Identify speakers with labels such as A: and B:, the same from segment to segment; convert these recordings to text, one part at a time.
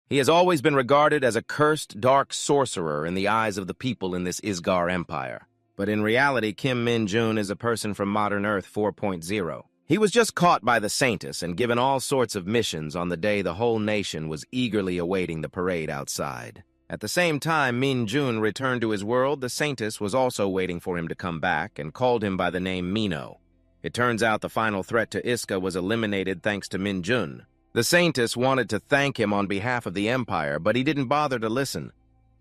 A: He has always been regarded as a cursed, dark sorcerer in the eyes of the people in this Isgar Empire. But in reality, Kim Min-jun is a person from modern Earth 4.0. He was just caught by the Saintess and given all sorts of missions on the day the whole nation was eagerly awaiting the parade outside. At the same time Min-jun returned to his world, the Saintess was also waiting for him to come back and called him by the name Mino. It turns out the final threat to Iska was eliminated thanks to Min-jun. The Saintess wanted to thank him on behalf of the Empire, but he didn't bother to listen.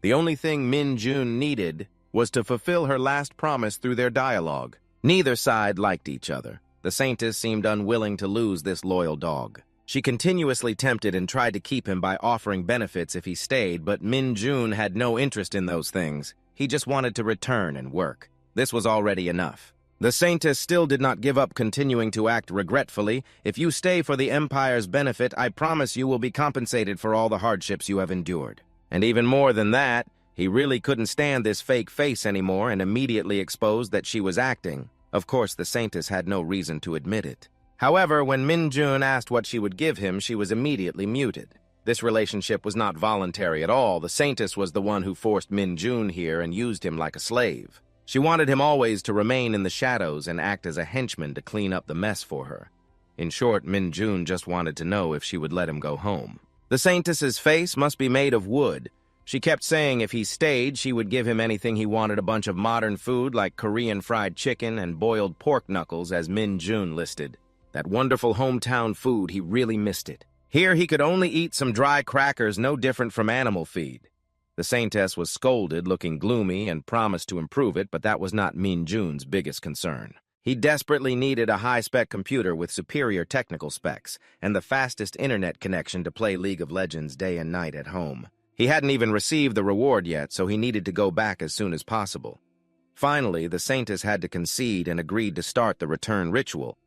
A: The only thing Min-jun needed was to fulfill her last promise through their dialogue. Neither side liked each other. The Saintess seemed unwilling to lose this loyal dog. She continuously tempted and tried to keep him by offering benefits if he stayed, but Min-jun had no interest in those things. He just wanted to return and work. This was already enough. The Saintess still did not give up, continuing to act regretfully. If you stay for the Empire's benefit, I promise you will be compensated for all the hardships you have endured. And even more than that, he really couldn't stand this fake face anymore and immediately exposed that she was acting. Of course, the Saintess had no reason to admit it. However, when Min-jun asked what she would give him, she was immediately muted. This relationship was not voluntary at all. The Saintess was the one who forced Min-jun here and used him like a slave. She wanted him always to remain in the shadows and act as a henchman to clean up the mess for her. In short, Min-jun just wanted to know if she would let him go home. The Saintess's face must be made of wood. She kept saying if he stayed, she would give him anything he wanted, a bunch of modern food like Korean fried chicken and boiled pork knuckles, as Min-jun listed. That wonderful hometown food, he really missed it. Here he could only eat some dry crackers, no different from animal feed. The Saintess was scolded, looking gloomy, and promised to improve it, but that was not Min-jun's biggest concern. He desperately needed a high-spec computer with superior technical specs and the fastest internet connection to play League of Legends day and night at home. He hadn't even received the reward yet, so he needed to go back as soon as possible. Finally, the Saintess had to concede and agreed to start the return ritual.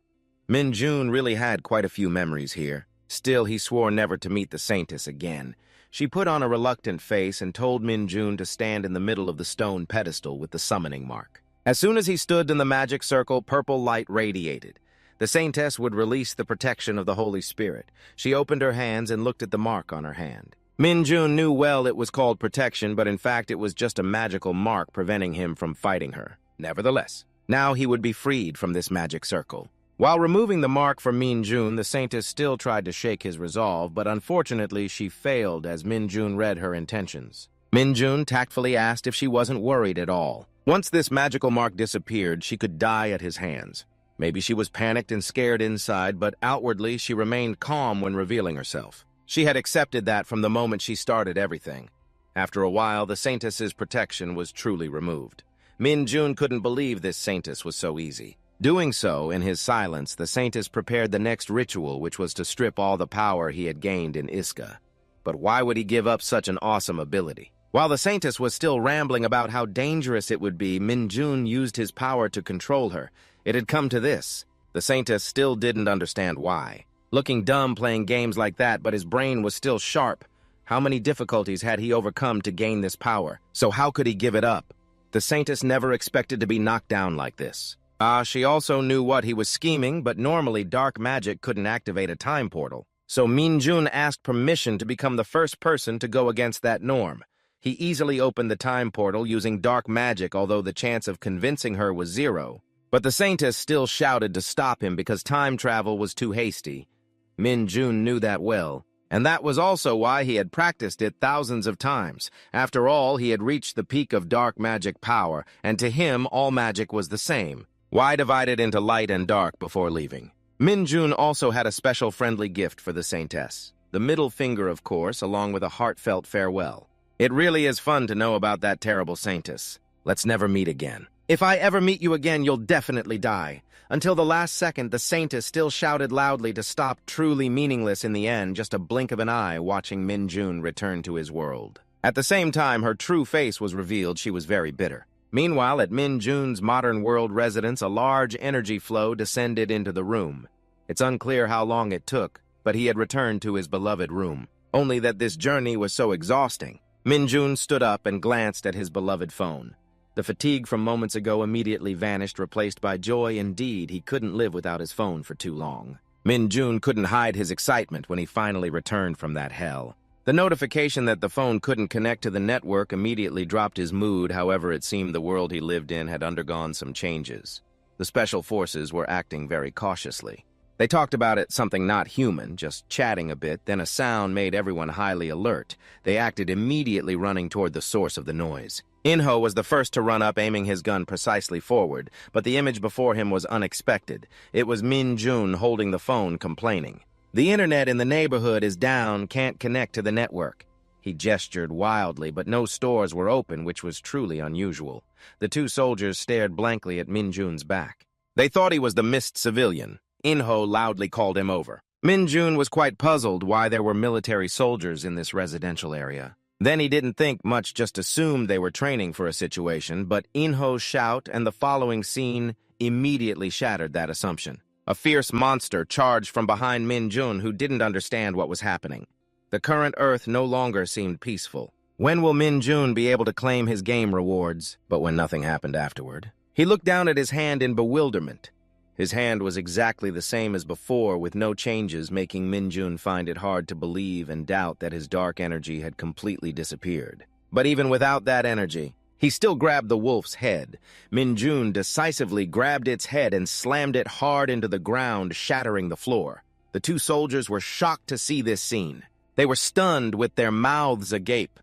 A: Min-jun really had quite a few memories here. Still, he swore never to meet the Saintess again. She put on a reluctant face and told Min-jun to stand in the middle of the stone pedestal with the summoning mark. As soon as he stood in the magic circle, purple light radiated. The Saintess would release the protection of the Holy Spirit. She opened her hands and looked at the mark on her hand. Min-jun knew well it was called protection, but in fact it was just a magical mark preventing him from fighting her. Nevertheless, now he would be freed from this magic circle. While removing the mark from Min-jun, the Saintess still tried to shake his resolve, but unfortunately she failed as Min-jun read her intentions. Min-jun tactfully asked if she wasn't worried at all. Once this magical mark disappeared, she could die at his hands. Maybe she was panicked and scared inside, but outwardly she remained calm when revealing herself. She had accepted that from the moment she started everything. After a while, the Saintess's protection was truly removed. Min-jun couldn't believe this Saintess was so easy. Doing so, in his silence, the Saintess prepared the next ritual, which was to strip all the power he had gained in Iska. But why would he give up such an awesome ability? While the Saintess was still rambling about how dangerous it would be, Min-jun used his power to control her. It had come to this. The Saintess still didn't understand why. Looking dumb playing games like that, but his brain was still sharp. How many difficulties had he overcome to gain this power? So how could he give it up? The Saintess never expected to be knocked down like this. She also knew what he was scheming, but normally dark magic couldn't activate a time portal. So Min-jun asked permission to become the first person to go against that norm. He easily opened the time portal using dark magic, although the chance of convincing her was 0. But the Saintess still shouted to stop him because time travel was too hasty. Min-jun knew that well, and that was also why he had practiced it thousands of times. After all, he had reached the peak of dark magic power, and to him, all magic was the same. Why divide it into light and dark before leaving? Min-jun also had a special friendly gift for the Saintess. The middle finger, of course, along with a heartfelt farewell. It really is fun to know about that terrible Saintess. Let's never meet again. If I ever meet you again, you'll definitely die. Until the last second, the Saintess still shouted loudly to stop, truly meaningless in the end, just a blink of an eye watching Min-jun return to his world. At the same time her true face was revealed, she was very bitter. Meanwhile, at Min-jun's modern world residence, a large energy flow descended into the room. It's unclear how long it took, but he had returned to his beloved room. Only that this journey was so exhausting. Min-jun stood up and glanced at his beloved phone. The fatigue from moments ago immediately vanished, replaced by joy. Indeed, he couldn't live without his phone for too long. Min-jun couldn't hide his excitement when he finally returned from that hell. The notification that the phone couldn't connect to the network immediately dropped his mood. However, it seemed the world he lived in had undergone some changes. The special forces were acting very cautiously. They talked about it something not human, just chatting a bit, then a sound made everyone highly alert. They acted immediately, running toward the source of the noise. Inho was the first to run up, aiming his gun precisely forward, but the image before him was unexpected. It was Min Jun holding the phone, complaining. "The internet in the neighborhood is down, can't connect to the network." He gestured wildly, but no stores were open, which was truly unusual. The two soldiers stared blankly at Min Jun's back. They thought he was the missed civilian. Inho loudly called him over. Min Jun was quite puzzled why there were military soldiers in this residential area. Then he didn't think much, just assumed they were training for a situation, but Inho's shout and the following scene immediately shattered that assumption. A fierce monster charged from behind Min Jun, who didn't understand what was happening. The current Earth no longer seemed peaceful. When will Min Jun be able to claim his game rewards? But when nothing happened afterward, he looked down at his hand in bewilderment. His hand was exactly the same as before, with no changes, making Min Jun find it hard to believe and doubt that his dark energy had completely disappeared. But even without that energy, he still grabbed the wolf's head. Min Jun decisively grabbed its head and slammed it hard into the ground, shattering the floor. The two soldiers were shocked to see this scene. They were stunned, with their mouths agape.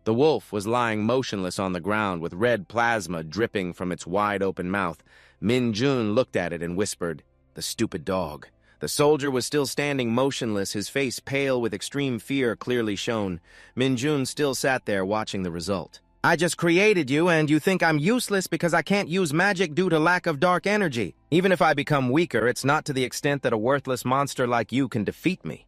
A: The wolf was lying motionless on the ground, with red plasma dripping from its wide-open mouth. Min Jun looked at it and whispered, "The stupid dog." The soldier was still standing motionless, his face pale with extreme fear clearly shown. Min Jun still sat there watching the result. "I just created you, and you think I'm useless because I can't use magic due to lack of dark energy. Even if I become weaker, it's not to the extent that a worthless monster like you can defeat me."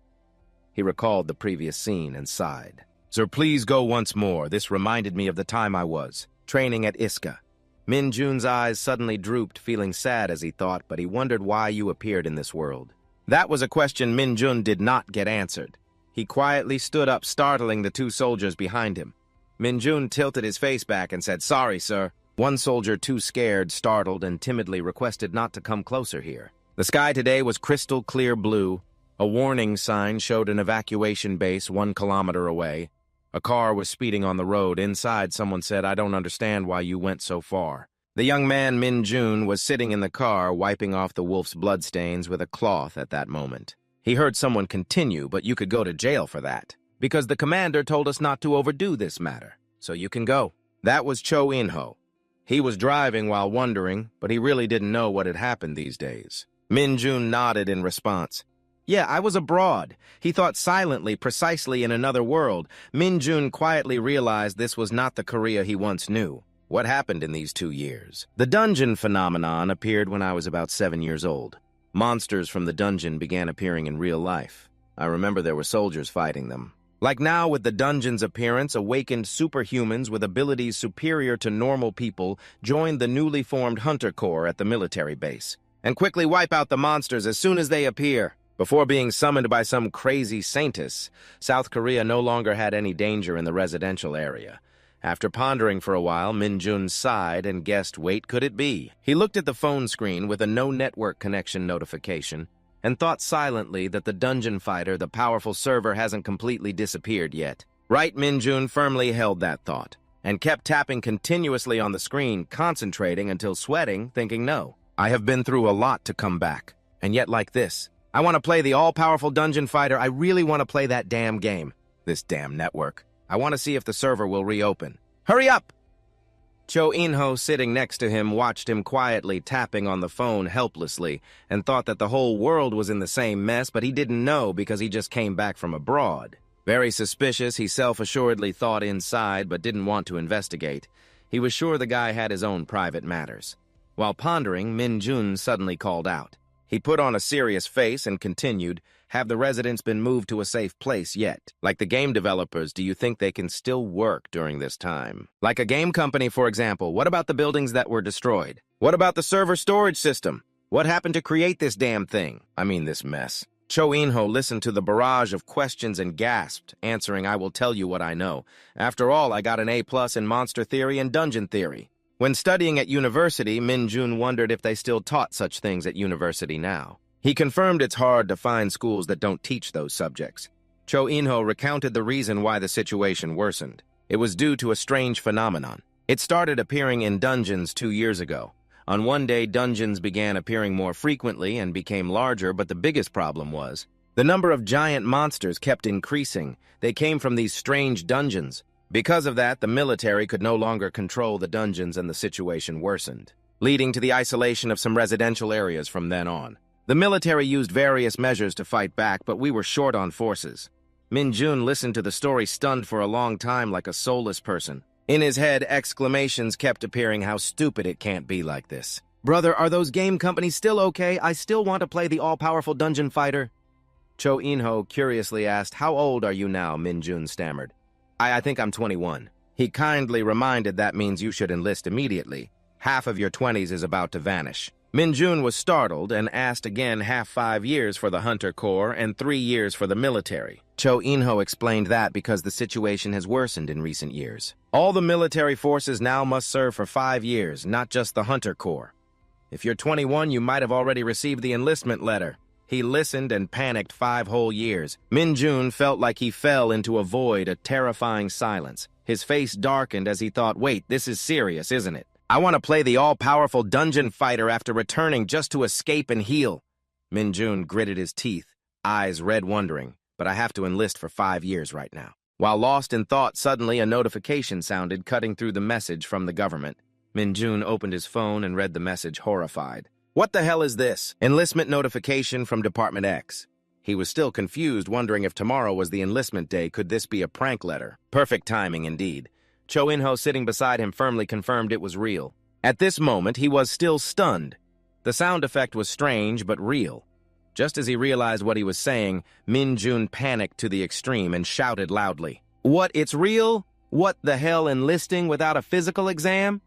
A: He recalled the previous scene and sighed. "Sir, please go once more. This reminded me of the time I was training at Iska." Min Jun's eyes suddenly drooped, feeling sad as he thought, but he wondered why you appeared in this world. That was a question Min Jun did not get answered. He quietly stood up, startling the two soldiers behind him. Min Jun tilted his face back and said, "Sorry, sir." One soldier, too scared, startled, and timidly requested not to come closer here. The sky today was crystal clear blue. A warning sign showed an evacuation base 1 kilometer away. A car was speeding on the road. Inside, someone said, "I don't understand why you went so far." The young man, Min Jun, was sitting in the car, wiping off the wolf's bloodstains with a cloth at that moment. He heard someone continue, "But you could go to jail for that, because the commander told us not to overdo this matter. So you can go." That was Cho Inho. He was driving while wondering, but he really didn't know what had happened these days. Min Jun nodded in response. "Yeah, I was abroad." He thought silently, precisely in another world. Min Jun quietly realized this was not the Korea he once knew. What happened in these 2 years? The dungeon phenomenon appeared when I was about 7 years old. Monsters from the dungeon began appearing in real life. I remember there were soldiers fighting them. Like now, with the dungeon's appearance, awakened superhumans with abilities superior to normal people joined the newly formed Hunter Corps at the military base, and quickly wipe out the monsters as soon as they appear. Before being summoned by some crazy saintess, South Korea no longer had any danger in the residential area. After pondering for a while, Min Jun sighed and guessed, wait, could it be? He looked at the phone screen with a no network connection notification and thought silently that the dungeon fighter, the powerful server, hasn't completely disappeared yet. Right, Min Jun firmly held that thought and kept tapping continuously on the screen, concentrating until sweating, thinking, no, I have been through a lot to come back. And yet like this, I want to play the all-powerful dungeon fighter. I really want to play that damn game. This damn network. I want to see if the server will reopen. Hurry up! Cho Inho, sitting next to him, watched him quietly tapping on the phone helplessly and thought that the whole world was in the same mess, but he didn't know because he just came back from abroad. Very suspicious, he self-assuredly thought inside but didn't want to investigate. He was sure the guy had his own private matters. While pondering, Min Jun suddenly called out. He put on a serious face and continued, have the residents been moved to a safe place yet? Like the game developers, do you think they can still work during this time? Like a game company, for example, what about the buildings that were destroyed? What about the server storage system? What happened to create this damn thing? I mean, this mess. Cho Inho listened to the barrage of questions and gasped, answering, I will tell you what I know. After all, I got an A+ in monster theory and dungeon theory. When studying at university, Min Jun wondered if they still taught such things at university now. He confirmed it's hard to find schools that don't teach those subjects. Cho In-ho recounted the reason why the situation worsened. It was due to a strange phenomenon. It started appearing in dungeons 2 years ago. On one day, dungeons began appearing more frequently and became larger, but the biggest problem was the number of giant monsters kept increasing. They came from these strange dungeons. Because of that, the military could no longer control the dungeons and the situation worsened, leading to the isolation of some residential areas from then on. The military used various measures to fight back, but we were short on forces. Min-jun listened to the story stunned for a long time like a soulless person. In his head, exclamations kept appearing, how stupid it can't be like this. Brother, are those game companies still okay? I still want to play the all-powerful dungeon fighter. Cho In-ho curiously asked, how old are you now? Min-jun stammered. I think I'm 21. He kindly reminded that means you should enlist immediately. Half of your 20s is about to vanish. Min-jun was startled and asked again 5 years for the Hunter Corps and 3 years for the military. Cho In-ho explained that because the situation has worsened in recent years. All the military forces now must serve for 5 years, not just the Hunter Corps. If you're 21, you might have already received the enlistment letter. He listened and panicked 5 whole years. Min-jun felt like he fell into a void, a terrifying silence. His face darkened as he thought, wait, this is serious, isn't it? I want to play the all-powerful dungeon fighter after returning just to escape and heal. Min-jun gritted his teeth, eyes red wondering, but I have to enlist for 5 years right now. While lost in thought, suddenly a notification sounded, cutting through the message from the government. Min-jun opened his phone and read the message, horrified. What the hell is this? Enlistment notification from Department X. He was still confused, wondering if tomorrow was the enlistment day. Could this be a prank letter? Perfect timing indeed. Cho In-ho, sitting beside him, firmly confirmed it was real. At this moment, he was still stunned. The sound effect was strange, but real. Just as he realized what he was saying, Min-jun panicked to the extreme and shouted loudly, What, it's real? What the hell, enlisting without a physical exam?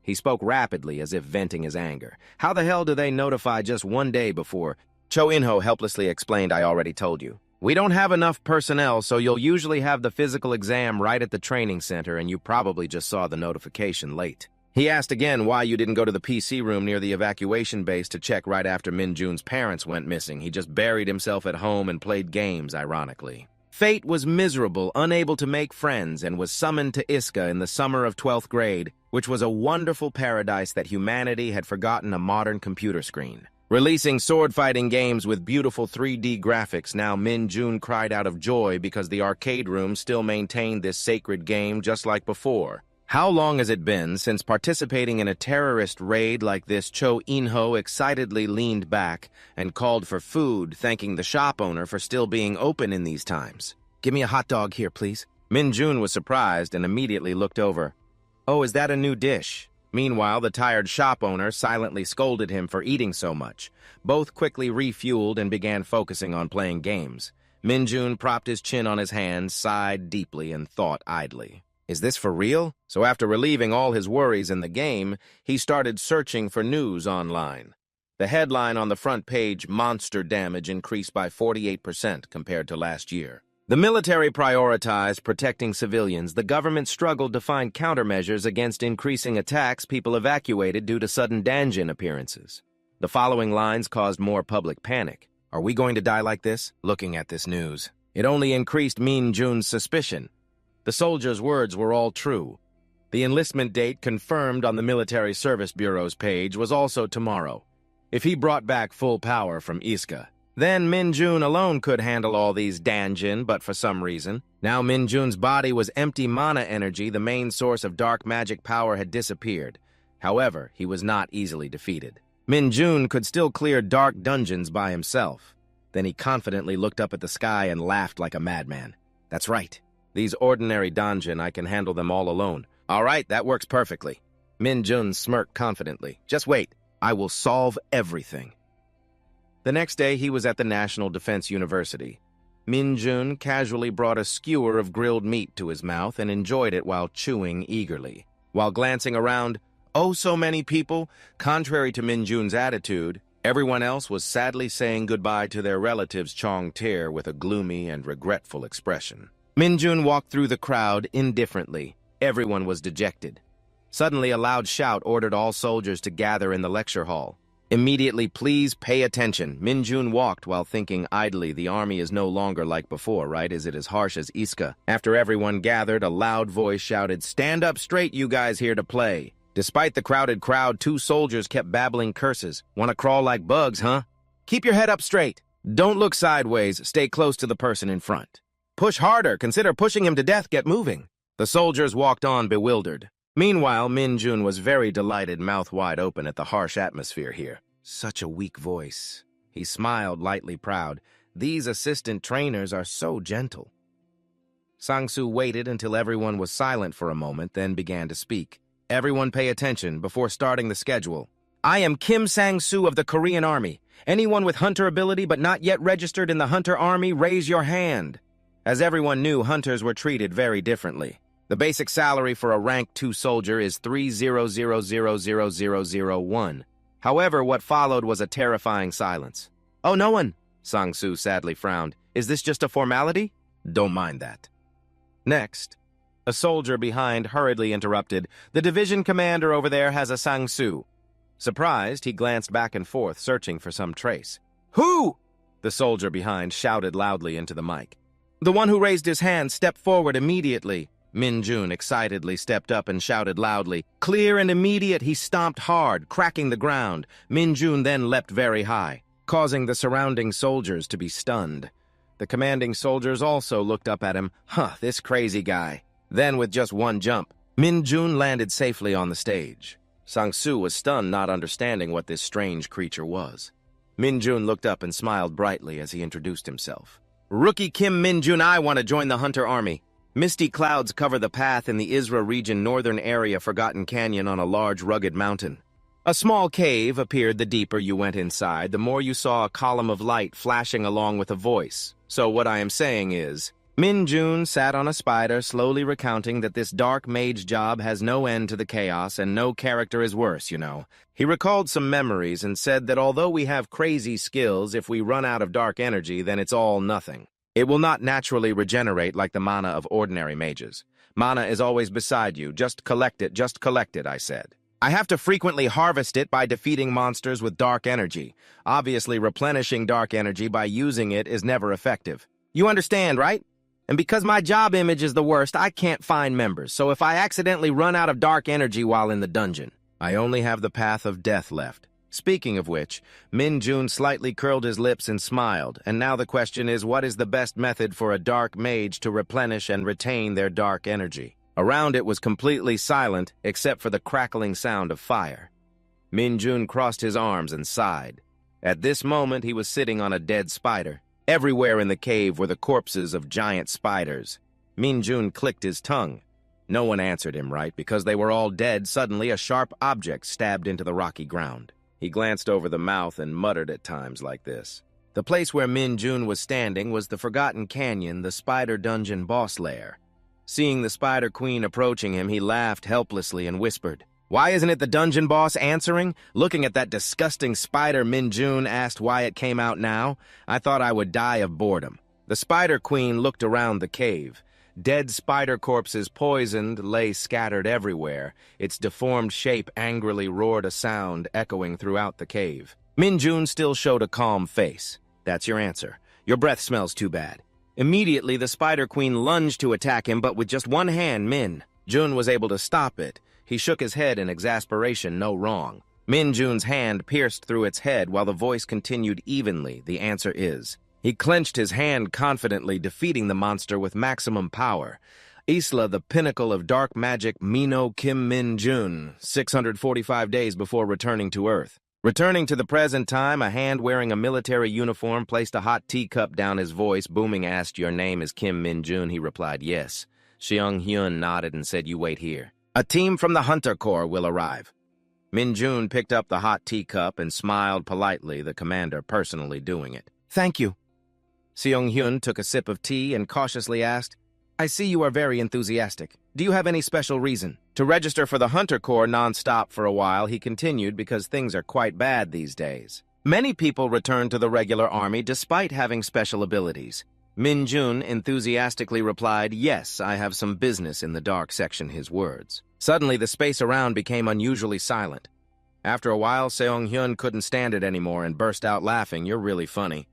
A: He spoke rapidly, as if venting his anger. How the hell do they notify just 1 day before? Cho In-ho helplessly explained, I already told you. We don't have enough personnel, so you'll usually have the physical exam right at the training center, and you probably just saw the notification late. He asked again why you didn't go to the PC room near the evacuation base to check right after Min-jun's parents went missing. He just buried himself at home and played games, ironically. Fate was miserable, unable to make friends, and was summoned to Iska in the summer of 12th grade, which was a wonderful paradise that humanity had forgotten a modern computer screen. Releasing sword-fighting games with beautiful 3D graphics, now Min-jun cried out of joy because the arcade room still maintained this sacred game just like before. How long has it been since participating in a terrorist raid like this? Cho In-ho excitedly leaned back and called for food, thanking the shop owner for still being open in these times. Give me a hot dog here, please. Min-jun was surprised and immediately looked over. Oh, is that a new dish? Meanwhile, the tired shop owner silently scolded him for eating so much. Both quickly refueled and began focusing on playing games. Min-jun propped his chin on his hand, sighed deeply, and thought idly. Is this for real? So after relieving all his worries in the game, he started searching for news online. The headline on the front page, monster damage increased by 48% compared to last year. The military prioritized protecting civilians. The government struggled to find countermeasures against increasing attacks. People evacuated due to sudden dungeon appearances. The following lines caused more public panic. Are we going to die like this? Looking at this news, it only increased Min-jun's suspicion. The soldier's words were all true. The enlistment date confirmed on the Military Service Bureau's page was also tomorrow. If he brought back full power from Iska, then Min-jun alone could handle all these danjin, but for some reason, now Min-jun's body was empty. Mana energy, the main source of dark magic power, had disappeared. However, he was not easily defeated. Min-jun could still clear dark dungeons by himself. Then he confidently looked up at the sky and laughed like a madman. That's right. These ordinary danjin, I can handle them all alone. All right, that works perfectly. Min-jun smirked confidently. Just wait. I will solve everything. The next day, he was at the National Defense University. Min-jun casually brought a skewer of grilled meat to his mouth and enjoyed it while chewing eagerly. While glancing around, oh, so many people. Contrary to Min-jun's attitude, everyone else was sadly saying goodbye to their relatives Chong-tae with a gloomy and regretful expression. Min-jun walked through the crowd indifferently. Everyone was dejected. Suddenly, a loud shout ordered all soldiers to gather in the lecture hall. Immediately, please pay attention. Min Jun walked while thinking idly, the army is no longer like before, right? Is it as harsh as Iska? After everyone gathered, a loud voice shouted, "Stand up straight, you guys here to play." Despite the crowded crowd, 2 soldiers kept babbling curses. "Wanna crawl like bugs, huh? Keep your head up straight. Don't look sideways, stay close to the person in front. Push harder, consider pushing him to death, get moving." The soldiers walked on bewildered. Meanwhile, Min Jun was very delighted, mouth wide open at the harsh atmosphere here. Such a weak voice. He smiled, lightly proud. These assistant trainers are so gentle. Sang-soo waited until everyone was silent for a moment, then began to speak. "Everyone pay attention before starting the schedule. I am Kim Sang-soo of the Korean Army. Anyone with hunter ability but not yet registered in the Hunter Army, raise your hand." As everyone knew, hunters were treated very differently. The basic salary for a rank 2 soldier is 300,000,001. However, what followed was a terrifying silence. "Oh, no one," Sang-soo sadly frowned. "Is this just a formality?" "Don't mind that." Next, a soldier behind hurriedly interrupted. "The division commander over there has a Sang-soo." Surprised, he glanced back and forth, searching for some trace. "Who?" the soldier behind shouted loudly into the mic. "The one who raised his hand, step forward immediately." Min Jun excitedly stepped up and shouted loudly. Clear and immediate, he stomped hard, cracking the ground. Min Jun then leapt very high, causing the surrounding soldiers to be stunned. The commanding soldiers also looked up at him. This crazy guy. Then, with just one jump, Min Jun landed safely on the stage. Sang-soo was stunned, not understanding what this strange creature was. Min Jun looked up and smiled brightly as he introduced himself. "Rookie Kim Min Jun, I want to join the Hunter Army." Misty clouds cover the path in the Isra region northern area Forgotten Canyon on a large rugged mountain. A small cave appeared the deeper you went inside, the more you saw a column of light flashing along with a voice. So what I am saying is, Min Jun sat on a spider slowly recounting that this dark mage job has no end to the chaos and no character is worse, you know. He recalled some memories and said that although we have crazy skills, if we run out of dark energy, then it's all nothing. It will not naturally regenerate like the mana of ordinary mages. Mana is always beside you. Just collect it, I said. I have to frequently harvest it by defeating monsters with dark energy. Obviously, replenishing dark energy by using it is never effective. You understand, right? And because my job image is the worst, I can't find members. So if I accidentally run out of dark energy while in the dungeon, I only have the path of death left. Speaking of which, Min Jun slightly curled his lips and smiled, and now the question is, what is the best method for a dark mage to replenish and retain their dark energy? Around it was completely silent, except for the crackling sound of fire. Min Jun crossed his arms and sighed. At this moment, he was sitting on a dead spider. Everywhere in the cave were the corpses of giant spiders. Min Jun clicked his tongue. No one answered him, right? Because they were all dead, suddenly a sharp object stabbed into the rocky ground. He glanced over the mouth and muttered at times like this. The place where Min Jun was standing was the Forgotten Canyon, the Spider Dungeon boss lair. Seeing the Spider Queen approaching him, he laughed helplessly and whispered, "Why isn't it the dungeon boss answering?" Looking at that disgusting spider, Min Jun asked why it came out now. I thought I would die of boredom. The Spider Queen looked around the cave. Dead spider corpses, poisoned, lay scattered everywhere. Its deformed shape angrily roared a sound echoing throughout the cave. Min Jun still showed a calm face. "That's your answer. Your breath smells too bad." Immediately, the Spider Queen lunged to attack him, but with just one hand, Min Jun was able to stop it. He shook his head in exasperation, no wrong. Min Jun's hand pierced through its head while the voice continued evenly. The answer is. He clenched his hand confidently, defeating the monster with maximum power. Isla, the pinnacle of dark magic, Mino Kim Min Jun, 645 days before returning to Earth. Returning to the present time, a hand wearing a military uniform placed a hot teacup down his voice, booming, asked, "Your name is Kim Min Jun?" He replied, "Yes." Seong Hyun nodded and said, "You wait here. A team from the Hunter Corps will arrive." Min Jun picked up the hot teacup and smiled politely, the commander personally doing it. "Thank you." Seong Hyun took a sip of tea and cautiously asked, "I see you are very enthusiastic. Do you have any special reason?" To register for the Hunter Corps non-stop for a while, he continued, because things are quite bad these days. Many people return to the regular army despite having special abilities. Min Jun enthusiastically replied, "Yes, I have some business in the dark section," his words. Suddenly, the space around became unusually silent. After a while, Seong-hyun couldn't stand it anymore and burst out laughing. You're really funny.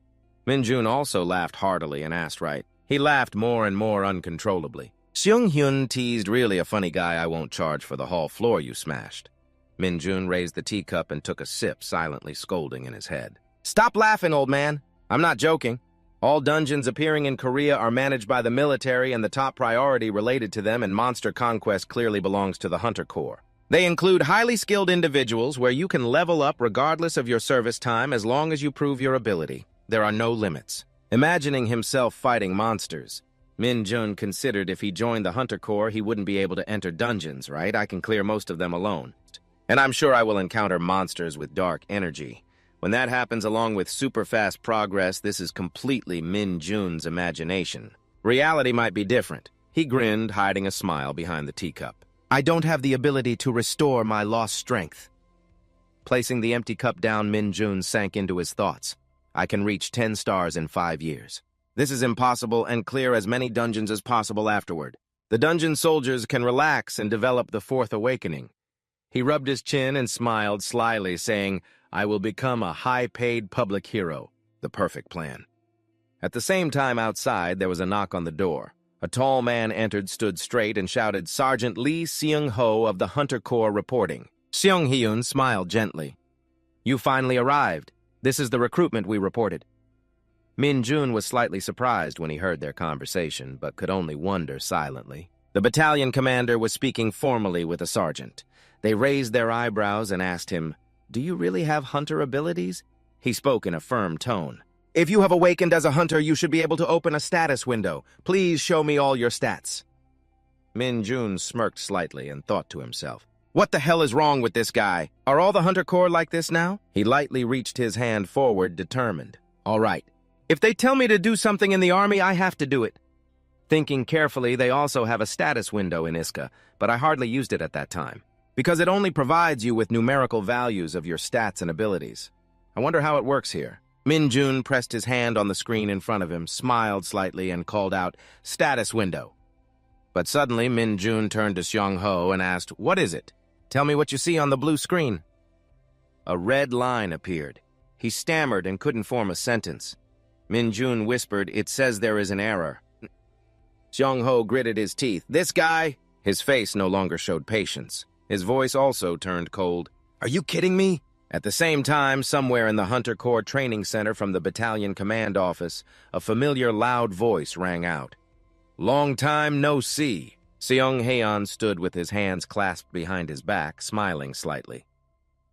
A: Min-jun also laughed heartily and asked right. He laughed more and more uncontrollably. Seong-hyun teased, really a funny guy. I won't charge for the hall floor you smashed. Min-jun raised the teacup and took a sip, silently scolding in his head. Stop laughing, old man. I'm not joking. All dungeons appearing in Korea are managed by the military, and the top priority related to them and monster conquest clearly belongs to the Hunter Corps. They include highly skilled individuals where you can level up regardless of your service time as long as you prove your ability. There are no limits. Imagining himself fighting monsters, Min-jun considered if he joined the Hunter Corps, he wouldn't be able to enter dungeons, right? I can clear most of them alone. And I'm sure I will encounter monsters with dark energy. When that happens along with super-fast progress, this is completely Min-jun's imagination. Reality might be different. He grinned, hiding a smile behind the teacup. I don't have the ability to restore my lost strength. Placing the empty cup down, Min-jun sank into his thoughts. I can reach 10 stars in 5 years. This is impossible and clear as many dungeons as possible afterward. The dungeon soldiers can relax and develop the fourth awakening. He rubbed his chin and smiled slyly, saying, I will become a high-paid public hero. The perfect plan. At the same time outside, there was a knock on the door. A tall man entered, stood straight, and shouted, Sergeant Lee Seung-ho of the Hunter Corps reporting. Seong-hyun smiled gently. You finally arrived. This is the recruitment we reported. Min-jun was slightly surprised when he heard their conversation, but could only wonder silently. The battalion commander was speaking formally with a sergeant. They raised their eyebrows and asked him, Do you really have hunter abilities? He spoke in a firm tone. If you have awakened as a hunter, you should be able to open a status window. Please show me all your stats. Min-jun smirked slightly and thought to himself, What the hell is wrong with this guy? Are all the Hunter Corps like this now? He lightly reached his hand forward, determined. All right. If they tell me to do something in the army, I have to do it. Thinking carefully, they also have a status window in Iska, but I hardly used it at that time, because it only provides you with numerical values of your stats and abilities. I wonder how it works here. Min-jun pressed his hand on the screen in front of him, smiled slightly, and called out, Status window. But suddenly, Min-jun turned to Seong-ho and asked, What is it? Tell me what you see on the blue screen. A red line appeared. He stammered and couldn't form a sentence. Min-jun whispered, It says there is an error. Seong-ho gritted his teeth. This guy? His face no longer showed patience. His voice also turned cold. Are you kidding me? At the same time, somewhere in the Hunter Corps Training Center from the battalion command office, a familiar loud voice rang out. Long time no see. Seong-haeon stood with his hands clasped behind his back, smiling slightly.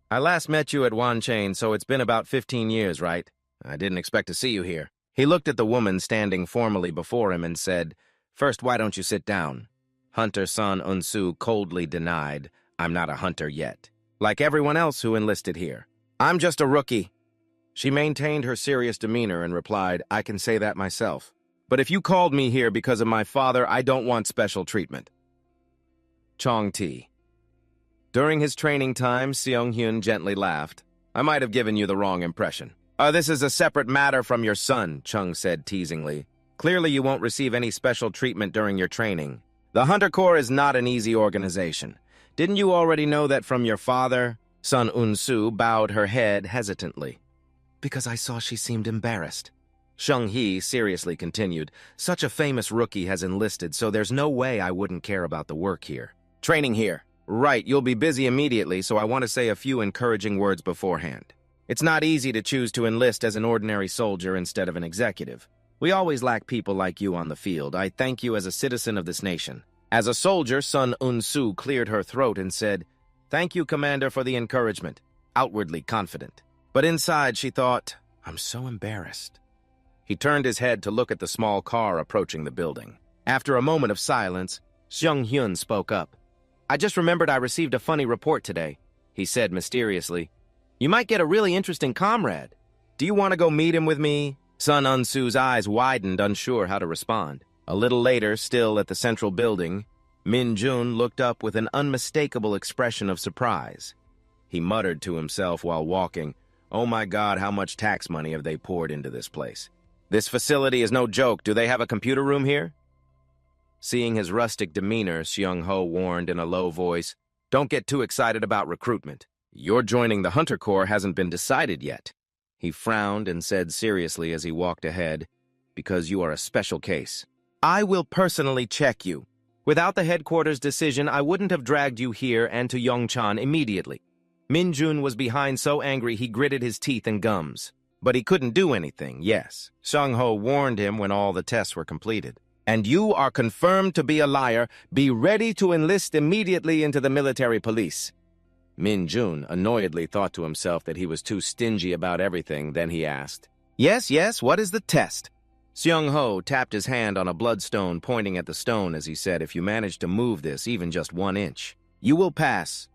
A: I last met you at Wanchain, so it's been about 15 years, right? I didn't expect to see you here. He looked at the woman standing formally before him and said, First, why don't you sit down? Hunter Sun Unsu coldly denied, I'm not a hunter yet. Like everyone else who enlisted here. I'm just a rookie. She maintained her serious demeanor and replied, I can say that myself. But if you called me here because of my father, I don't want special treatment. Chong-ti. During his training time, Seong-hyun gently laughed. I might have given you the wrong impression. This is a separate matter from your son, Chung said teasingly. Clearly you won't receive any special treatment during your training. The Hunter Corps is not an easy organization. Didn't you already know that from your father? Sun Un-soo bowed her head hesitantly. Because I saw she seemed embarrassed. Shung-hee seriously continued, Such a famous rookie has enlisted, so there's no way I wouldn't care about the work here. Training here. Right, you'll be busy immediately, so I want to say a few encouraging words beforehand. It's not easy to choose to enlist as an ordinary soldier instead of an executive. We always lack people like you on the field. I thank you as a citizen of this nation. As a soldier, Sun Un-soo cleared her throat and said, Thank you, Commander, for the encouragement. Outwardly confident. But inside she thought, I'm so embarrassed. He turned his head to look at the small car approaching the building. After a moment of silence, Seong-hyun spoke up. I just remembered I received a funny report today, he said mysteriously. You might get a really interesting comrade. Do you want to go meet him with me? Sun Un-soo's eyes widened, unsure how to respond. A little later, still at the central building, Min-jun looked up with an unmistakable expression of surprise. He muttered to himself while walking, Oh my God, how much tax money have they poured into this place? This facility is no joke. Do they have a computer room here? Seeing his rustic demeanor, Seong-ho warned in a low voice, Don't get too excited about recruitment. Your joining the Hunter Corps hasn't been decided yet. He frowned and said seriously as he walked ahead, because you are a special case. I will personally check you. Without the headquarters decision, I wouldn't have dragged you here and to Yongchan immediately. Min-jun was behind so angry he gritted his teeth and gums. But he couldn't do anything, yes. Shang-ho warned him when all the tests were completed. And you are confirmed to be a liar. Be ready to enlist immediately into the military police. Min-jun annoyedly thought to himself that he was too stingy about everything. Then he asked, Yes, what is the test? Seung-ho tapped his hand on a bloodstone, pointing at the stone as he said, If you manage to move this even just 1 inch, you will pass.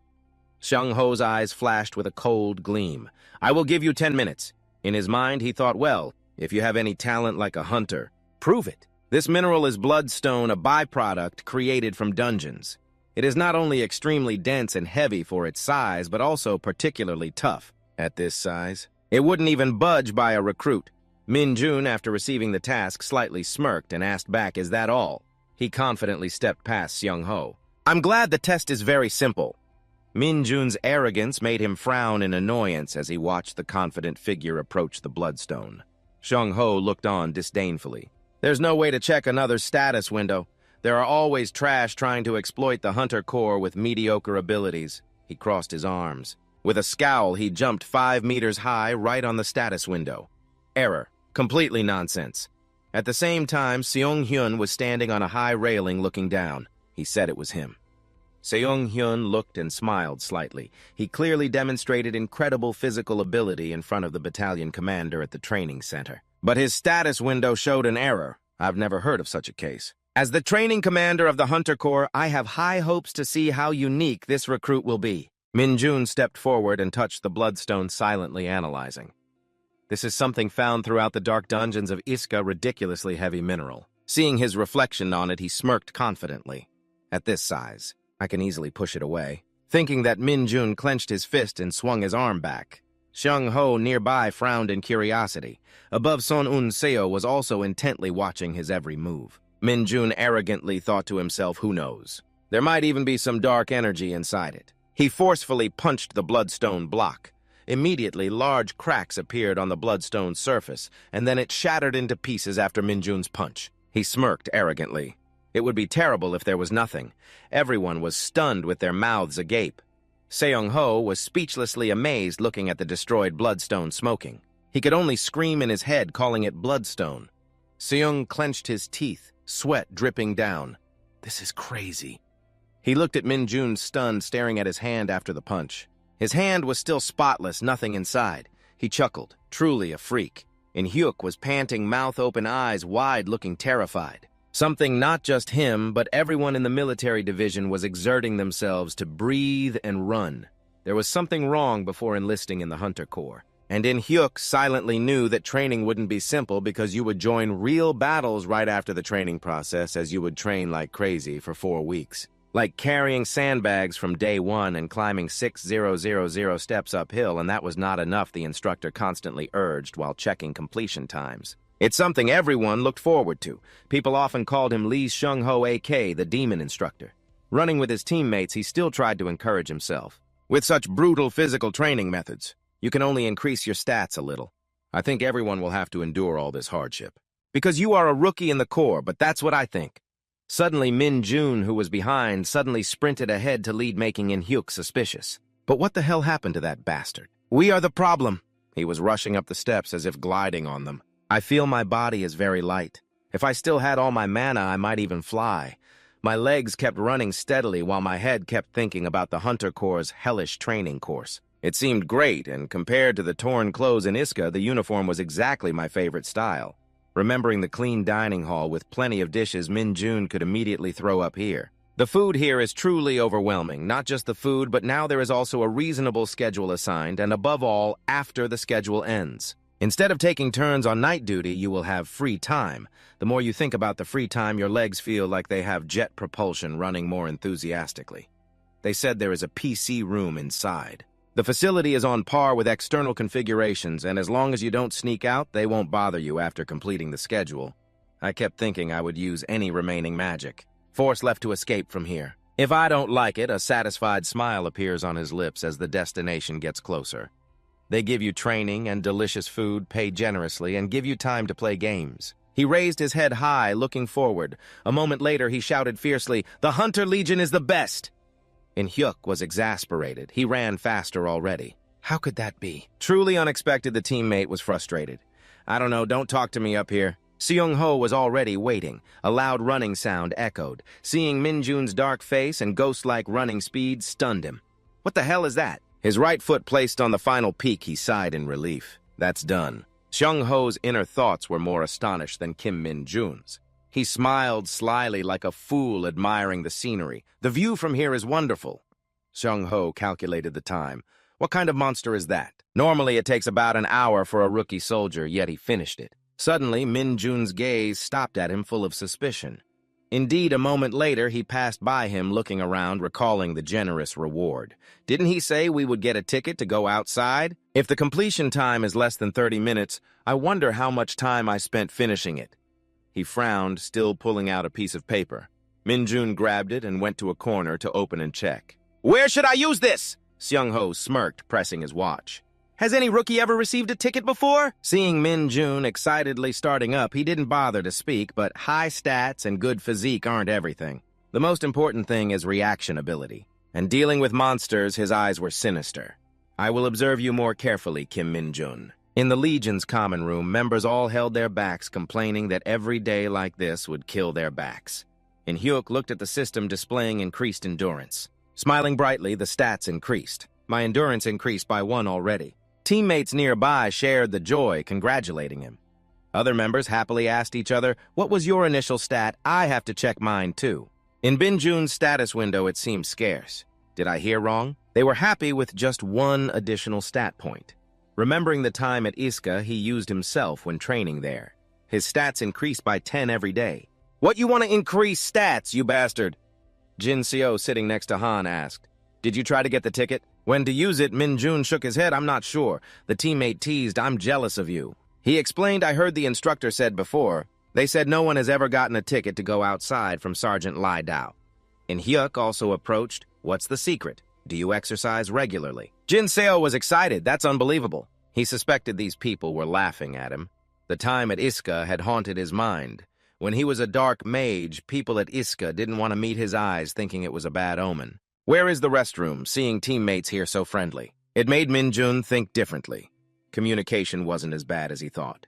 A: Seung-ho's eyes flashed with a cold gleam. I will give you 10 minutes. In his mind, he thought, well, if you have any talent like a hunter, prove it. This mineral is bloodstone, a byproduct created from dungeons. It is not only extremely dense and heavy for its size, but also particularly tough. At this size, it wouldn't even budge by a recruit. Min-jun, after receiving the task, slightly smirked and asked back, Is that all? He confidently stepped past Seung-ho. I'm glad the test is very simple. Min-jun's arrogance made him frown in annoyance as he watched the confident figure approach the bloodstone. Seung-ho looked on disdainfully. There's no way to check another status window. There are always trash trying to exploit the Hunter Corps with mediocre abilities. He crossed his arms. With a scowl, he jumped 5 meters high right on the status window. Error. Completely nonsense. At the same time, Seung-hyun was standing on a high railing looking down. He said it was him. Seung-hyun looked and smiled slightly. He clearly demonstrated incredible physical ability in front of the battalion commander at the training center. But his status window showed an error. I've never heard of such a case. As the training commander of the Hunter Corps, I have high hopes to see how unique this recruit will be. Min-jun stepped forward and touched the bloodstone, silently analyzing. This is something found throughout the dark dungeons of Iska, ridiculously heavy mineral. Seeing his reflection on it, he smirked confidently. At this size, I can easily push it away. Thinking that Min-jun clenched his fist and swung his arm back. Seung-ho nearby frowned in curiosity. Above Son-un-seo was also intently watching his every move. Min-jun arrogantly thought to himself, who knows? There might even be some dark energy inside it. He forcefully punched the bloodstone block. Immediately, large cracks appeared on the bloodstone's surface, and then it shattered into pieces after Min-jun's punch. He smirked arrogantly. It would be terrible if there was nothing. Everyone was stunned with their mouths agape. Seung-ho was speechlessly amazed looking at the destroyed bloodstone smoking. He could only scream in his head, calling it bloodstone. Seung clenched his teeth, sweat dripping down. This is crazy. He looked at Min-jun stunned, staring at his hand after the punch. His hand was still spotless, nothing inside. He chuckled, truly a freak. In-hyuk was panting, mouth open, eyes wide, looking terrified. Something not just him, but everyone in the military division was exerting themselves to breathe and run. There was something wrong before enlisting in the Hunter Corps. And In-hyuk silently knew that training wouldn't be simple because you would join real battles right after the training process, as you would train like crazy for 4 weeks. Like carrying sandbags from day 1 and climbing 6,000 steps uphill, and that was not enough, the instructor constantly urged while checking completion times. It's something everyone looked forward to. People often called him Lee Seung-ho, a.k.a. the demon instructor. Running with his teammates, he still tried to encourage himself. With such brutal physical training methods, you can only increase your stats a little. I think everyone will have to endure all this hardship. Because you are a rookie in the Corps, but that's what I think. Suddenly, Min-jun, who was behind, suddenly sprinted ahead to lead, making In-hyuk suspicious. But what the hell happened to that bastard? We are the problem. He was rushing up the steps as if gliding on them. I feel my body is very light. If I still had all my mana, I might even fly. My legs kept running steadily while my head kept thinking about the Hunter Corps' hellish training course. It seemed great, and compared to the torn clothes in Iska, the uniform was exactly my favorite style. Remembering the clean dining hall with plenty of dishes Min-jun could immediately throw up here. The food here is truly overwhelming. Not just the food, but now there is also a reasonable schedule assigned, and above all, after the schedule ends. Instead of taking turns on night duty, you will have free time. The more you think about the free time, your legs feel like they have jet propulsion running more enthusiastically. They said there is a PC room inside. The facility is on par with external configurations, and as long as you don't sneak out, they won't bother you after completing the schedule. I kept thinking I would use any remaining magic. Force left to escape from here. If I don't like it, a satisfied smile appears on his lips as the destination gets closer. They give you training and delicious food, pay generously, and give you time to play games. He raised his head high, looking forward. A moment later, he shouted fiercely, "The Hunter Legion is the best!" Hyuk was exasperated. He ran faster already. How could that be? Truly unexpected, the teammate was frustrated. "I don't know, don't talk to me up here." Seung-ho was already waiting. A loud running sound echoed. Seeing Min-jun's dark face and ghost-like running speed stunned him. What the hell is that? His right foot placed on the final peak, he sighed in relief. That's done. Seung-ho's inner thoughts were more astonished than Kim Min-jun's. He smiled slyly like a fool admiring the scenery. "The view from here is wonderful." Seung-ho calculated the time. What kind of monster is that? Normally it takes about an hour for a rookie soldier, yet he finished it. Suddenly, Min-jun's gaze stopped at him full of suspicion. Indeed, a moment later, he passed by him looking around, recalling the generous reward. Didn't he say we would get a ticket to go outside? If the completion time is less than 30 minutes, I wonder how much time I spent finishing it. He frowned, still pulling out a piece of paper. Min-jun grabbed it and went to a corner to open and check. "Where should I use this?" Seung-ho smirked, pressing his watch. "Has any rookie ever received a ticket before?" Seeing Min-jun excitedly starting up, he didn't bother to speak, but high stats and good physique aren't everything. The most important thing is reaction ability. And dealing with monsters, his eyes were sinister. "I will observe you more carefully, Kim Min-jun." In the Legion's common room, members all held their backs, complaining that every day like this would kill their backs. Hyuk looked at the system displaying increased endurance. Smiling brightly, the stats increased. My endurance increased by 1 already. Teammates nearby shared the joy, congratulating him. Other members happily asked each other, "What was your initial stat? I have to check mine too." In Bin-jun's status window, it seemed scarce. Did I hear wrong? They were happy with just 1 additional stat point. Remembering the time at Iska he used himself when training there. His stats increased by 10 every day. "What you want to increase stats, you bastard?" Jin Seo, sitting next to Han, asked. "Did you try to get the ticket?" When to use it, Min-jun shook his head. "I'm not sure." The teammate teased, "I'm jealous of you." He explained, "I heard the instructor said before. They said no one has ever gotten a ticket to go outside from Sergeant Lai Dao." Hyuk also approached. "What's the secret? Do you exercise regularly?" Jin Seo was excited. That's unbelievable. He suspected these people were laughing at him. The time at Iska had haunted his mind. When he was a dark mage, people at Iska didn't want to meet his eyes, thinking it was a bad omen. Where is the restroom, seeing teammates here so friendly? It made Min-jun think differently. Communication wasn't as bad as he thought.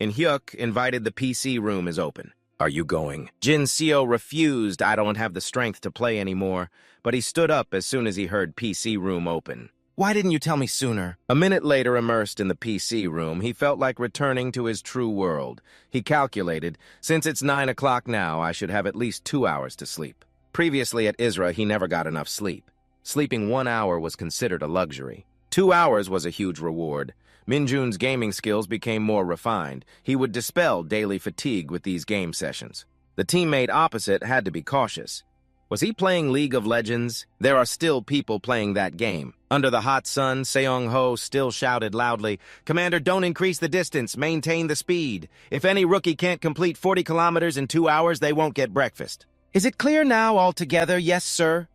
A: Hyuk invited. The PC room is open. "Are you going?" Jin Seo refused. "I don't have the strength to play anymore," but he stood up as soon as he heard PC room open. "Why didn't you tell me sooner?" A minute later, immersed in the PC room, he felt like returning to his true world. He calculated, since it's 9 o'clock now, I should have at least 2 hours to sleep. Previously at Isra, he never got enough sleep. Sleeping 1 hour was considered a luxury. 2 hours was a huge reward. Min-jun's gaming skills became more refined. He would dispel daily fatigue with these game sessions. The teammate opposite had to be cautious. Was he playing League of Legends? There are still people playing that game. Under the hot sun, Seung-ho still shouted loudly, "Commander, don't increase the distance, maintain the speed. If any rookie can't complete 40 kilometers in 2 hours, they won't get breakfast." "Is it clear now altogether?" "Yes, sir."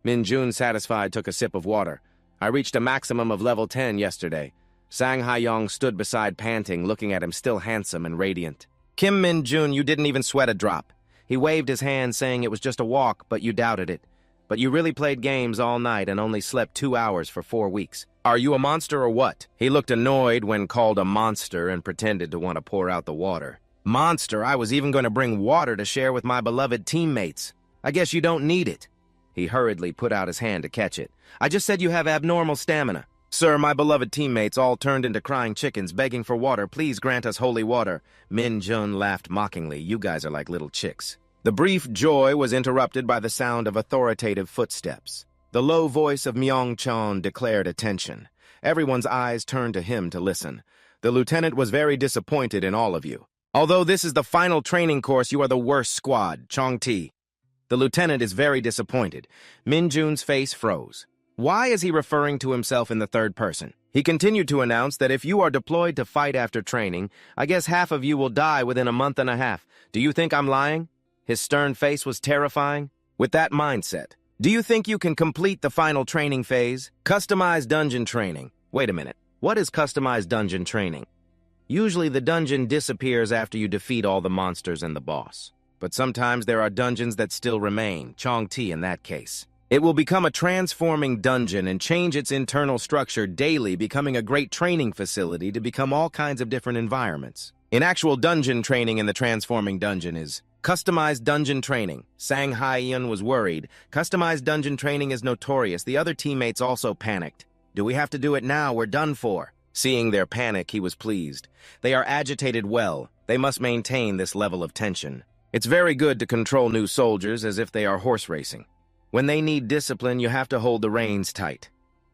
A: Min-jun, satisfied, took a sip of water. "I reached a maximum of level 10 yesterday." Sang Ha-yong stood beside, panting, looking at him, still handsome and radiant. "Kim Min-jun, you didn't even sweat a drop." He waved his hand, saying it was just a walk, but you doubted it. "But you really played games all night and only slept 2 hours for 4 weeks. Are you a monster or what?" He looked annoyed when called a monster and pretended to want to pour out the water. "Monster? I was even going to bring water to share with my beloved teammates. I guess you don't need it." He hurriedly put out his hand to catch it. "I just said you have abnormal stamina." "Sir, my beloved teammates all turned into crying chickens, begging for water. Please grant us holy water." Min-jun laughed mockingly. "You guys are like little chicks." The brief joy was interrupted by the sound of authoritative footsteps. The low voice of Myong-chon declared attention. Everyone's eyes turned to him to listen. "The lieutenant was very disappointed in all of you. Although this is the final training course, you are the worst squad, Chong-ti. The lieutenant is very disappointed." Min-jun's face froze. Why is he referring to himself in the third person? He continued to announce that if you are deployed to fight after training, I guess half of you will die within a month and a half. Do you think I'm lying? His stern face was terrifying. With that mindset, do you think you can complete the final training phase? Customized dungeon training. Wait a minute. What is customized dungeon training? Usually the dungeon disappears after you defeat all the monsters and the boss. But sometimes there are dungeons that still remain, Chong-Ti in that case. It will become a transforming dungeon and change its internal structure daily, becoming a great training facility to become all kinds of different environments. In actual dungeon training in the transforming dungeon is customized dungeon training. Sang Hai-Yun was worried. Customized dungeon training is notorious. The other teammates also panicked. Do we have to do it now? We're done for. Seeing their panic, he was pleased. They are agitated well. They must maintain this level of tension. It's very good to control new soldiers as if they are horse racing. When they need discipline, you have to hold the reins tight.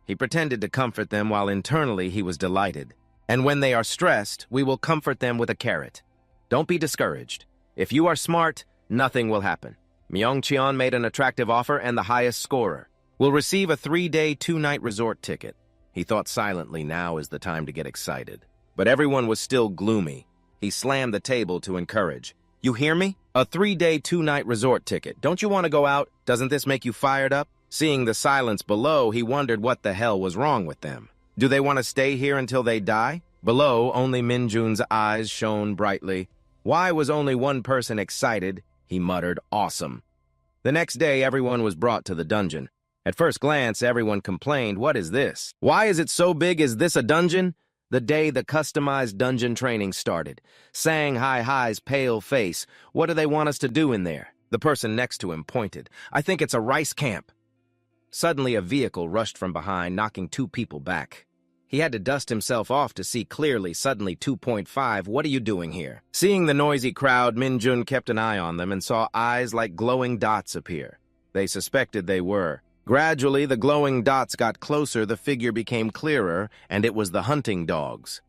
A: He pretended to comfort them while internally he was delighted. And when they are stressed, we will comfort them with a carrot. Don't be discouraged. If you are smart, nothing will happen. Myung-cheon made an attractive offer, and the highest scorer will receive a 3-day, 2-night resort ticket. He thought silently now is the time to get excited. But everyone was still gloomy. He slammed the table to encourage. You hear me? A 3-day, 2-night resort ticket. Don't you want to go out? Doesn't this make you fired up? Seeing the silence below, he wondered what the hell was wrong with them. Do they want to stay here until they die? Below, only Minjun's eyes shone brightly. Why was only one person excited? He muttered, awesome. The next day, everyone was brought to the dungeon. At first glance, everyone complained, what is this? Why is it so big? Is this a dungeon? The day the customized dungeon training started. Sang Hai-Hai's pale face. What do they want us to do in there? The person next to him pointed. I think it's a rice camp. Suddenly, a vehicle rushed from behind, knocking 2 people back. He had to dust himself off to see clearly. Suddenly, 2.5, what are you doing here? Seeing the noisy crowd, Minjun kept an eye on them and saw eyes like glowing dots appear. They suspected they were. Gradually, the glowing dots got closer, the figure became clearer, and it was the hunting dogs.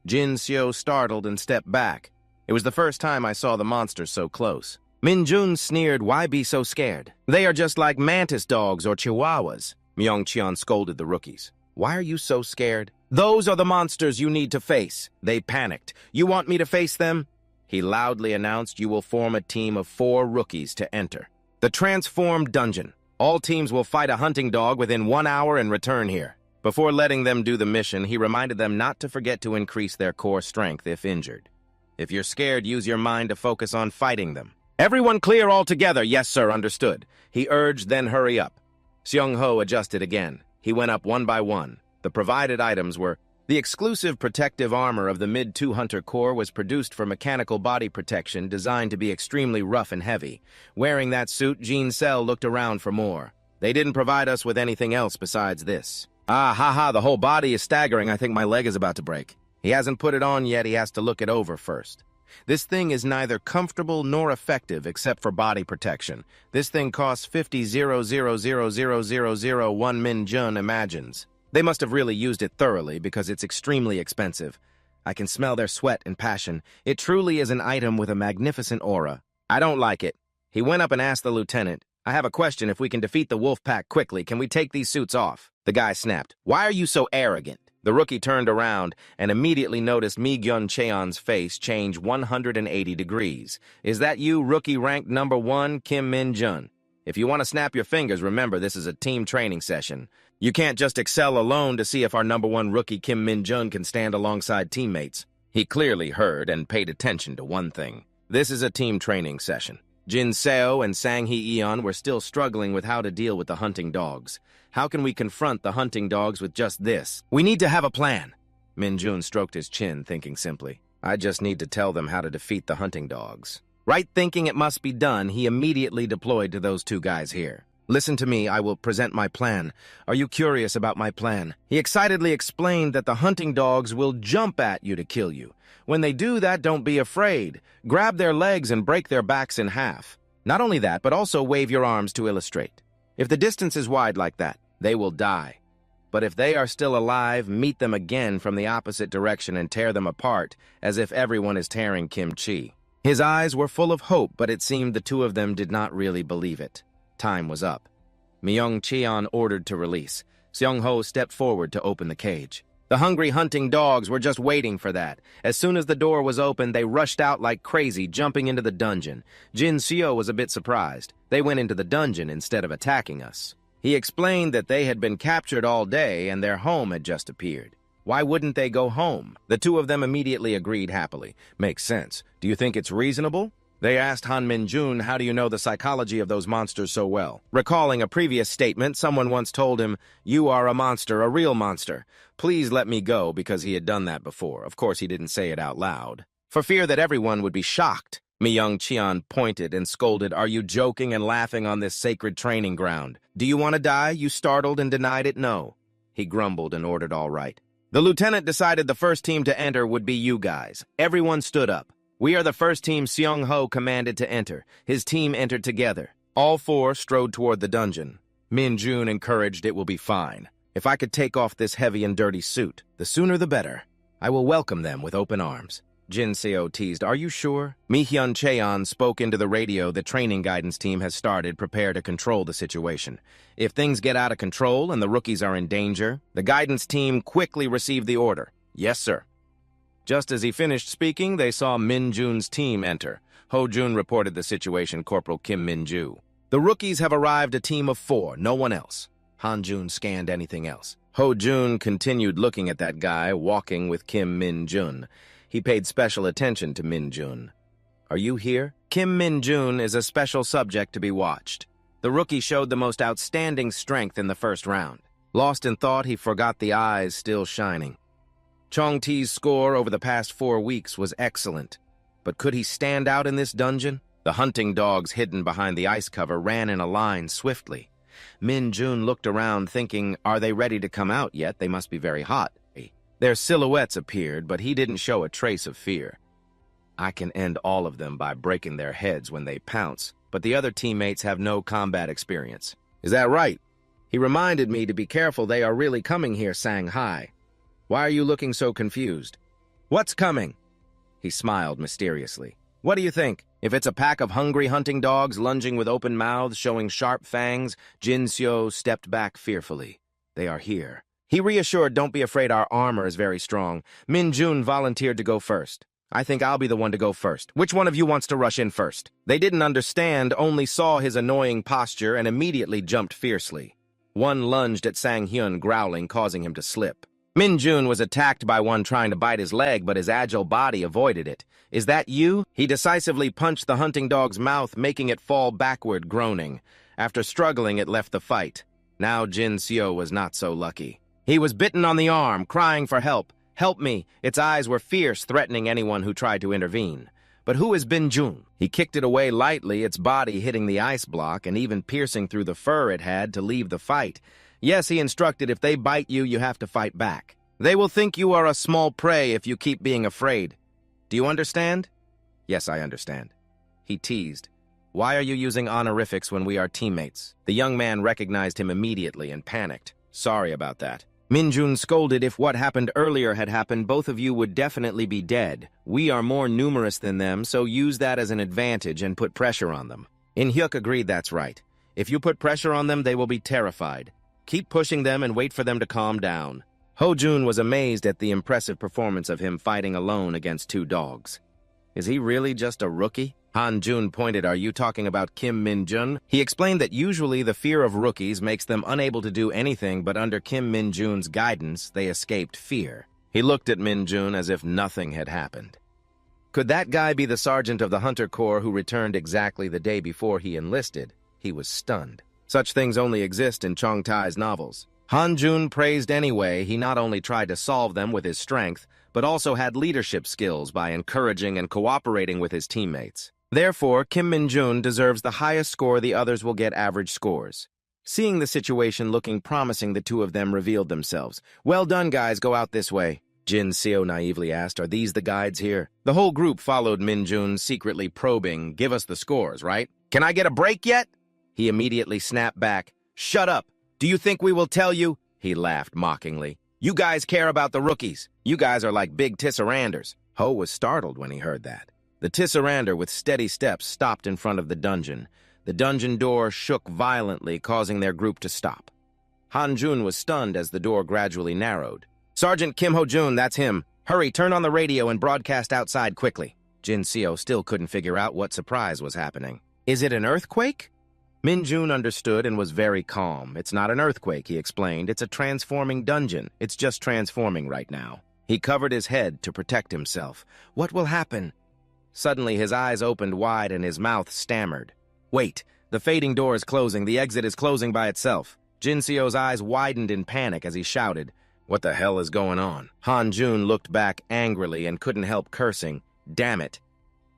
A: Jin Seo startled and stepped back. It was the first time I saw the monsters so close. Minjun sneered, why be so scared? They are just like mantis dogs or chihuahuas. Myung-cheon scolded the rookies. Why are you so scared? Those are the monsters you need to face. They panicked. You want me to face them? He loudly announced, you will form a team of 4 rookies to enter the transformed dungeon. All teams will fight a hunting dog within 1 hour and return here. Before letting them do the mission, he reminded them not to forget to increase their core strength if injured. If you're scared, use your mind to focus on fighting them. Everyone clear all together. Yes, sir, understood. He urged, then hurry up. Seung-ho adjusted again. He went up one by one. The provided items were the exclusive protective armor of the Mid-2 Hunter Corps was produced for mechanical body protection designed to be extremely rough and heavy. Wearing that suit, Jin Seo looked around for more. They didn't provide us with anything else besides this. Ah, haha, the whole body is staggering. I think my leg is about to break. He hasn't put it on yet. He has to look it over first. This thing is neither comfortable nor effective except for body protection. This thing costs 50,000,001 Minjun imagines. They must have really used it thoroughly because it's extremely expensive. I can smell their sweat and passion. It truly is an item with a magnificent aura. I don't like it. He went up and asked the lieutenant, I have a question. If we can defeat the wolf pack quickly, can we take these suits off? The guy snapped, why are you so arrogant? The rookie turned around and immediately noticed Mi-gyun-cheon's face change 180 degrees. Is that you, rookie ranked number 1, Kim Min-jun? If you want to snap your fingers, remember this is a team training session. You can't just excel alone to see if our number 1 rookie Kim Min-jun can stand alongside teammates. He clearly heard and paid attention to one thing. This is a team training session. Jin Seo and Sang Hee-eon were still struggling with how to deal with the hunting dogs. How can we confront the hunting dogs with just this? We need to have a plan. Min-jun stroked his chin, thinking simply. I just need to tell them how to defeat the hunting dogs. Right thinking it must be done, he immediately deployed to those 2 guys here. Listen to me, I will present my plan. Are you curious about my plan? He excitedly explained that the hunting dogs will jump at you to kill you. When they do that, don't be afraid. Grab their legs and break their backs in half. Not only that, but also wave your arms to illustrate. If the distance is wide like that, they will die. But if they are still alive, meet them again from the opposite direction and tear them apart, as if everyone is tearing kimchi. His eyes were full of hope, but it seemed the 2 of them did not really believe it. Time was up. Myung-cheon ordered to release. Seung-ho stepped forward to open the cage. The hungry hunting dogs were just waiting for that. As soon as the door was open, they rushed out like crazy, jumping into the dungeon. Jin Seo was a bit surprised. They went into the dungeon instead of attacking us. He explained that they had been captured all day and their home had just appeared. Why wouldn't they go home? The two of them immediately agreed happily. Makes sense. Do you think it's reasonable? They asked Han Min-jun, how do you know the psychology of those monsters so well? Recalling a previous statement, someone once told him, you are a monster, a real monster. Please let me go, because he had done that before. Of course, he didn't say it out loud. For fear that everyone would be shocked, Mi-young Cheon pointed and scolded, are you joking and laughing on this sacred training ground? Do you want to die? You startled and denied it? No. He grumbled and ordered all right. The lieutenant decided the first team to enter would be you guys. Everyone stood up. We are the first team Seong-ho commanded to enter. His team entered together. All four strode toward the dungeon. Min-jun encouraged it will be fine. If I could take off this heavy and dirty suit, the sooner the better. I will welcome them with open arms. Jin Seo teased, are you sure? Mi-hyun Cheon spoke into the radio the training guidance team has started. Prepare to control the situation. If things get out of control and the rookies are in danger, the guidance team quickly received the order. Yes, sir. Just as he finished speaking, they saw Min-jun's team enter. Ho-jun reported the situation, Corporal Kim Min-ju. The rookies have arrived, a team of 4, no one else. Han-jun scanned anything else. Ho-jun continued looking at that guy walking with Kim Min-jun. He paid special attention to Min-jun. Are you here? Kim Min-jun is a special subject to be watched. The rookie showed the most outstanding strength in the first round. Lost in thought, he forgot the eyes still shining. Chong Ti's score over the past 4 weeks was excellent. But could he stand out in this dungeon? The hunting dogs hidden behind the ice cover ran in a line swiftly. Min-jun looked around thinking, are they ready to come out yet? They must be very hot. Their silhouettes appeared, but he didn't show a trace of fear. I can end all of them by breaking their heads when they pounce, but the other teammates have no combat experience. Is that right? He reminded me to be careful, they are really coming here, sang Hai. Why are you looking so confused? What's coming? He smiled mysteriously. What do you think? If it's a pack of hungry hunting dogs lunging with open mouths, showing sharp fangs, Jin Seo stepped back fearfully. They are here. He reassured, don't be afraid, our armor is very strong. Min-jun volunteered to go first. I think I'll be the one to go first. Which one of you wants to rush in first? They didn't understand, only saw his annoying posture and immediately jumped fiercely. One lunged at Sang-hyun, growling, causing him to slip. Min-jun was attacked by one trying to bite his leg, but his agile body avoided it. Is that you? He decisively punched the hunting dog's mouth, making it fall backward, groaning. After struggling, it left the fight. Now Jin Seo was not so lucky. He was bitten on the arm, crying for help. Help me! Its eyes were fierce, threatening anyone who tried to intervene. But who is Bin-jun? He kicked it away lightly, its body hitting the ice block and even piercing through the fur it had to leave the fight. Yes, he instructed, if they bite you, you have to fight back. They will think you are a small prey if you keep being afraid. Do you understand? Yes, I understand. He teased. Why are you using honorifics when we are teammates? The young man recognized him immediately and panicked. Sorry about that. Min-jun scolded, if what happened earlier had happened, both of you would definitely be dead. We are more numerous than them, so use that as an advantage and put pressure on them. In-hyuk agreed, that's right. If you put pressure on them, they will be terrified. Keep pushing them and wait for them to calm down. Ho-jun was amazed at the impressive performance of him fighting alone against 2 dogs. Is he really just a rookie? Han-jun pointed, are you talking about Kim Min-jun? He explained that usually the fear of rookies makes them unable to do anything, but under Kim Min-jun's guidance, they escaped fear. He looked at Min-jun as if nothing had happened. Could that guy be the sergeant of the Hunter Corps who returned exactly the day before he enlisted? He was stunned. Such things only exist in Chong Tai's novels. Han-jun praised anyway. He not only tried to solve them with his strength, but also had leadership skills by encouraging and cooperating with his teammates. Therefore, Kim Min-jun deserves the highest score, the others will get average scores. Seeing the situation looking promising, the 2 of them revealed themselves. Well done, guys, go out this way. Jin Seo naively asked, are these the guides here? The whole group followed Min-jun, secretly probing, give us the scores, right? Can I get a break yet? He immediately snapped back. Shut up! Do you think we will tell you? He laughed mockingly. You guys care about the rookies. You guys are like big Tisseranders. Ho was startled when he heard that. The Tisserander, with steady steps, stopped in front of the dungeon. The dungeon door shook violently, causing their group to stop. Han-jun was stunned as the door gradually narrowed. Sergeant Kim Ho-jun, that's him. Hurry, turn on the radio and broadcast outside quickly. Jin Seo still couldn't figure out what surprise was happening. Is it an earthquake? Min Jun understood and was very calm. It's not an earthquake, he explained. It's a transforming dungeon. It's just transforming right now. He covered his head to protect himself. What will happen? Suddenly, his eyes opened wide and his mouth stammered. Wait, the fading door is closing. The exit is closing by itself. Jin Seo's eyes widened in panic as he shouted, "What the hell is going on?" Han Jun looked back angrily and couldn't help cursing. Damn it.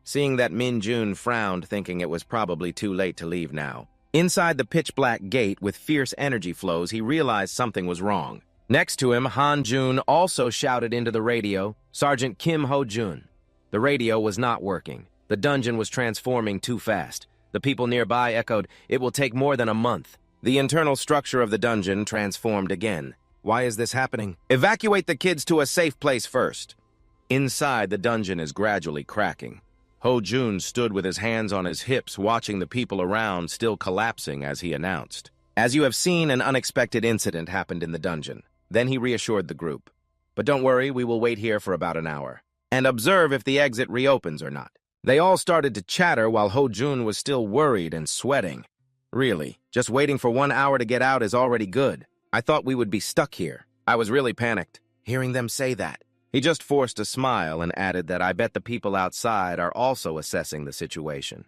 A: Seeing that, Min Jun frowned, thinking it was probably too late to leave now. Inside the pitch-black gate with fierce energy flows, he realized something was wrong. Next to him, Han Jun also shouted into the radio, "Sergeant Kim Ho-jun." The radio was not working. The dungeon was transforming too fast. The people nearby echoed, "It will take more than a month." The internal structure of the dungeon transformed again. Why is this happening? Evacuate the kids to a safe place first. Inside, the dungeon is gradually cracking. Ho-jun stood with his hands on his hips, watching the people around still collapsing as he announced, "As you have seen, an unexpected incident happened in the dungeon." Then he reassured the group, "But don't worry, we will wait here for about an hour and observe if the exit reopens or not." They all started to chatter while Ho-jun was still worried and sweating. Really, just waiting for 1 hour to get out is already good. I thought we would be stuck here. I was really panicked, hearing them say that. He just forced a smile and added that I bet the people outside are also assessing the situation.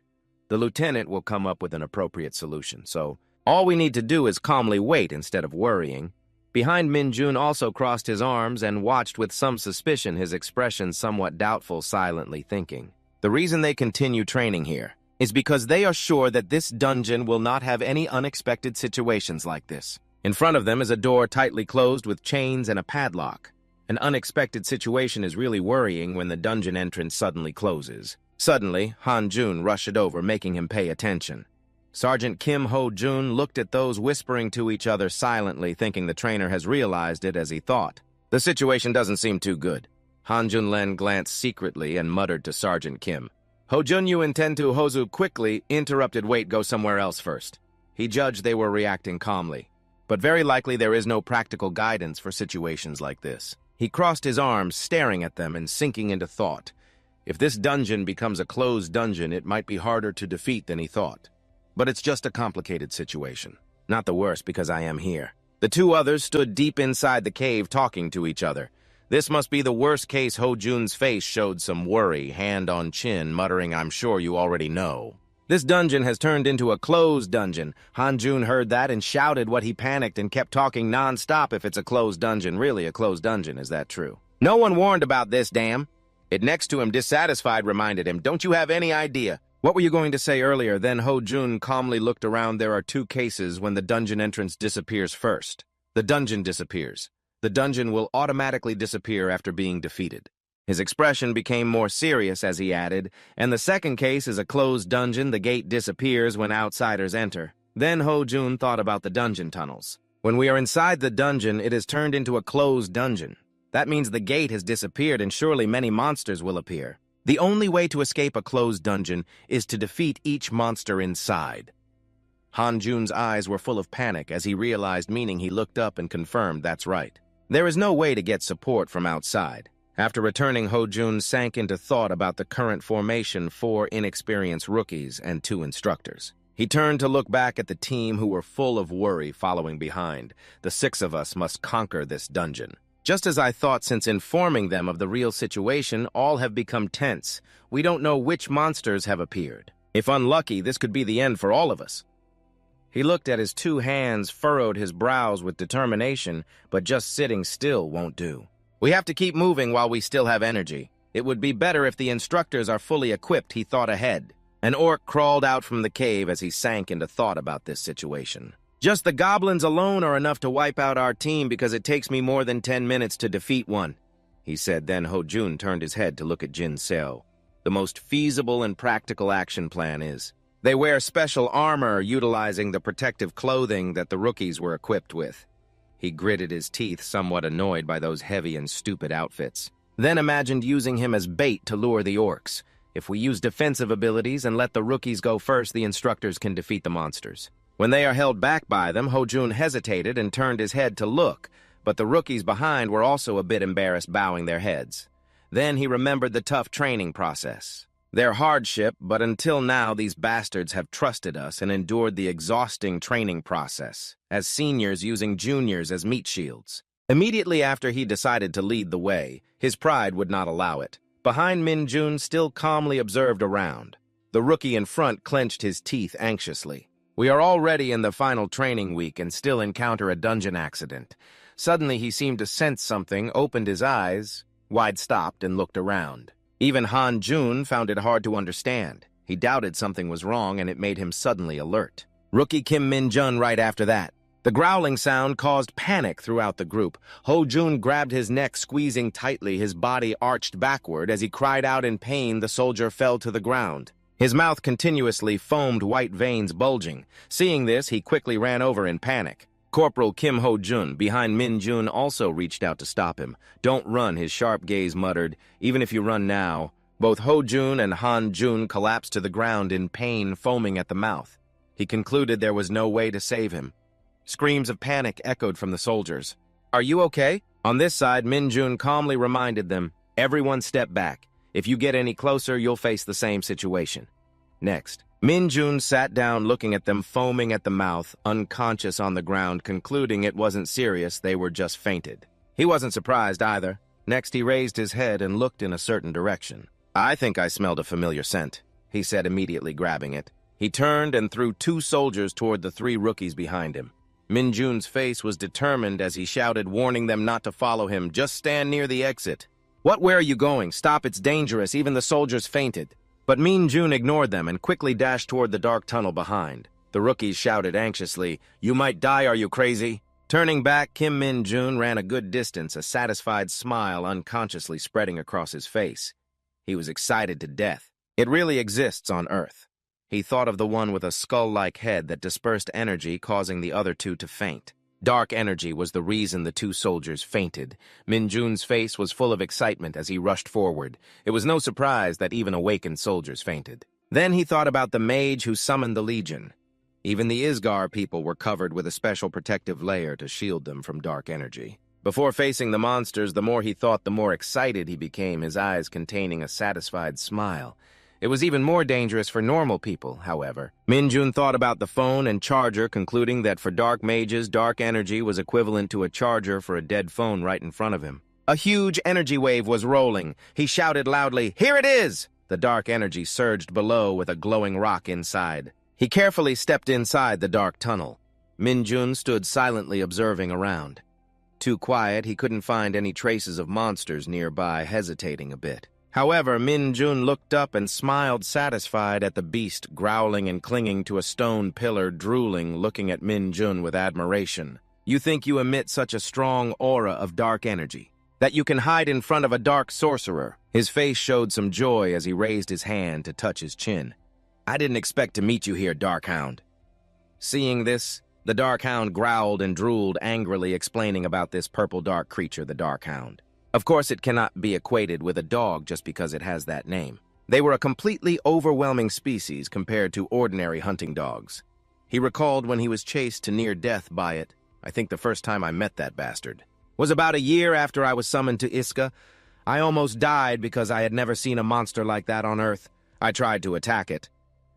A: The lieutenant will come up with an appropriate solution, so all we need to do is calmly wait instead of worrying. Behind, Min Jun also crossed his arms and watched with some suspicion, his expression somewhat doubtful, silently thinking. The reason they continue training here is because they are sure that this dungeon will not have any unexpected situations like this. In front of them is a door tightly closed with chains and a padlock. An unexpected situation is really worrying when the dungeon entrance suddenly closes. Suddenly, Han Jun rushed over, making him pay attention. Sergeant Kim Ho-jun looked at those whispering to each other silently, thinking the trainer has realized it as he thought. The situation doesn't seem too good. Han Jun-len glanced secretly and muttered to Sergeant Kim. Ho-jun, you intend to Hozu quickly interrupted. Wait, go somewhere else first. He judged they were reacting calmly. But very likely there is no practical guidance for situations like this. He crossed his arms, staring at them and sinking into thought. If this dungeon becomes a closed dungeon, it might be harder to defeat than he thought. But it's just a complicated situation. Not the worst, because I am here. The two others stood deep inside the cave talking to each other. This must be the worst case. Ho-jun's face showed some worry, hand on chin, muttering, "I'm sure you already know." This dungeon has turned into a closed dungeon. Han Jun heard that and shouted what he panicked and kept talking non-stop. If it's a closed dungeon, really a closed dungeon, is that true? No one warned about this, damn. It next to him, dissatisfied, reminded him, "Don't you have any idea?" What were you going to say earlier? Then Ho-jun calmly looked around. There are two cases when the dungeon entrance disappears first. The dungeon disappears. The dungeon will automatically disappear after being defeated. His expression became more serious as he added, and the second case is a closed dungeon. The gate disappears when outsiders enter. Then Ho-jun thought about the dungeon tunnels. When we are inside the dungeon, it is turned into a closed dungeon. That means the gate has disappeared and surely many monsters will appear. The only way to escape a closed dungeon is to defeat each monster inside. Han Jun's eyes were full of panic as he realized, meaning he looked up and confirmed that's right. There is no way to get support from outside. After returning, Ho-jun sank into thought about the current formation: 4 inexperienced rookies and 2 instructors. He turned to look back at the team who were full of worry following behind. The 6 of us must conquer this dungeon. Just as I thought, since informing them of the real situation, all have become tense. We don't know which monsters have appeared. If unlucky, this could be the end for all of us. He looked at his 2 hands, furrowed his brows with determination, but just sitting still won't do. We have to keep moving while we still have energy. It would be better if the instructors are fully equipped, he thought ahead. An orc crawled out from the cave as he sank into thought about this situation. Just the goblins alone are enough to wipe out our team because it takes me more than 10 minutes to defeat one, he said. Then Ho-jun turned his head to look at Jin Seo. The most feasible and practical action plan is: they wear special armor utilizing the protective clothing that the rookies were equipped with. He gritted his teeth, somewhat annoyed by those heavy and stupid outfits. Then imagined using him as bait to lure the orcs. If we use defensive abilities and let the rookies go first, the instructors can defeat the monsters. When they are held back by them, Ho-jun hesitated and turned his head to look, but the rookies behind were also a bit embarrassed, bowing their heads. Then he remembered the tough training process. Their hardship, but until now these bastards have trusted us and endured the exhausting training process, as seniors using juniors as meat shields. Immediately after he decided to lead the way, his pride would not allow it. Behind Min-jun still calmly observed around. The rookie in front clenched his teeth anxiously. We are already in the final training week and still encounter a dungeon accident. Suddenly he seemed to sense something, opened his eyes, wide-stopped, and looked around. Even Han-jun found it hard to understand. He doubted something was wrong, and it made him suddenly alert. Rookie Kim Min-jun right after that. The growling sound caused panic throughout the group. Ho-jun grabbed his neck, squeezing tightly, his body arched backward. As he cried out in pain, the soldier fell to the ground. His mouth continuously foamed, white veins bulging. Seeing this, he quickly ran over in panic. Corporal Kim Ho-jun, behind Min-jun, also reached out to stop him. "Don't run," his sharp gaze muttered. "Even if you run now." Both Ho-jun and Han-jun collapsed to the ground in pain, foaming at the mouth. He concluded there was no way to save him. Screams of panic echoed from the soldiers. "Are you okay?" On this side, Min-jun calmly reminded them, "Everyone step back. If you get any closer, you'll face the same situation." Next, Min-jun sat down looking at them, foaming at the mouth, unconscious on the ground, concluding it wasn't serious, they were just fainted. He wasn't surprised either. Next, he raised his head and looked in a certain direction. "I think I smelled a familiar scent," he said, immediately grabbing it. He turned and threw 2 soldiers toward the 3 rookies behind him. Min-jun's face was determined as he shouted, warning them not to follow him. "Just stand near the exit." "What? Where are you going? Stop, it's dangerous." Even the soldiers fainted. But Min-jun ignored them and quickly dashed toward the dark tunnel behind. The rookies shouted anxiously, "You might die, are you crazy?" Turning back, Kim Min-jun ran a good distance, a satisfied smile unconsciously spreading across his face. He was excited to death. It really exists on Earth. He thought of the one with a skull-like head that dispersed energy, causing the other 2 to faint. Dark energy was the reason the 2 soldiers fainted. Min-jun's face was full of excitement as he rushed forward. It was no surprise that even awakened soldiers fainted. Then he thought about the mage who summoned the legion. Even the Isgar people were covered with a special protective layer to shield them from dark energy. Before facing the monsters, the more he thought, the more excited he became, his eyes containing a satisfied smile. It was even more dangerous for normal people, however. Min-jun thought about the phone and charger, concluding that for dark mages, dark energy was equivalent to a charger for a dead phone right in front of him. A huge energy wave was rolling. He shouted loudly, "Here it is!" The dark energy surged below with a glowing rock inside. He carefully stepped inside the dark tunnel. Min-jun stood silently observing around. Too quiet, he couldn't find any traces of monsters nearby, hesitating a bit. However, Min-jun looked up and smiled, satisfied at the beast growling and clinging to a stone pillar, drooling, looking at Min-jun with admiration. "You think you emit such a strong aura of dark energy, that you can hide in front of a dark sorcerer?" His face showed some joy as he raised his hand to touch his chin. "I didn't expect to meet you here, Darkhound." Seeing this, the Darkhound growled and drooled angrily, explaining about this purple dark creature, the Darkhound. Of course, it cannot be equated with a dog just because it has that name. They were a completely overwhelming species compared to ordinary hunting dogs. He recalled when he was chased to near death by it. "I think the first time I met that bastard was about a year after I was summoned to Iska. I almost died because I had never seen a monster like that on Earth. I tried to attack it.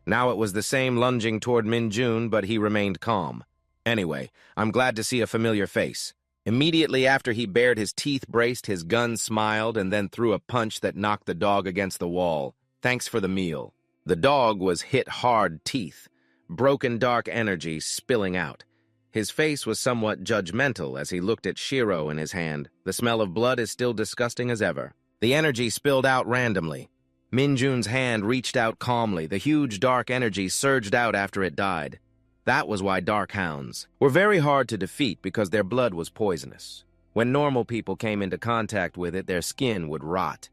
A: Now it was the same lunging toward Min-jun, but he remained calm. Anyway, I'm glad to see a familiar face." Immediately after he bared his teeth, braced his gun, smiled, and then threw a punch that knocked the dog against the wall. "Thanks for the meal." The dog was hit hard, teeth, broken dark energy spilling out. His face was somewhat judgmental as he looked at Shiro in his hand. The smell of blood is still disgusting as ever. The energy spilled out randomly. Min-jun's hand reached out calmly. The huge dark energy surged out after it died. That was why dark hounds were very hard to defeat, because their blood was poisonous. When normal people came into contact with it, their skin would rot.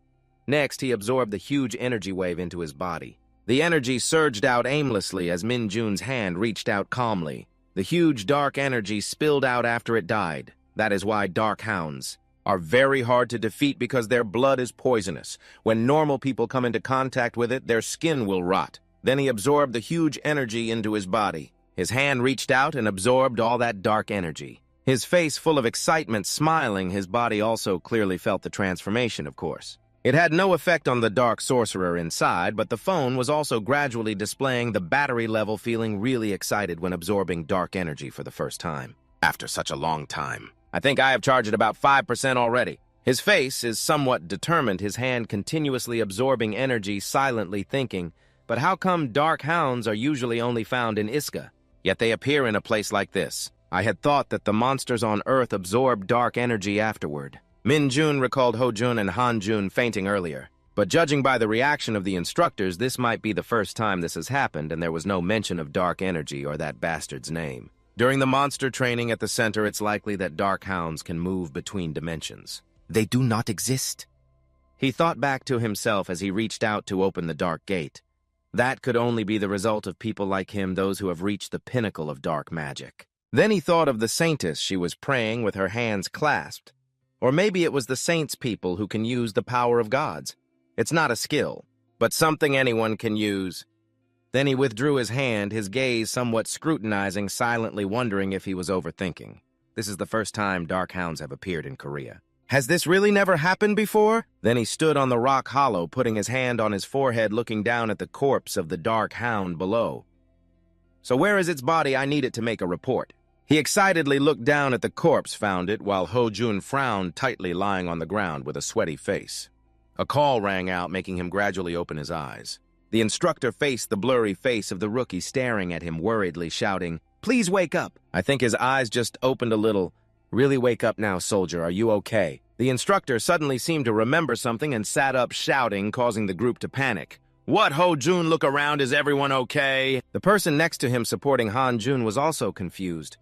A: Next, he absorbed the huge energy wave into his body. The energy surged out aimlessly as Min-jun's hand reached out calmly. The huge dark energy spilled out after it died. That is why dark hounds are very hard to defeat, because their blood is poisonous. When normal people come into contact with it, their skin will rot. Then he absorbed the huge energy into his body. His hand reached out and absorbed all that dark energy. His face full of excitement, smiling, his body also clearly felt the transformation, of course. It had no effect on the dark sorcerer inside, but the phone was also gradually displaying the battery level, feeling really excited when absorbing dark energy for the first time. After such a long time. I think I have charged about 5% already. His face is somewhat determined, his hand continuously absorbing energy, silently thinking, but how come dark hounds are usually only found in Iska? Yet they appear in a place like this. I had thought that the monsters on Earth absorb dark energy afterward. Min-jun recalled Ho-jun and Han-jun fainting earlier. But judging by the reaction of the instructors, this might be the first time this has happened, and there was no mention of dark energy or that bastard's name. During the monster training at the center, it's likely that dark hounds can move between dimensions. They do not exist. He thought back to himself as he reached out to open the dark gate. That could only be the result of people like him, those who have reached the pinnacle of dark magic. Then he thought of the saintess she was praying with her hands clasped. Or maybe it was the saints people who can use the power of gods. It's not a skill, but something anyone can use. Then he withdrew his hand, his gaze somewhat scrutinizing, silently wondering if he was overthinking. This is the first time dark hounds have appeared in Korea. Has this really never happened before? Then he stood on the rock hollow, putting his hand on his forehead, looking down at the corpse of the dark hound below. So where is its body? I need it to make a report. He excitedly looked down at the corpse, found it, while Ho-jun frowned tightly, lying on the ground with a sweaty face. A call rang out, making him gradually open his eyes. The instructor faced the blurry face of the rookie, staring at him worriedly, shouting, "Please wake up." I think his eyes just opened a little. "Really wake up now, soldier. Are you okay?" The instructor suddenly seemed to remember something and sat up, shouting, causing the group to panic. "What, Ho-jun? Look around. Is everyone okay?" The person next to him supporting Han-jun was also confused.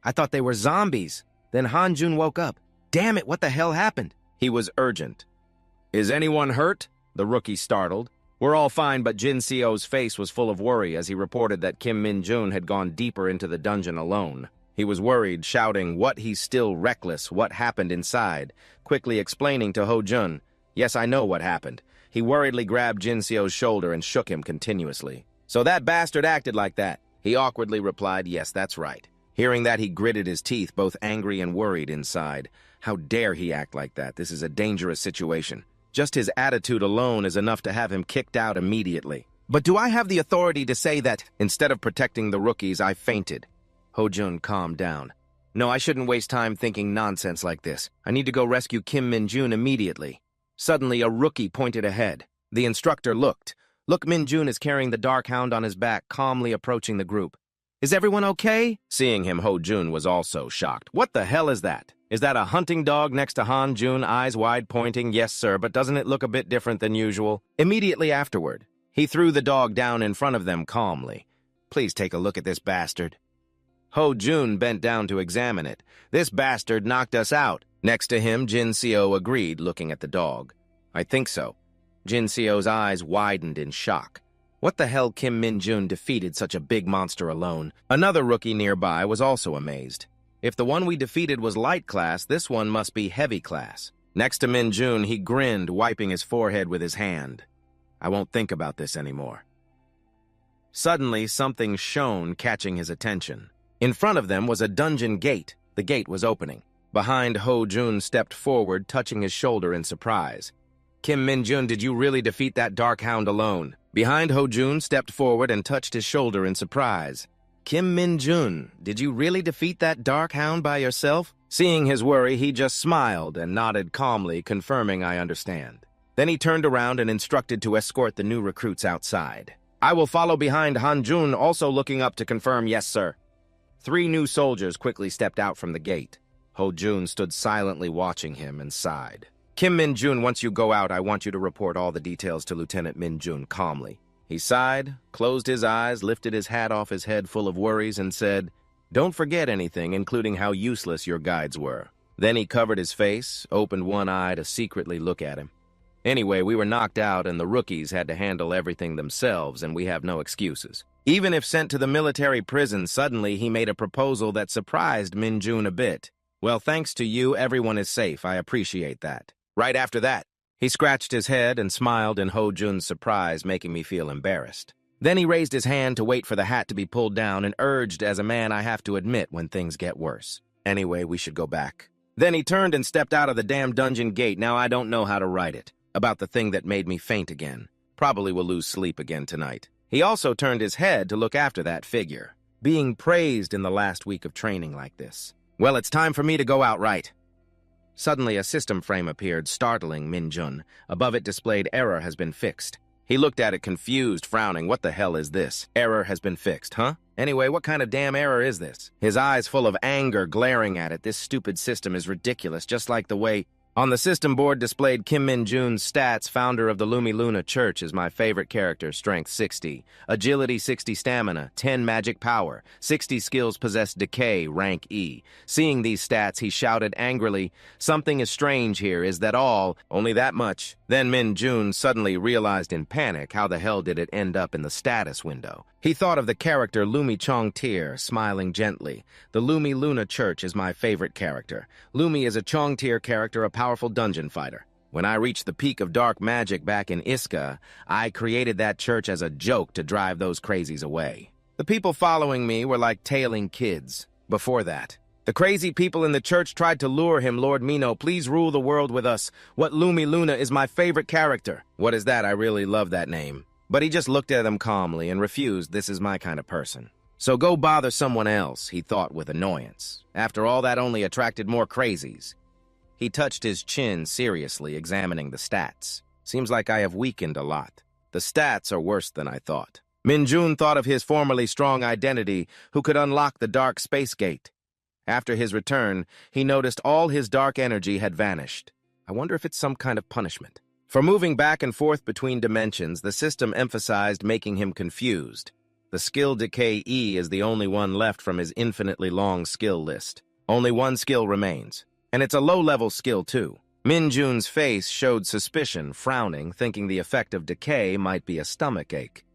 A: "I thought they were zombies." Then Han-jun woke up. "Damn it, what the hell happened?" He was urgent. "Is anyone hurt?" The rookie startled. "We're all fine," but Jin Seo's face was full of worry as he reported that Kim Min-jun had gone deeper into the dungeon alone. He was worried, shouting, "What, he's still reckless? What happened inside?" Quickly explaining to Ho-jun, "Yes, I know what happened." He worriedly grabbed Jin Seo's shoulder and shook him continuously. "So that bastard acted like that?" He awkwardly replied, "Yes, that's right." Hearing that, he gritted his teeth, both angry and worried inside. How dare he act like that? This is a dangerous situation. Just his attitude alone is enough to have him kicked out immediately. "But do I have the authority to say that, instead of protecting the rookies, I fainted?" Ho-jun calmed down. "No, I shouldn't waste time thinking nonsense like this. I need to go rescue Kim Min-jun immediately." Suddenly, a rookie pointed ahead. The instructor looked. Look, Min-jun is carrying the dark hound on his back, calmly approaching the group. "Is everyone okay?" Seeing him, Ho-jun was also shocked. "What the hell is that? Is that a hunting dog next to Han-jun, eyes wide pointing?" "Yes, sir, but doesn't it look a bit different than usual?" Immediately afterward, he threw the dog down in front of them calmly. "Please take a look at this bastard." Ho-jun bent down to examine it. "This bastard knocked us out." Next to him, Jin Seo agreed, looking at the dog. "I think so." Jin Seo's eyes widened in shock. What the hell, Kim Min-jun defeated such a big monster alone? Another rookie nearby was also amazed. If the one we defeated was light class, this one must be heavy class. Next to Min-jun, he grinned, wiping his forehead with his hand. "I won't think about this anymore." Suddenly, something shone, catching his attention. In front of them was a dungeon gate. The gate was opening. Behind, Ho-jun stepped forward, touching his shoulder in surprise. "Kim Min-jun, did you really defeat that dark hound alone?" Behind, Ho-jun stepped forward and touched his shoulder in surprise. "Kim Min-jun, did you really defeat that dark hound by yourself?" Seeing his worry, he just smiled and nodded calmly, confirming, "I understand." Then he turned around and instructed to escort the new recruits outside. "I will follow behind Han-jun, also looking up to confirm, 'Yes, sir.'" 3 new soldiers quickly stepped out from the gate. Ho-jun stood silently watching him and sighed. "Kim Min-jun, once you go out, I want you to report all the details to Lieutenant Min-jun calmly." He sighed, closed his eyes, lifted his hat off his head full of worries, and said, "Don't forget anything, including how useless your guides were." Then he covered his face, opened one eye to secretly look at him. "Anyway, we were knocked out, and the rookies had to handle everything themselves, and we have no excuses." Even if sent to the military prison, suddenly he made a proposal that surprised Min-jun a bit. "Well, thanks to you, everyone is safe. I appreciate that." Right after that, he scratched his head and smiled in Ho-jun's surprise, making me feel embarrassed. Then he raised his hand to wait for the hat to be pulled down and urged, "As a man, I have to admit when things get worse." Anyway, we should go back. Then he turned and stepped out of the damn dungeon gate. Now I don't know how to write it. About the thing that made me faint again. Probably will lose sleep again tonight. He also turned his head to look after that figure. Being praised in the last week of training like this. Well, it's time for me to go out right. Suddenly, a system frame appeared, startling Min-jun. Above it displayed "Error has been fixed." He looked at it confused, frowning. What the hell is this? Error has been fixed, huh? Anyway, what kind of damn error is this? His eyes full of anger, glaring at it. This stupid system is ridiculous, just like the way... On the system board displayed Kim Min-jun's stats. Founder of the Lumi Luna Church is my favorite character. Strength 60, agility 60, stamina 10, magic power 60, skills possess decay, rank E. Seeing these stats, he shouted angrily, "Something is strange here. Is that all? Only that much?" Then Min-jun suddenly realized in panic how the hell did it end up in the status window. He thought of the character Lumi Chongtier, smiling gently. The Lumi Luna Church is my favorite character. Lumi is a Chongtier character, a powerful dungeon fighter. When I reached the peak of dark magic back in Iska, I created that church as a joke to drive those crazies away. The people following me were like tailing kids. Before that, the crazy people in the church tried to lure him. "Lord Mino, please rule the world with us. What Lumi Luna is my favorite character." What is that? I really love that name. But he just looked at them calmly and refused. This is my kind of person. So go bother someone else, he thought with annoyance. After all, that only attracted more crazies. He touched his chin seriously, examining the stats. Seems like I have weakened a lot. The stats are worse than I thought. Min-jun thought of his formerly strong identity, who could unlock the dark space gate. After his return, he noticed all his dark energy had vanished. I wonder if it's some kind of punishment. For moving back and forth between dimensions, the system emphasized making him confused. The skill decay E is the only one left from his infinitely long skill list. Only one skill remains. And it's a low-level skill, too. Min-jun's face showed suspicion, frowning, thinking the effect of decay might be a stomachache.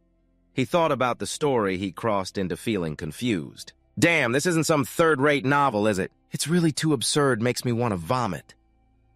A: He thought about the story he crossed into feeling confused. Damn, this isn't some third-rate novel, is it? It's really too absurd, makes me want to vomit.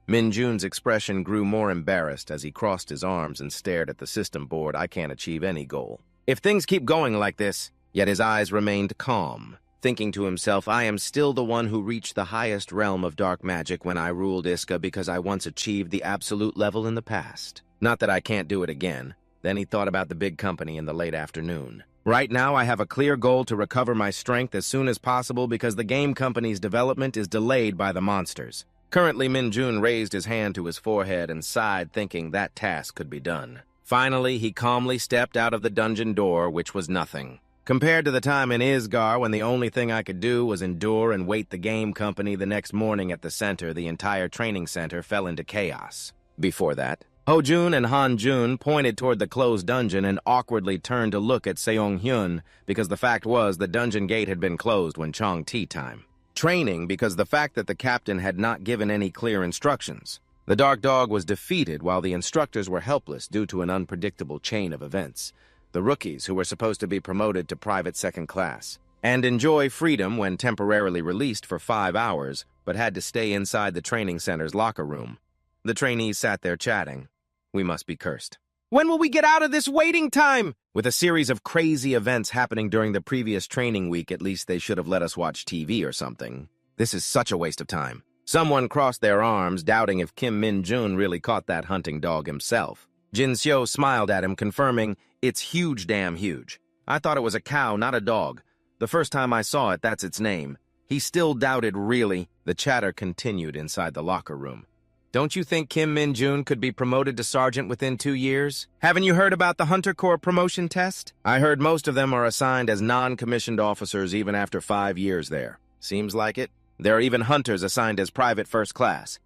A: Min-jun's expression grew more embarrassed as he crossed his arms and stared at the system board. I can't achieve any goal. If things keep going like this, yet his eyes remained calm, thinking to himself, I am still the one who reached the highest realm of dark magic when I ruled Iska because I once achieved the absolute level in the past. Not that I can't do it again. Then he thought about the big company in the late afternoon. Right now, I have a clear goal to recover my strength as soon as possible because the game company's development is delayed by the monsters. Currently, Min-jun raised his hand to his forehead and sighed, thinking that task could be done. Finally, he calmly stepped out of the dungeon door, which was nothing. Compared to the time in Isgar, when the only thing I could do was endure and wait the game company the next morning at the center, the entire training center fell into chaos. Before that, Ho-jun and Han-jun pointed toward the closed dungeon and awkwardly turned to look at Seong-hyun because the fact was the dungeon gate had been closed when Chong tea time. Training because the fact that the captain had not given any clear instructions. The Dark Dog was defeated while the instructors were helpless due to an unpredictable chain of events. The rookies, who were supposed to be promoted to private second class, and enjoy freedom when temporarily released for 5 hours, but had to stay inside the training center's locker room. The trainees sat there chatting. We must be cursed. When will we get out of this waiting time? With a series of crazy events happening during the previous training week, at least they should have let us watch TV or something. This is such a waste of time. Someone crossed their arms, doubting if Kim Min-jun really caught that hunting dog himself. Jin-seo smiled at him, confirming, it's huge, damn huge. I thought it was a cow, not a dog. The first time I saw it, that's its name. He still doubted, really. The chatter continued inside the locker room. Don't you think Kim Min-jun could be promoted to sergeant within 2 years? Haven't you heard about the Hunter Corps promotion test? I heard most of them are assigned as non-commissioned officers even after 5 years there. Seems like it. There are even hunters assigned as private first class.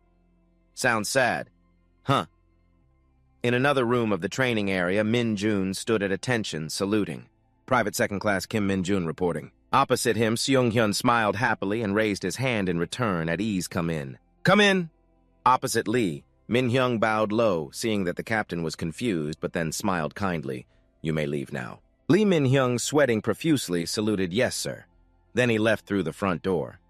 A: Sounds sad. Huh. In another room of the training area, Min-jun stood at attention, saluting. Private second class Kim Min-jun reporting. Opposite him, Seong-hyun smiled happily and raised his hand in return. At ease, come in. Come in! Opposite Lee, Min-hyung bowed low, seeing that the captain was confused, but then smiled kindly. You may leave now. Lee Min-hyung, sweating profusely, saluted, yes, sir. Then he left through the front door.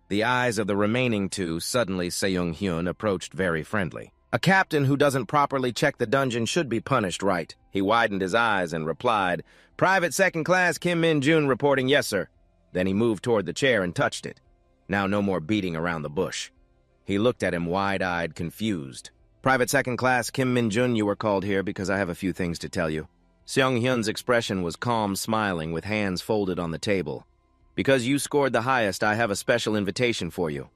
A: The eyes of the remaining two, suddenly Seong-hyun, approached very friendly. A captain who doesn't properly check the dungeon should be punished, right? He widened his eyes and replied, Private second class Kim Min-jun reporting, yes, sir. Then he moved toward the chair and touched it. Now no more beating around the bush. He looked at him wide-eyed, confused. Private Second Class Kim Min-jun, you were called here because I have a few things to tell you. Seong-hyun's expression was calm, smiling, with hands folded on the table. Because you scored the highest, I have a special invitation for you.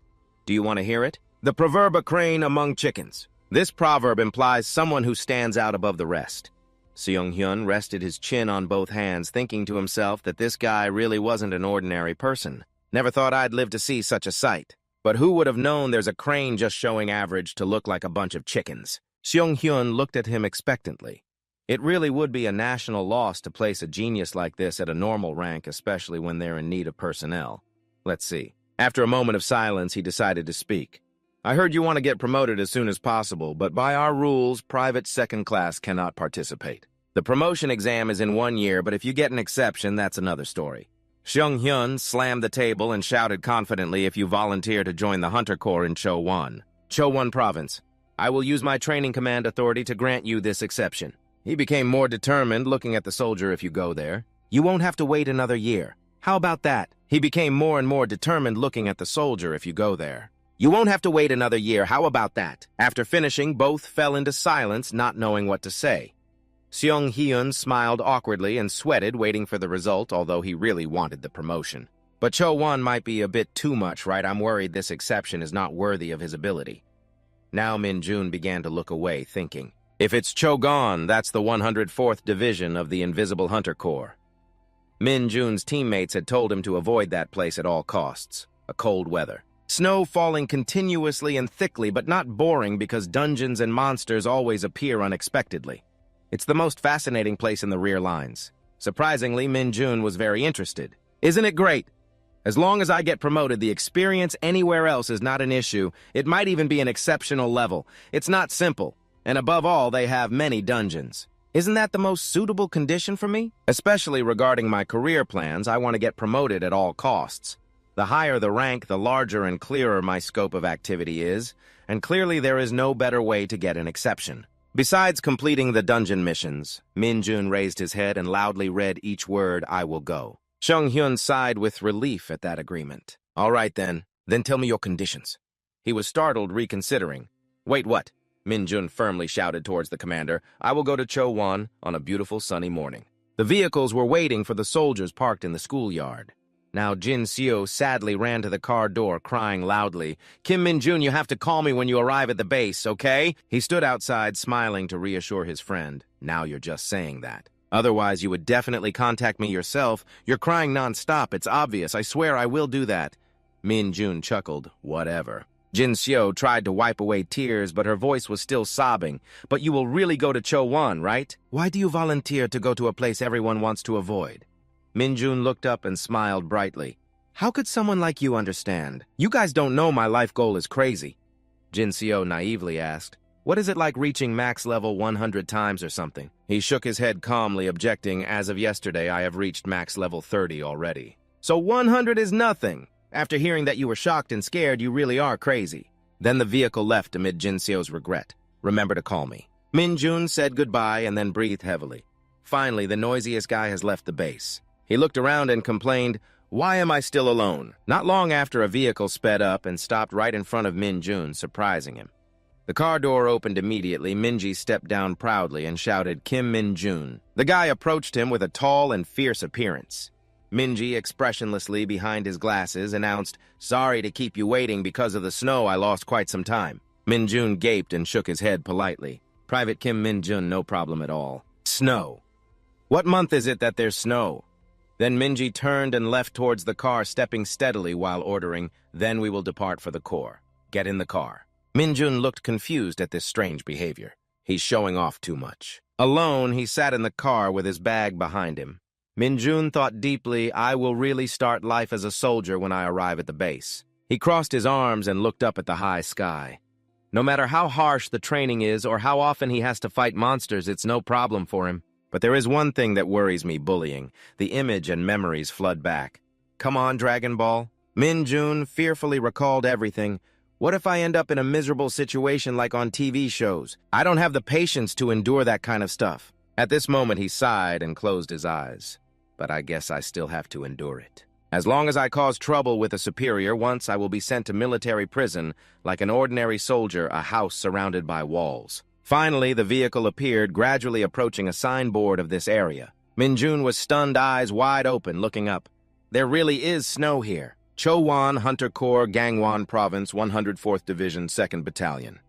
A: Do you want to hear it? The proverb a crane among chickens. This proverb implies someone who stands out above the rest. Seong-hyun rested his chin on both hands, thinking to himself that this guy really wasn't an ordinary person. Never thought I'd live to see such a sight. But who would have known there's a crane just showing average to look like a bunch of chickens? Seong-hyun looked at him expectantly. It really would be a national loss to place a genius like this at a normal rank, especially when they're in need of personnel. Let's see. After a moment of silence, he decided to speak. I heard you want to get promoted as soon as possible, but by our rules, private second class cannot participate. The promotion exam is in 1 year, but if you get an exception, that's another story. Seong-hyun slammed the table and shouted confidently, if you volunteer to join the Hunter Corps in Chowon, Province, I will use my training command authority to grant you this exception. He became more determined, looking at the soldier, if you go there. You won't have to wait another year. How about that? He became more and more determined, looking at the soldier, if you go there. You won't have to wait another year. How about that? After finishing, both fell into silence, not knowing what to say. Seong-hyun smiled awkwardly and sweated, waiting for the result, although he really wanted the promotion. But Cho-won might be a bit too much, right? I'm worried this exception is not worthy of his ability. Now Min-jun began to look away, thinking, if it's Chogon, that's the 104th Division of the Invisible Hunter Corps. Min-jun's teammates had told him to avoid that place at all costs. A cold weather. Snow falling continuously and thickly, but not boring because dungeons and monsters always appear unexpectedly. It's the most fascinating place in the rear lines. Surprisingly, Min-jun was very interested. Isn't it great? As long as I get promoted, the experience anywhere else is not an issue. It might even be an exceptional level. It's not simple. And above all, they have many dungeons. Isn't that the most suitable condition for me? Especially regarding my career plans, I want to get promoted at all costs. The higher the rank, the larger and clearer my scope of activity is, and clearly there is no better way to get an exception. Besides completing the dungeon missions, Min-jun raised his head and loudly read each word, I will go. Seong-hyun sighed with relief at that agreement. All right then tell me your conditions. He was startled, reconsidering. Wait, what? Min-jun firmly shouted towards the commander. I will go to Chowon on a beautiful sunny morning. The vehicles were waiting for the soldiers parked in the schoolyard. Now Jin-seo sadly ran to the car door, crying loudly, Kim Min-jun, you have to call me when you arrive at the base, okay? He stood outside, smiling to reassure his friend. Now you're just saying that. Otherwise, you would definitely contact me yourself. You're crying non-stop, it's obvious. I swear I will do that. Min-jun chuckled. Whatever. Jin-seo tried to wipe away tears, but her voice was still sobbing. But you will really go to Chowon, right? Why do you volunteer to go to a place everyone wants to avoid? Min-jun looked up and smiled brightly. How could someone like you understand? You guys don't know my life goal is crazy. Jin-seo naively asked, what is it like reaching max level 100 times or something? He shook his head calmly, objecting, as of yesterday I have reached max level 30 already. So 100 is nothing. After hearing that you were shocked and scared, you really are crazy. Then the vehicle left amid Jin-seo's regret. Remember to call me. Min-jun said goodbye and then breathed heavily. Finally, the noisiest guy has left the base. He looked around and complained, why am I still alone? Not long after, a vehicle sped up and stopped right in front of Min-jun, surprising him. The car door opened immediately. Minji stepped down proudly and shouted, Kim Min-jun. The guy approached him with a tall and fierce appearance. Minji, expressionlessly behind his glasses, announced, sorry to keep you waiting because of the snow. I lost quite some time. Min-jun gaped and shook his head politely. Private Kim Min-jun, no problem at all. Snow. What month is it that there's snow? Then Minji turned and left towards the car, stepping steadily while ordering, then we will depart for the Corps. Get in the car. Min-jun looked confused at this strange behavior. He's showing off too much. Alone, he sat in the car with his bag behind him. Min-jun thought deeply, I will really start life as a soldier when I arrive at the base. He crossed his arms and looked up at the high sky. No matter how harsh the training is or how often he has to fight monsters, it's no problem for him. But there is one thing that worries me, bullying. The image and memories flood back. Come on, Dragon Ball. Min-jun fearfully recalled everything. What if I end up in a miserable situation like on TV shows? I don't have the patience to endure that kind of stuff. At this moment, he sighed and closed his eyes. But I guess I still have to endure it. As long as I cause trouble with a superior once, I will be sent to military prison like an ordinary soldier, a house surrounded by walls. Finally, the vehicle appeared, gradually approaching a signboard of this area. Minjun was stunned, eyes wide open, looking up. There really is snow here. Chowan, Hunter Corps, Gangwon Province, 104th Division, 2nd Battalion.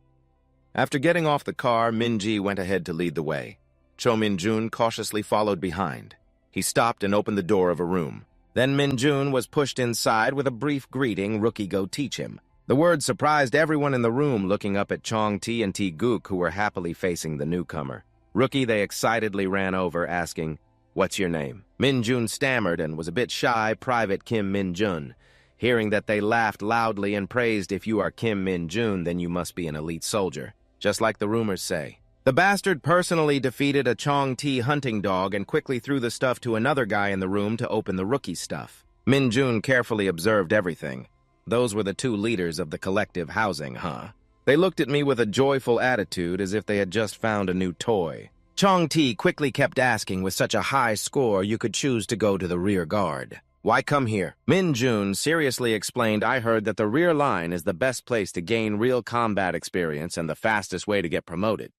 A: After getting off the car, Minji went ahead to lead the way. Cho Minjun cautiously followed behind. He stopped and opened the door of a room. Then Minjun was pushed inside with a brief greeting, "Rookie, go teach him." The words surprised everyone in the room, looking up at Chong Ti and Ti Guk, who were happily facing the newcomer. "Rookie," they excitedly ran over, asking, "What's your name?" Minjun stammered and was a bit shy. Private Kim Minjun. Hearing that, they laughed loudly and praised, "If you are Kim Minjun, then you must be an elite soldier, just like the rumors say." The bastard personally defeated a Chong Ti hunting dog and quickly threw the stuff to another guy in the room to open the rookie stuff. Minjun carefully observed everything. Those were the two leaders of the collective housing, huh? They looked at me with a joyful attitude as if they had just found a new toy. Chong Ti quickly kept asking, "With such a high score, you could choose to go to the rear guard. Why come here?" Minjun seriously explained, "I heard that the rear line is the best place to gain real combat experience and the fastest way to get promoted."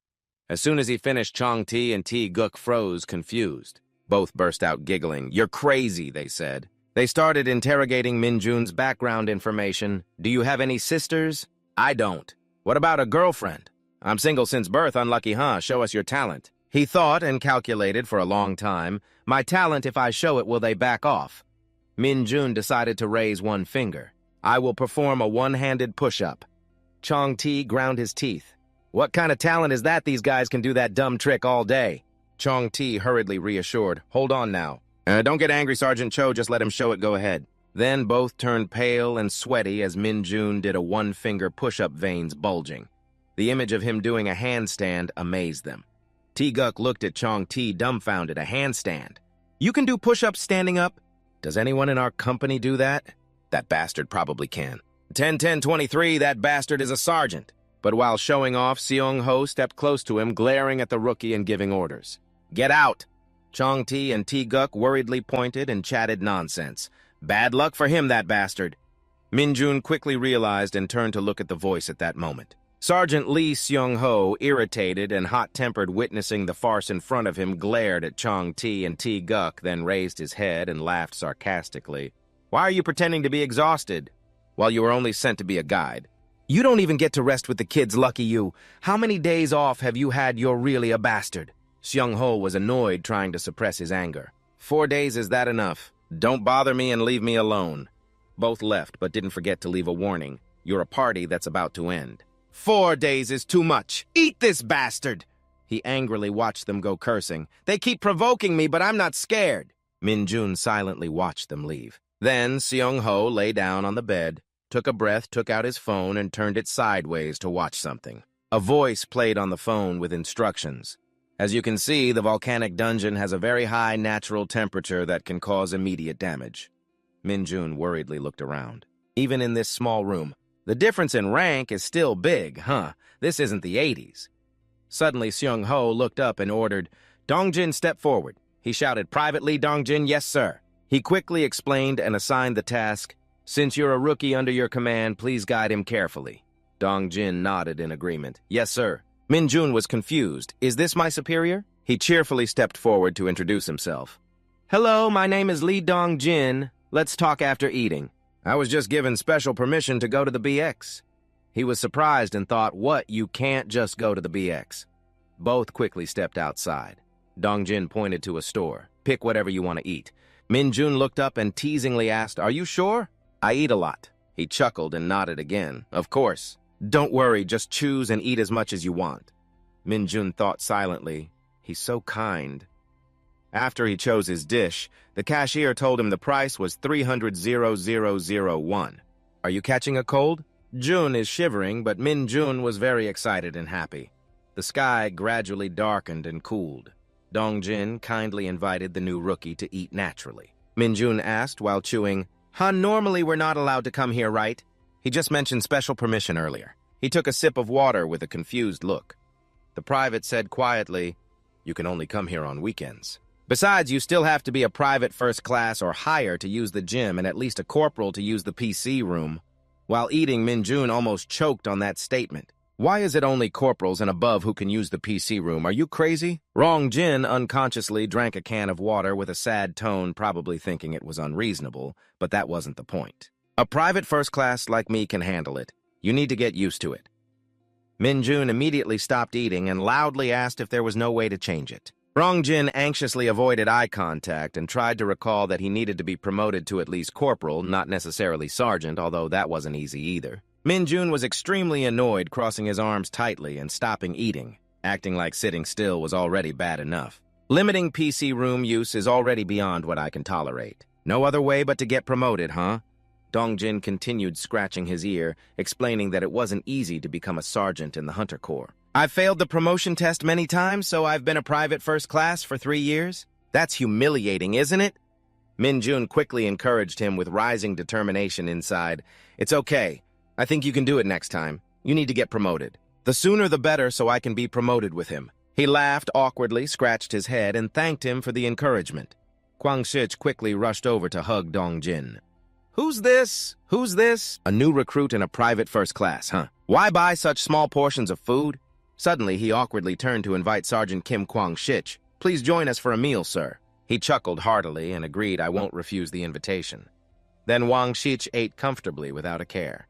A: As soon as he finished, Chong Ti and Ti Guk froze, confused. Both burst out giggling. "You're crazy," they said. They started interrogating Minjun's background information. "Do you have any sisters?" "I don't." "What about a girlfriend?" "I'm single since birth, unlucky, huh? Show us your talent." He thought and calculated for a long time. "My talent, if I show it, will they back off?" Minjun decided to raise one finger. "I will perform a one-handed push-up." Chong Ti ground his teeth. "What kind of talent is that? These guys can do that dumb trick all day." Chong Ti hurriedly reassured, "Hold on now. Don't get angry, Sergeant Cho, just let him show it, go ahead." Then both turned pale and sweaty as Minjun did a one-finger push-up, veins bulging. The image of him doing a handstand amazed them. Ti Guk looked at Chong Ti, dumbfounded. "A handstand? You can do push-ups standing up? Does anyone in our company do that?" "That bastard probably can." 10-10-23, that bastard is a sergeant. But while showing off, Seong-ho stepped close to him, glaring at the rookie and giving orders. "Get out!" Chong Ti and Ti Guk worriedly pointed and chatted nonsense. "Bad luck for him, that bastard." Minjun quickly realized and turned to look at the voice at that moment. Sergeant Lee Seong-ho, irritated and hot-tempered, witnessing the farce in front of him, glared at Chong Ti and Ti Guk, then raised his head and laughed sarcastically. "Why are you pretending to be exhausted? While you were only sent to be a guide. You don't even get to rest with the kids, lucky you. How many days off have you had? You're really a bastard." Seong-ho was annoyed, trying to suppress his anger. 4 days, is that enough? Don't bother me and leave me alone." Both left, but didn't forget to leave a warning. "You're a party that's about to end." 4 days is too much. Eat this bastard!" He angrily watched them go, cursing. "They keep provoking me, but I'm not scared." Minjun silently watched them leave. Then Seong-ho lay down on the bed, took a breath, took out his phone, and turned it sideways to watch something. A voice played on the phone with instructions. "As you can see, the volcanic dungeon has a very high natural temperature that can cause immediate damage." Minjun worriedly looked around. Even in this small room, the difference in rank is still big, huh? This isn't the 80s. Suddenly, Seong-ho looked up and ordered, "Dongjin, step forward." He shouted privately, "Dongjin, yes, sir." He quickly explained and assigned the task. "Since you're a rookie under your command, please guide him carefully." Dongjin nodded in agreement. "Yes, sir." Minjun was confused. "Is this my superior?" He cheerfully stepped forward to introduce himself. "Hello, my name is Lee Dongjin. Let's talk after eating. I was just given special permission to go to the BX." He was surprised and thought, "What, you can't just go to the BX?" Both quickly stepped outside. Dongjin pointed to a store. "Pick whatever you want to eat." Minjun looked up and teasingly asked, "Are you sure?" "I eat a lot." He chuckled and nodded again. "Of course. Don't worry, just choose and eat as much as you want." Minjun thought silently, "He's so kind." After he chose his dish, the cashier told him the price was 300,001. "Are you catching a cold?" Jun is shivering, but Minjun was very excited and happy. The sky gradually darkened and cooled. Dongjin kindly invited the new rookie to eat naturally. Minjun asked while chewing, Normally we're not allowed to come here, right?" He just mentioned special permission earlier. He took a sip of water with a confused look. The private said quietly, "You can only come here on weekends." Besides, you still have to be a private first class or higher to use the gym and at least a corporal to use the PC room. While eating, Minjun almost choked on that statement. Why is it only corporals and above who can use the PC room? Are you crazy? Rongjin unconsciously drank a can of water with a sad tone, probably thinking it was unreasonable, but that wasn't the point. A private first class like me can handle it. You need to get used to it. Minjun immediately stopped eating and loudly asked if there was no way to change it. Rongjin anxiously avoided eye contact and tried to recall that he needed to be promoted to at least corporal, not necessarily sergeant, although that wasn't easy either. Minjun was extremely annoyed, crossing his arms tightly and stopping eating. Acting like sitting still was already bad enough. Limiting PC room use is already beyond what I can tolerate. No other way but to get promoted, huh? Dongjin continued scratching his ear, explaining that it wasn't easy to become a sergeant in the Hunter Corps. I've failed the promotion test many times, so I've been a private first class for 3 years? That's humiliating, isn't it? Minjun quickly encouraged him with rising determination inside. It's okay. I think you can do it next time. You need to get promoted. The sooner the better so I can be promoted with him. He laughed awkwardly, scratched his head, and thanked him for the encouragement. Kwang Shich quickly rushed over to hug Dongjin. Who's this? Who's this? A new recruit in a private first class, huh? Why buy such small portions of food? Suddenly, he awkwardly turned to invite Sergeant Kim Kwang Shich. Please join us for a meal, sir. He chuckled heartily and agreed I won't refuse the invitation. Then Wang Shich ate comfortably without a care.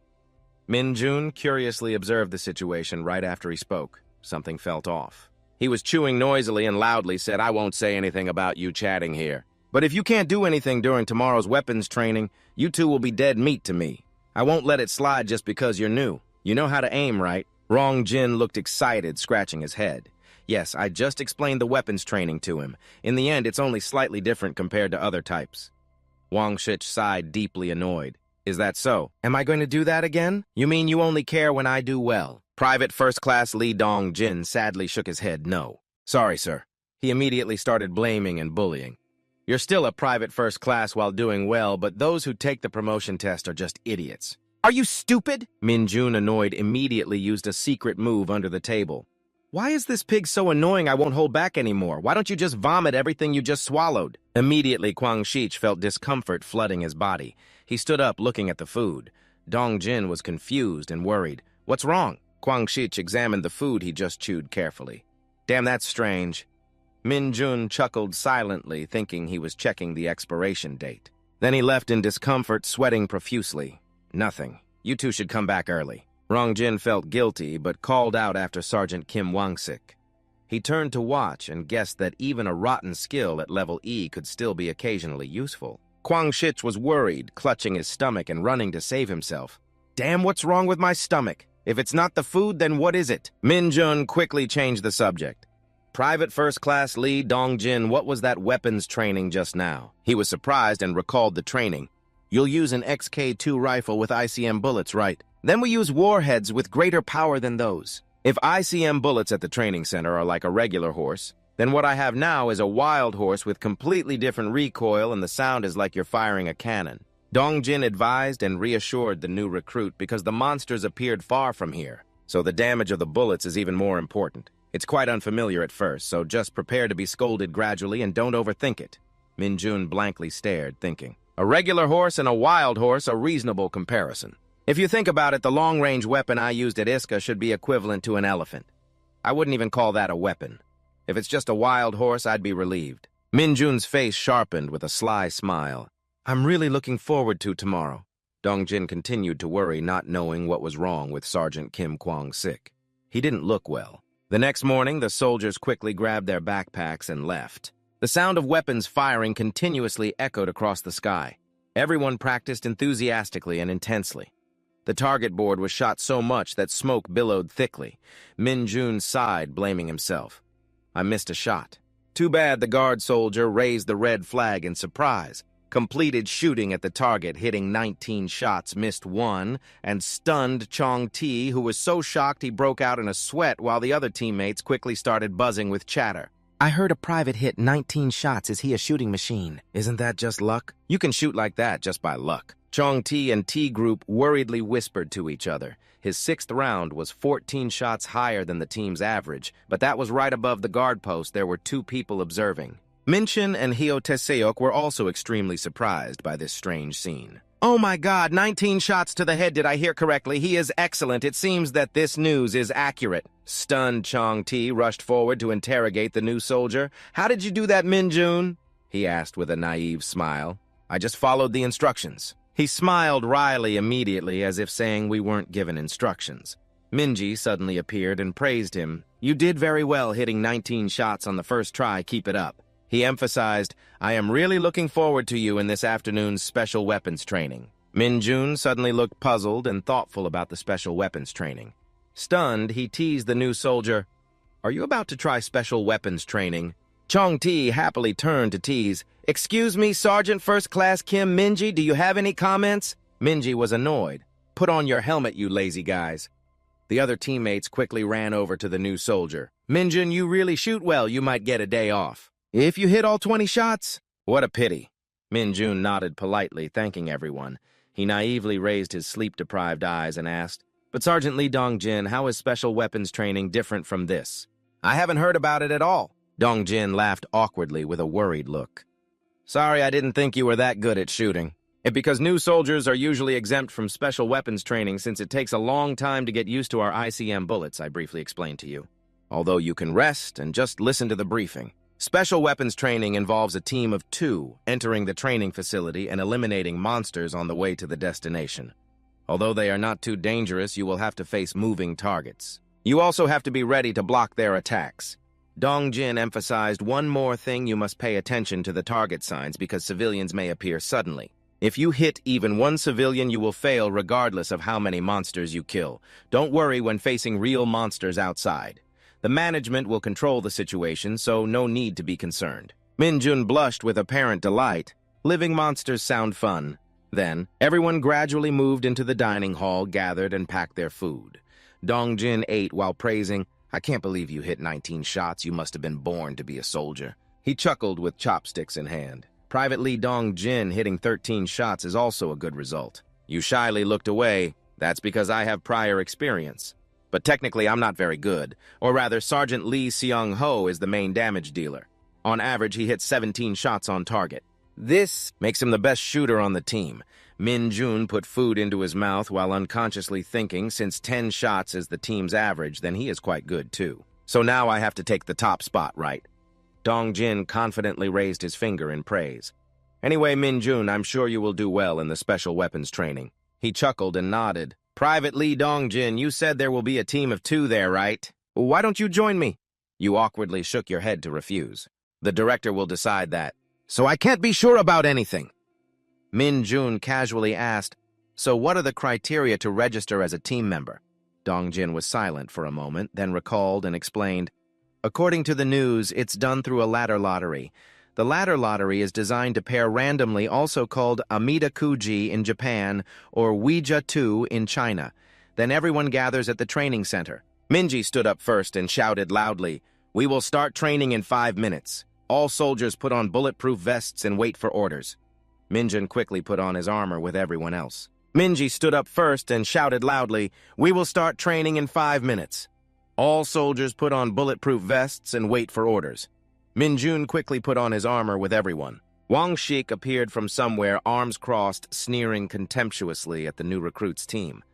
A: Minjun curiously observed the situation right after he spoke. Something felt off. He was chewing noisily and loudly said, I won't say anything about you chatting here. But if you can't do anything during tomorrow's weapons training, you two will be dead meat to me. I won't let it slide just because you're new. You know how to aim, right? Rongjin looked excited, scratching his head. Yes, I just explained the weapons training to him. In the end, it's only slightly different compared to other types. Wang Shich sighed, deeply annoyed. Is that so? Am I going to do that again? You mean you only care when I do well? Private First Class Li Dongjin sadly shook his head no. Sorry, sir. He immediately started blaming and bullying. You're still a private first class while doing well, but those who take the promotion test are just idiots. Are you stupid? Minjun, annoyed, immediately used a secret move under the table. Why is this pig so annoying I won't hold back anymore? Why don't you just vomit everything you just swallowed? Immediately, Kwang Shich felt discomfort flooding his body. He stood up, looking at the food. Dongjin was confused and worried. What's wrong? Kwang Shich examined the food he just chewed carefully. Damn, that's strange. Minjun chuckled silently, thinking he was checking the expiration date. Then he left in discomfort, sweating profusely. Nothing. You two should come back early. Rongjin felt guilty, but called out after Sergeant Kim Wangsik. He turned to watch and guessed that even a rotten skill at level E could still be occasionally useful. Kwang Shich was worried, clutching his stomach and running to save himself. Damn, what's wrong with my stomach? If it's not the food, then what is it? Minjun quickly changed the subject. Private First Class Li Dongjin, what was that weapons training just now? He was surprised and recalled the training. You'll use an XK2 rifle with ICM bullets, right? Then we use warheads with greater power than those. If ICM bullets at the training center are like a regular horse, then what I have now is a wild horse with completely different recoil and the sound is like you're firing a cannon. Dongjin advised and reassured the new recruit because the monsters appeared far from here, so the damage of the bullets is even more important. It's quite unfamiliar at first, so just prepare to be scolded gradually and don't overthink it. Minjun blankly stared, thinking. A regular horse and a wild horse, a reasonable comparison. If you think about it, the long-range weapon I used at Iska should be equivalent to an elephant. I wouldn't even call that a weapon. If it's just a wild horse, I'd be relieved. Minjun's face sharpened with a sly smile. I'm really looking forward to tomorrow. Dongjin continued to worry, not knowing what was wrong with Sergeant Kim Kwang Sik. He didn't look well. The next morning, the soldiers quickly grabbed their backpacks and left. The sound of weapons firing continuously echoed across the sky. Everyone practiced enthusiastically and intensely. The target board was shot so much that smoke billowed thickly. Minjun sighed, blaming himself. I missed a shot. Too bad. The guard soldier raised the red flag in surprise, completed shooting at the target, hitting 19 shots, missed 1, and stunned Chong Ti, who was so shocked he broke out in a sweat while the other teammates quickly started buzzing with chatter. I heard a private hit 19 shots. Is he a shooting machine? Isn't that just luck? You can shoot like that just by luck. Chong Ti and T Group worriedly whispered to each other. His 6th round was 14 shots higher than the team's average, but that was right above the guard post. There were 2 people observing. Minchin and Hioteseok were also extremely surprised by this strange scene. Oh my God, 19 shots to the head, did I hear correctly? He is excellent. It seems that this news is accurate. Stunned Chong Ti rushed forward to interrogate the new soldier. How did you do that, Minjun? He asked with a naive smile. I just followed the instructions. He smiled wryly immediately, as if saying we weren't given instructions. Minji suddenly appeared and praised him. You did very well hitting 19 shots on the first try, keep it up. He emphasized, I am really looking forward to you in this afternoon's special weapons training. Minjun suddenly looked puzzled and thoughtful about the special weapons training. Stunned, he teased the new soldier, Are you about to try special weapons training? Chong Ti happily turned to tease, Excuse me, Sergeant First Class Kim Minji, do you have any comments? Minji was annoyed. Put on your helmet, you lazy guys. The other teammates quickly ran over to the new soldier. Minjun, you really shoot well, you might get a day off. If you hit all 20 shots? What a pity. Minjun nodded politely, thanking everyone. He naively raised his sleep-deprived eyes and asked, But Sergeant Lee Dongjin, how is special weapons training different from this? I haven't heard about it at all. Dongjin laughed awkwardly with a worried look. Sorry, I didn't think you were that good at shooting. It's because new soldiers are usually exempt from special weapons training since it takes a long time to get used to our ICM bullets, I briefly explained to you. Although you can rest and just listen to the briefing. Special weapons training involves a team of 2 entering the training facility and eliminating monsters on the way to the destination. Although they are not too dangerous, you will have to face moving targets. You also have to be ready to block their attacks. Dongjin emphasized one more thing: you must pay attention to the target signs because civilians may appear suddenly. If you hit even one civilian, you will fail regardless of how many monsters you kill. Don't worry when facing real monsters outside. The management will control the situation, so no need to be concerned. Minjun blushed with apparent delight. Living monsters sound fun. Then, everyone gradually moved into the dining hall, gathered, and packed their food. Dongjin ate while praising, I can't believe you hit 19 shots. You must have been born to be a soldier. He chuckled with chopsticks in hand. Private Lee Dongjin hitting 13 shots is also a good result. You shyly looked away. That's because I have prior experience. But technically, I'm not very good. Or rather, Sergeant Lee Seung-ho is the main damage dealer. On average, he hits 17 shots on target. This makes him the best shooter on the team. Min Jun put food into his mouth while unconsciously thinking, since 10 shots is the team's average, then he is quite good too. So now I have to take the top spot, right? Dongjin confidently raised his finger in praise. Anyway, Min Jun, I'm sure you will do well in the special weapons training. He chuckled and nodded. Private Lee Dongjin, you said there will be a team of 2 there, right? Why don't you join me? You awkwardly shook your head to refuse. The director will decide that. So I can't be sure about anything. Min Jun casually asked, So what are the criteria to register as a team member? Dongjin was silent for a moment, then recalled and explained, According to the news, it's done through a ladder lottery. The ladder lottery is designed to pair randomly, also called Amida Kuji in Japan or Ouija 2 in China. Then everyone gathers at the training center. Minji stood up first and shouted loudly, We will start training in 5 minutes. All soldiers put on bulletproof vests and wait for orders. Minjin quickly put on his armor with everyone else. Minji stood up first and shouted loudly, We will start training in 5 minutes. All soldiers put on bulletproof vests and wait for orders. Minjun quickly put on his armor with everyone. Wang Shik appeared from somewhere, arms crossed, sneering contemptuously at the new recruits' team.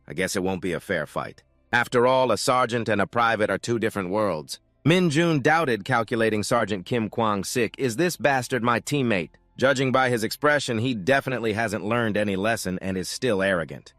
A: I guess it won't be a fair fight. After all, a sergeant and a private are 2 different worlds. Minjun doubted, calculating Sergeant Kim Kwang-sik. Is this bastard my teammate? Judging by his expression, he definitely hasn't learned any lesson and is still arrogant.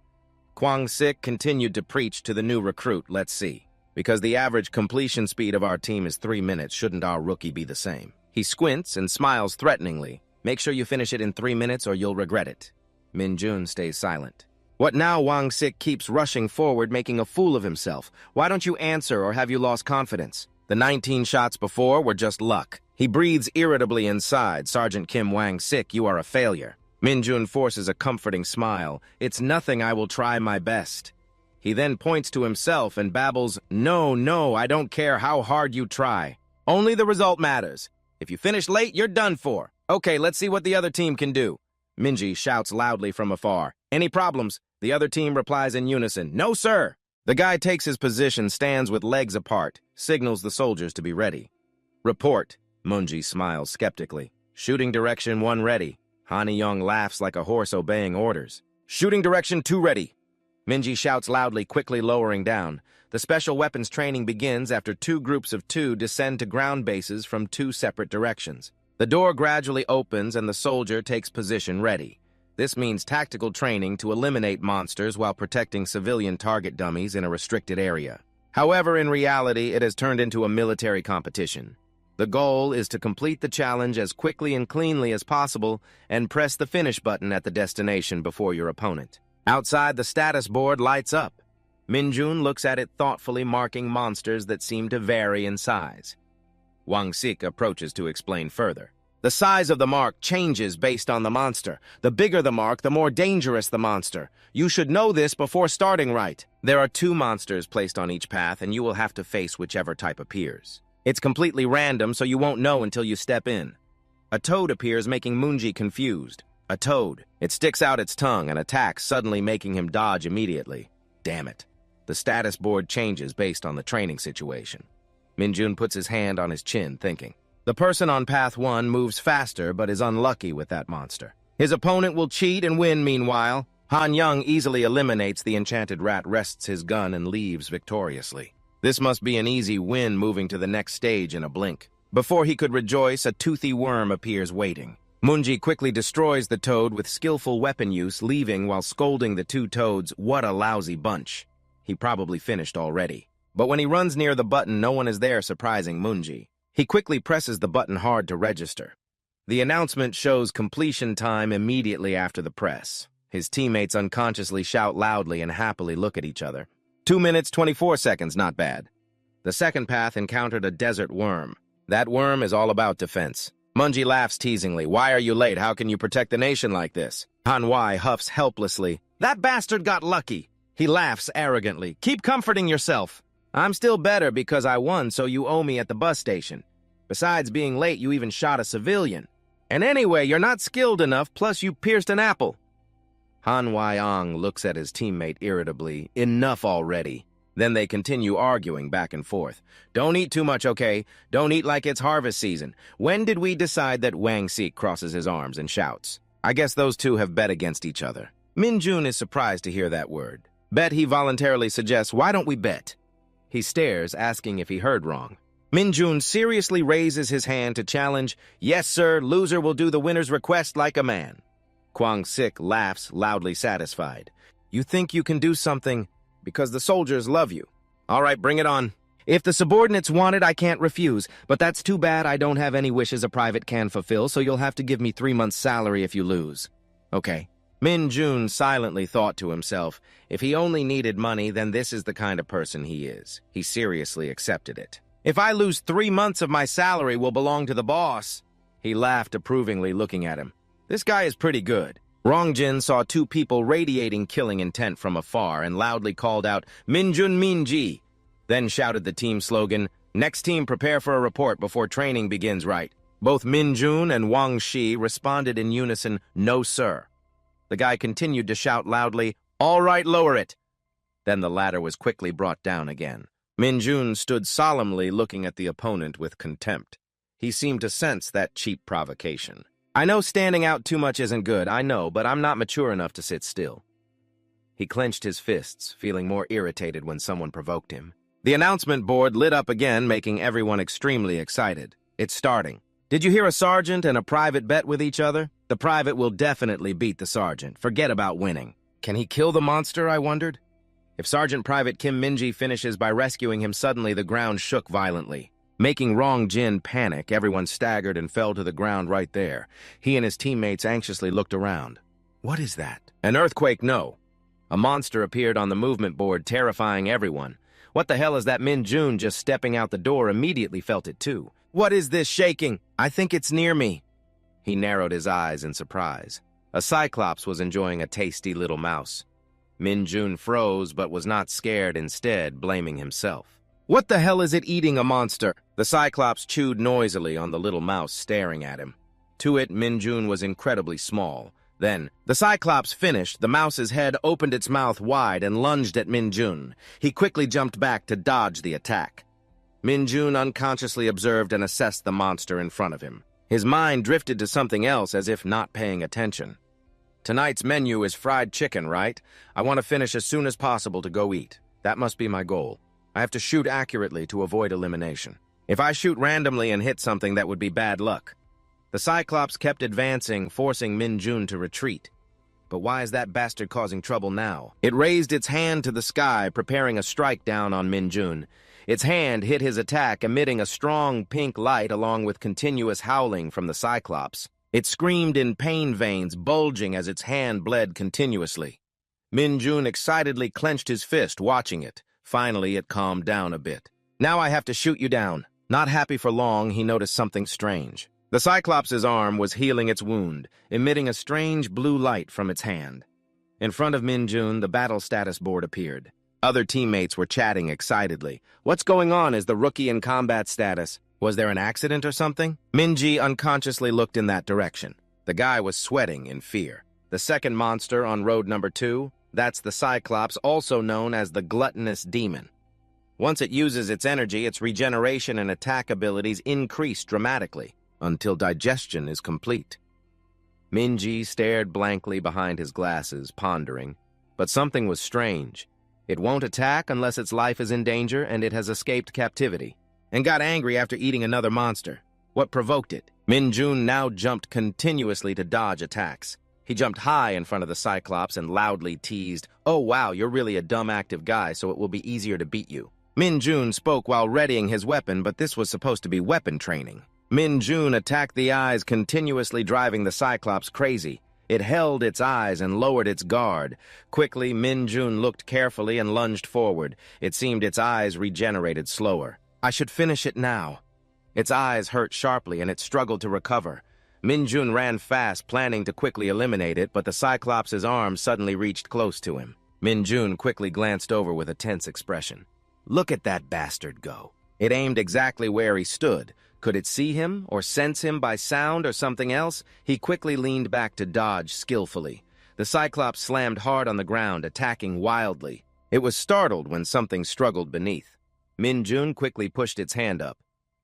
A: Kwang-sik continued to preach to the new recruit, let's see. Because the average completion speed of our team is 3 minutes, shouldn't our rookie be the same? He squints and smiles threateningly. Make sure you finish it in 3 minutes or you'll regret it. Minjun stays silent. What now? Wang Sik keeps rushing forward, making a fool of himself. Why don't you answer, or have you lost confidence? The 19 shots before were just luck. He breathes irritably inside. Sergeant Kim Wang-sik, you are a failure. Minjun forces a comforting smile. It's nothing, I will try my best. He then points to himself and babbles, No, I don't care how hard you try. Only the result matters. If you finish late, you're done for. Okay, let's see what the other team can do. Minji shouts loudly from afar. Any problems? The other team replies in unison, No, sir. The guy takes his position, stands with legs apart, signals the soldiers to be ready. Report. Munji smiles skeptically. Shooting direction 1 ready. Han-young laughs like a horse obeying orders. Shooting direction 2 ready. Minji shouts loudly, quickly lowering down. The special weapons training begins after 2 groups of 2 descend to ground bases from 2 separate directions. The door gradually opens and the soldier takes position ready. This means tactical training to eliminate monsters while protecting civilian target dummies in a restricted area. However, in reality, it has turned into a military competition. The goal is to complete the challenge as quickly and cleanly as possible and press the finish button at the destination before your opponent. Outside, the status board lights up. Minjun looks at it thoughtfully, marking monsters that seem to vary in size. Wang Sik approaches to explain further. The size of the mark changes based on the monster. The bigger the mark, the more dangerous the monster. You should know this before starting right. There are 2 monsters placed on each path, and you will have to face whichever type appears. It's completely random, so you won't know until you step in. A toad appears, making Munji confused. A toad. It sticks out its tongue and attacks, suddenly making him dodge immediately. Damn it. The status board changes based on the training situation. Minjun puts his hand on his chin, thinking. The person on path 1 moves faster but is unlucky with that monster. His opponent will cheat and win meanwhile. Han Young easily eliminates the enchanted rat, rests his gun, and leaves victoriously. This must be an easy win, moving to the next stage in a blink. Before he could rejoice, a toothy worm appears waiting. Munji quickly destroys the toad with skillful weapon use, leaving while scolding the 2 toads, "What a lousy bunch." He probably finished already. But when he runs near the button, no one is there, surprising Munji. He quickly presses the button hard to register. The announcement shows completion time immediately after the press. His teammates unconsciously shout loudly and happily look at each other. 2 minutes, 24 seconds, not bad. The second path encountered a desert worm. That worm is all about defense. Munji laughs teasingly. "Why are you late? How can you protect the nation like this?" Hanwei huffs helplessly. "That bastard got lucky." He laughs arrogantly. "Keep comforting yourself. I'm still better because I won, so you owe me at the bus station. Besides being late, you even shot a civilian. And anyway, you're not skilled enough, plus you pierced an apple." Han Waiong looks at his teammate irritably. "Enough already." Then they continue arguing back and forth. "Don't eat too much, okay? Don't eat like it's harvest season. When did we decide that?" Wang Sik crosses his arms and shouts. I guess those 2 have bet against each other. Minjun is surprised to hear that word. Bet, he voluntarily suggests. "Why don't we bet?" He stares, asking if he heard wrong. Minjun seriously raises his hand to challenge. "Yes, sir, loser will do the winner's request like a man." Kwang Sik laughs, loudly satisfied. "You think you can do something because the soldiers love you. All right, bring it on. If the subordinates want it, I can't refuse, but that's too bad. I don't have any wishes a private can fulfill, so you'll have to give me 3 months' salary if you lose." "Okay." Min Jun silently thought to himself, if he only needed money, then this is the kind of person he is. He seriously accepted it. "If I lose 3 months of my salary will belong to the boss." He laughed approvingly, looking at him. This guy is pretty good. Rongjin saw 2 people radiating killing intent from afar and loudly called out, "Minjun Minji," then shouted the team slogan, "Next team prepare for a report before training begins right." Both Minjun and Wang Shi responded in unison, "No, sir." The guy continued to shout loudly, "All right, lower it." Then the ladder was quickly brought down again. Minjun stood solemnly looking at the opponent with contempt. He seemed to sense that cheap provocation. "I know standing out too much isn't good, I know, but I'm not mature enough to sit still." He clenched his fists, feeling more irritated when someone provoked him. The announcement board lit up again, making everyone extremely excited. It's starting. Did you hear a sergeant and a private bet with each other? The private will definitely beat the sergeant. Forget about winning. Can he kill the monster, I wondered? If Sergeant Private Kim Minji finishes by rescuing him, suddenly the ground shook violently. Making Rong Jin panic, everyone staggered and fell to the ground right there. He and his teammates anxiously looked around. What is that? An earthquake, no. A monster appeared on the movement board, terrifying everyone. What the hell is that? Min Jun, just stepping out the door, immediately felt it too. What is this shaking? I think it's near me. He narrowed his eyes in surprise. A cyclops was enjoying a tasty little mouse. Min Jun froze, but was not scared, instead blaming himself. What the hell is it eating, a monster? The cyclops chewed noisily on the little mouse staring at him. To it, Min Jun was incredibly small. Then, the cyclops finished, the mouse's head opened its mouth wide and lunged at Min Jun. He quickly jumped back to dodge the attack. Min-jun unconsciously observed and assessed the monster in front of him. His mind drifted to something else as if not paying attention. Tonight's menu is fried chicken, right? I want to finish as soon as possible to go eat. That must be my goal. I have to shoot accurately to avoid elimination. If I shoot randomly and hit something, that would be bad luck. The Cyclops kept advancing, forcing Min-jun to retreat. But why is that bastard causing trouble now? It raised its hand to the sky, preparing a strike down on Min-jun. Its hand hit his attack, emitting a strong pink light along with continuous howling from the Cyclops. It screamed in pain veins, bulging as its hand bled continuously. Min-jun excitedly clenched his fist, watching it. Finally, it calmed down a bit. Now I have to shoot you down. Not happy for long, he noticed something strange. The Cyclops' arm was healing its wound, emitting a strange blue light from its hand. In front of Min-jun, the battle status board appeared. Other teammates were chatting excitedly. What's going on? Is the rookie in combat status? Was there an accident or something? Min-ji unconsciously looked in that direction. The guy was sweating in fear. The second monster on road number 2, that's the Cyclops, also known as the gluttonous demon. Once it uses its energy, its regeneration and attack abilities increase dramatically, until digestion is complete. Min-ji stared blankly behind his glasses, pondering. But something was strange. It won't attack unless its life is in danger and it has escaped captivity, and got angry after eating another monster. What provoked it? Min-jun now jumped continuously to dodge attacks. He jumped high in front of the Cyclops and loudly teased, "Oh wow, you're really a dumb active guy, so it will be easier to beat you." Min-jun spoke while readying his weapon, but this was supposed to be weapon training. Min-jun attacked the eyes, continuously driving the Cyclops crazy. It held its eyes and lowered its guard. Quickly, Min-jun looked carefully and lunged forward. It seemed its eyes regenerated slower. I should finish it now. Its eyes hurt sharply and it struggled to recover. Min-jun ran fast, planning to quickly eliminate it, but the Cyclops' arm suddenly reached close to him. Min-jun quickly glanced over with a tense expression. Look at that bastard go. It aimed exactly where he stood. Could it see him, or sense him by sound or something else? He quickly leaned back to dodge skillfully. The Cyclops slammed hard on the ground, attacking wildly. It was startled when something struggled beneath. Min-jun quickly pushed its hand up.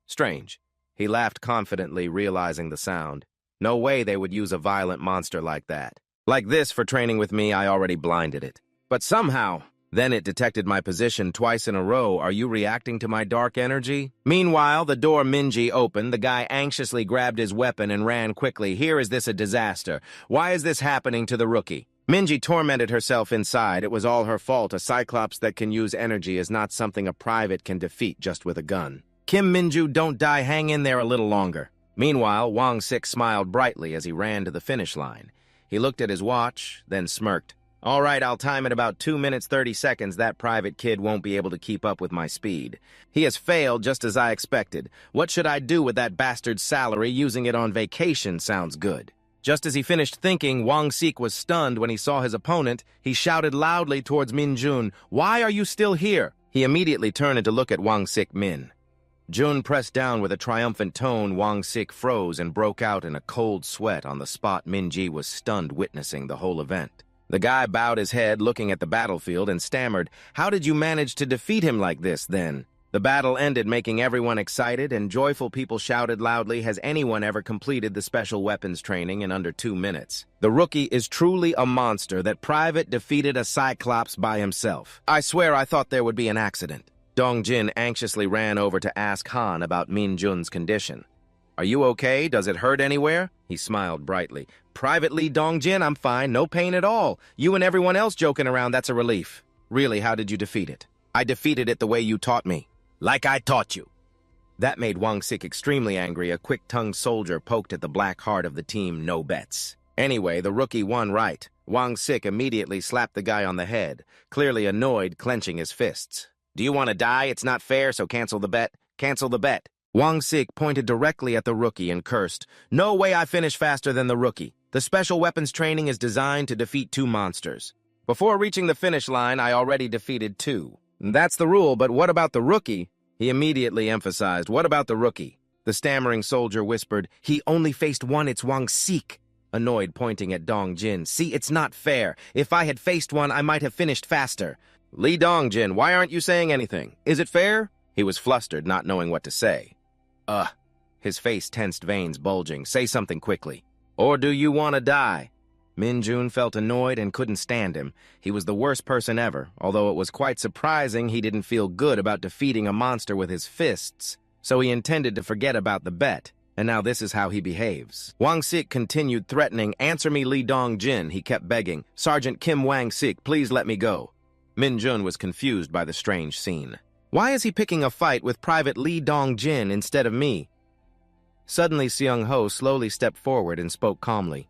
A: Strange. He laughed confidently, realizing the sound. No way they would use a violent monster like that. Like this, for training with me, I already blinded it. But somehow... Then it detected my position twice in a row. Are you reacting to my dark energy? Meanwhile, the door Min-ji opened. The guy anxiously grabbed his weapon and ran quickly. Here, is this a disaster? Why is this happening to the rookie? Min-ji tormented herself inside. It was all her fault. A Cyclops that can use energy is not something a private can defeat just with a gun. Kim Min-ju, don't die. Hang in there a little longer. Meanwhile, Wang-sik smiled brightly as he ran to the finish line. He looked at his watch, then smirked. All right, I'll time it about 2 minutes 30 seconds. That private kid won't be able to keep up with my speed. He has failed just as I expected. What should I do with that bastard's salary? Using it on vacation sounds good. Just as he finished thinking, Wang-sik was stunned when he saw his opponent. He shouted loudly towards Min-jun, "Why are you still here?" He immediately turned to look at Wang-sik Min. Jun pressed down with a triumphant tone. Wang-sik froze and broke out in a cold sweat on the spot. Min-ji was stunned witnessing the whole event. The guy bowed his head, looking at the battlefield, and stammered, "How did you manage to defeat him like this, then?" The battle ended, making everyone excited, and joyful people shouted loudly, "Has anyone ever completed the special weapons training in under 2 minutes? The rookie is truly a monster. That private defeated a Cyclops by himself. I swear I thought there would be an accident." Dong-jin anxiously ran over to ask Han about Min-jun's condition. "Are you okay? Does it hurt anywhere?" He smiled brightly. "Privately, Dong-jin, I'm fine. No pain at all. You and everyone else joking around, that's a relief." "Really, how did you defeat it?" "I defeated it the way you taught me." "Like I taught you." That made Wang-sik extremely angry. A quick-tongued soldier poked at the black heart of the team, no bets. Anyway, the rookie won right. Wang-sik immediately slapped the guy on the head, clearly annoyed, clenching his fists. "Do you want to die? It's not fair, so cancel the bet. Cancel the bet." Wang-sik pointed directly at the rookie and cursed, "No way I finish faster than the rookie. The special weapons training is designed to defeat 2 monsters. Before reaching the finish line, I already defeated 2. That's the rule, but what about the rookie?" He immediately emphasized, "What about the rookie?" The stammering soldier whispered, "He only faced 1, it's Wang-sik." Annoyed, pointing at Dong-jin, "See, it's not fair. If I had faced 1, I might have finished faster." "Lee Dong-jin, why aren't you saying anything? Is it fair?" He was flustered, not knowing what to say. His face tensed, veins bulging. Say something quickly. Or do you want to die? Min-jun felt annoyed and couldn't stand him. He was the worst person ever, although it was quite surprising he didn't feel good about defeating a monster with his fists, so he intended to forget about the bet, and now this is how he behaves. Wang-sik continued threatening. Answer me, Lee Dong-jin, he kept begging. Sergeant Kim Wang-sik, please let me go. Min-jun was confused by the strange scene. Why is he picking a fight with Private Lee Dong-jin instead of me? Suddenly, Seung-ho slowly stepped forward and spoke calmly.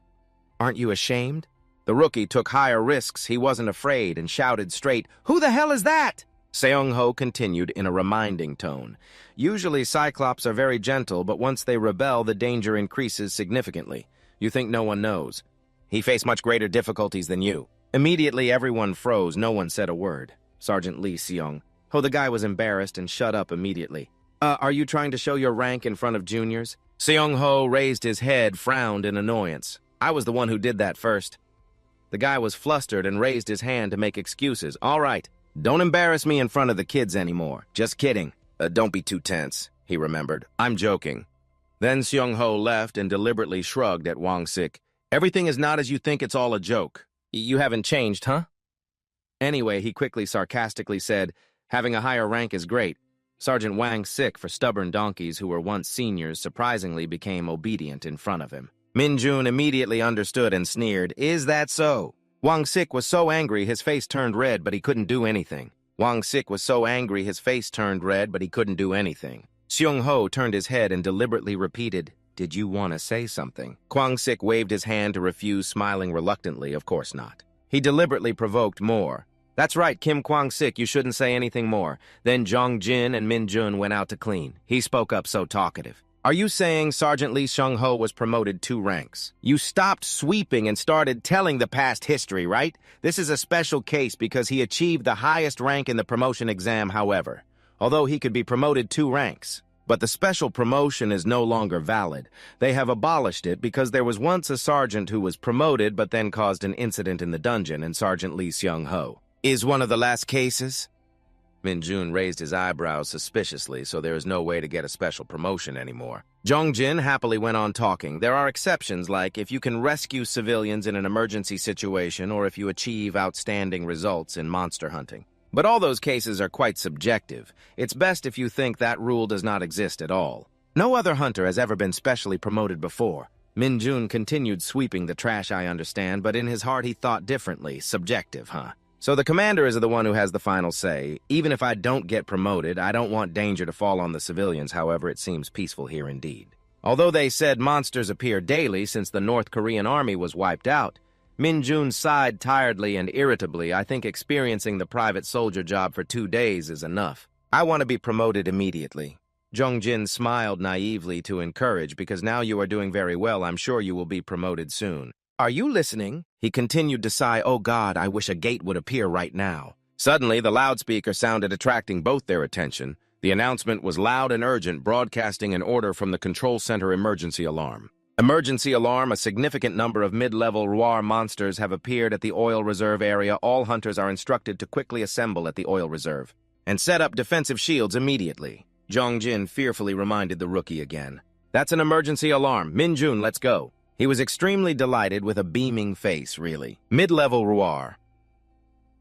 A: Aren't you ashamed? The rookie took higher risks. He wasn't afraid and shouted straight, Who the hell is that? Seung-ho continued in a reminding tone. Usually Cyclops are very gentle, but once they rebel, the danger increases significantly. You think no one knows. He faced much greater difficulties than you. Immediately, everyone froze. No one said a word. Sergeant Lee Seung-ho, the guy was embarrassed and shut up immediately. Are you trying to show your rank in front of juniors? Seung-ho raised his head, frowned in annoyance. I was the one who did that first. The guy was flustered and raised his hand to make excuses. All right, don't embarrass me in front of the kids anymore. Just kidding. Don't be too tense, he remembered. I'm joking. Then Seung-ho left and deliberately shrugged at Wang-sik. Everything is not as you think, it's all a joke. You haven't changed, huh? Anyway, he quickly sarcastically said, having a higher rank is great. Sergeant Wang-sik, for stubborn donkeys who were once seniors, surprisingly became obedient in front of him. Min-jun immediately understood and sneered, Is that so? Wang-sik was so angry his face turned red, but he couldn't do anything. Seung-ho turned his head and deliberately repeated, Did you want to say something? Kwang-sik waved his hand to refuse, smiling reluctantly, Of course not. He deliberately provoked more. That's right, Kim Kwang-sik, you shouldn't say anything more. Then Jong-jin and Min-jun went out to clean. He spoke up so talkative. Are you saying Sergeant Lee Seung-ho was promoted 2 ranks? You stopped sweeping and started telling the past history, right? This is a special case because he achieved the highest rank in the promotion exam, however. Although he could be promoted 2 ranks. But the special promotion is no longer valid. They have abolished it because there was once a sergeant who was promoted but then caused an incident in the dungeon, and Sergeant Lee Seung-ho is one of the last cases? Min-jun raised his eyebrows suspiciously, so there is no way to get a special promotion anymore. Jong-jin happily went on talking. There are exceptions, like if you can rescue civilians in an emergency situation or if you achieve outstanding results in monster hunting. But all those cases are quite subjective. It's best if you think that rule does not exist at all. No other hunter has ever been specially promoted before. Min-jun continued sweeping the trash, I understand, but in his heart he thought differently. Subjective, huh? So the commander is the one who has the final say. Even if I don't get promoted, I don't want danger to fall on the civilians, however, it seems peaceful here indeed. Although they said monsters appear daily since the North Korean army was wiped out, Min-jun sighed tiredly and irritably. I think experiencing the private soldier job for 2 days is enough. I want to be promoted immediately. Jong-jin smiled naively to encourage, because now you are doing very well, I'm sure you will be promoted soon. Are you listening? He continued to sigh, Oh God, I wish a gate would appear right now. Suddenly, the loudspeaker sounded, attracting both their attention. The announcement was loud and urgent, broadcasting an order from the control center emergency alarm. Emergency alarm, a significant number of mid-level Roar monsters have appeared at the oil reserve area. All hunters are instructed to quickly assemble at the oil reserve and set up defensive shields immediately. Jong-jin fearfully reminded the rookie again. That's an emergency alarm. Min-jun, let's go. He was extremely delighted with a beaming face, really. Mid-level Roar.